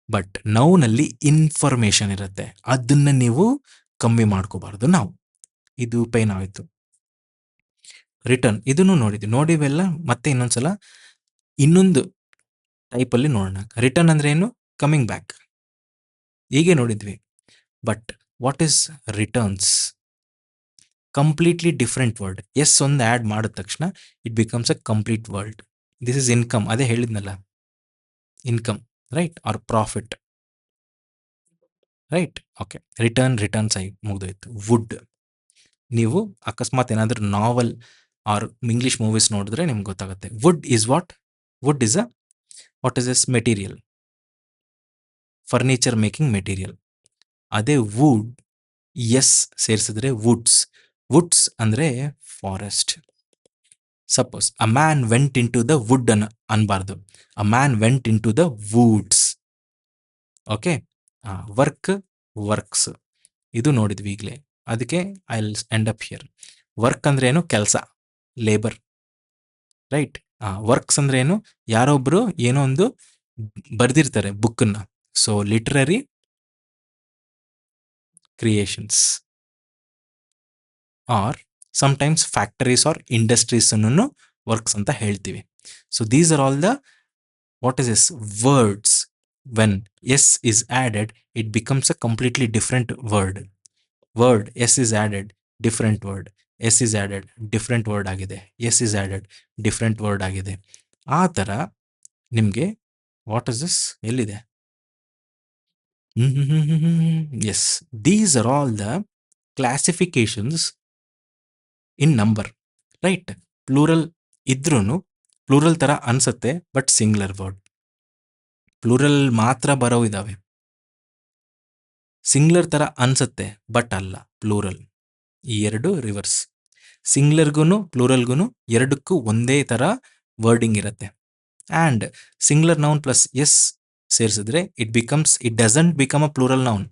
ಬಟ್ ನೌನಲ್ಲಿ ಇನ್ಫಾರ್ಮೇಷನ್ ಇರುತ್ತೆ, ಅದನ್ನು ನೀವು ಕಮ್ಮಿ ಮಾಡ್ಕೋಬಾರ್ದು. ನಾವು ಇದು ಪೇನ್ ಆಯಿತು. ರಿಟರ್ನ್, ಇದನ್ನು ನೋಡಿದ್ವಿ. ನೋಡಿವೆಲ್ಲ ಮತ್ತೆ ಇನ್ನೊಂದ್ಸಲ ಇನ್ನೊಂದು ಟೈಪಲ್ಲಿ ನೋಡೋಣ. ರಿಟರ್ನ್ ಅಂದರೆ ಏನು? Coming back. ಹೀಗೆ ನೋಡಿದ್ವಿ. But what is returns? Completely different word. S ಒಂದು ಆ್ಯಡ್ ಮಾಡಿದ ತಕ್ಷಣ it becomes a complete word. This is income. ಅದೇ ಹೇಳಿದ್ನಲ್ಲ, income, right, or profit, right. Okay, returns ಆಗಿ ಮುಗಿದೋಯ್ತು. ವುಡ್, ನೀವು ಅಕಸ್ಮಾತ್ ಏನಾದರೂ ನಾವಲ್ ಆರ್ ಇಂಗ್ಲೀಷ್ ಮೂವೀಸ್ ನೋಡಿದ್ರೆ ನಿಮ್ಗೆ ಗೊತ್ತಾಗುತ್ತೆ. Wood is what? Wood is what is as material, furniture making material. ಅದೇ ವುಡ್ ಎಸ್ ಸೇರಿಸಿದ್ರೆ ವುಡ್ಸ್. ವುಡ್ಸ್ ಅಂದರೆ forest. Suppose a man went into the wood ಅನ್ಬಾರ್ದು, a man went into the woods. Okay, works ಇದು ನೋಡಿದ್ವಿ ಈಗಲೇ. ಅದಕ್ಕೆ I will end up here. Work ಅಂದ್ರೆ ಏನು? ಕೆಲಸ, ಲೇಬರ್, ರೈಟ್. ವರ್ಕ್ಸ್ ಅಂದ್ರೆ ಏನು? ಯಾರೊಬ್ರು ಏನೋ ಒಂದು ಬರ್ದಿರ್ತಾರೆ ಬುಕ್ಕನ್ನ. So literary creations are sometimes factories are industries ಅನ್ನು ವರ್ಕ್ಸ್ ಅಂತ ಹೇಳ್ತೀವಿ. So these are all the what is S words. When S is added it becomes a completely different word. S is added, different word. S is added, different word ಆಗಿದೆ. S is added, different word ಆಗಿದೆ. ಆ ಥರ ನಿಮಗೆ what is this ಎಲ್ಲಿದೆ? S, these are all the classifications in number, right. Plural ಇದ್ರೂ plural ಥರ ಅನ್ಸುತ್ತೆ, but singular word. Plural ಮಾತ್ರ ಬರೋ ಇದ್ದಾವೆ. ಸಿಂಗ್ಯುಲರ್ ಥರ ಅನ್ಸುತ್ತೆ, ಬಟ್ ಅಲ್ಲ, ಪ್ಲೂರಲ್. ಈ ಎರಡು ರಿವರ್ಸ್. ಸಿಂಗ್ಯುಲರ್ಗೂ ಪ್ಲೂರಲ್ಗೂ ಎರಡಕ್ಕೂ ಒಂದೇ ಥರ ವರ್ಡಿಂಗ್ ಇರುತ್ತೆ. And singular noun plus S ಸೇರಿಸಿದ್ರೆ it doesn't become a plural noun.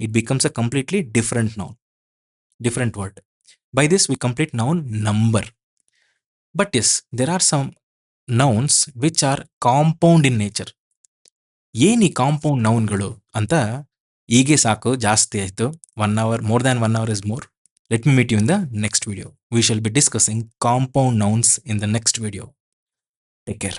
It becomes a completely different noun, different word. By this we complete noun number. But yes, there are some nouns which are compound in nature. ಏನಿ compound ನೌನ್ಗಳು ಅಂತ ಹೀಗೆ ಸಾಕು, ಜಾಸ್ತಿ ಆಯಿತು. 1 hour, more than 1 hour is more. Let me meet you in the next video. We shall be discussing compound nouns in the next video. Take care.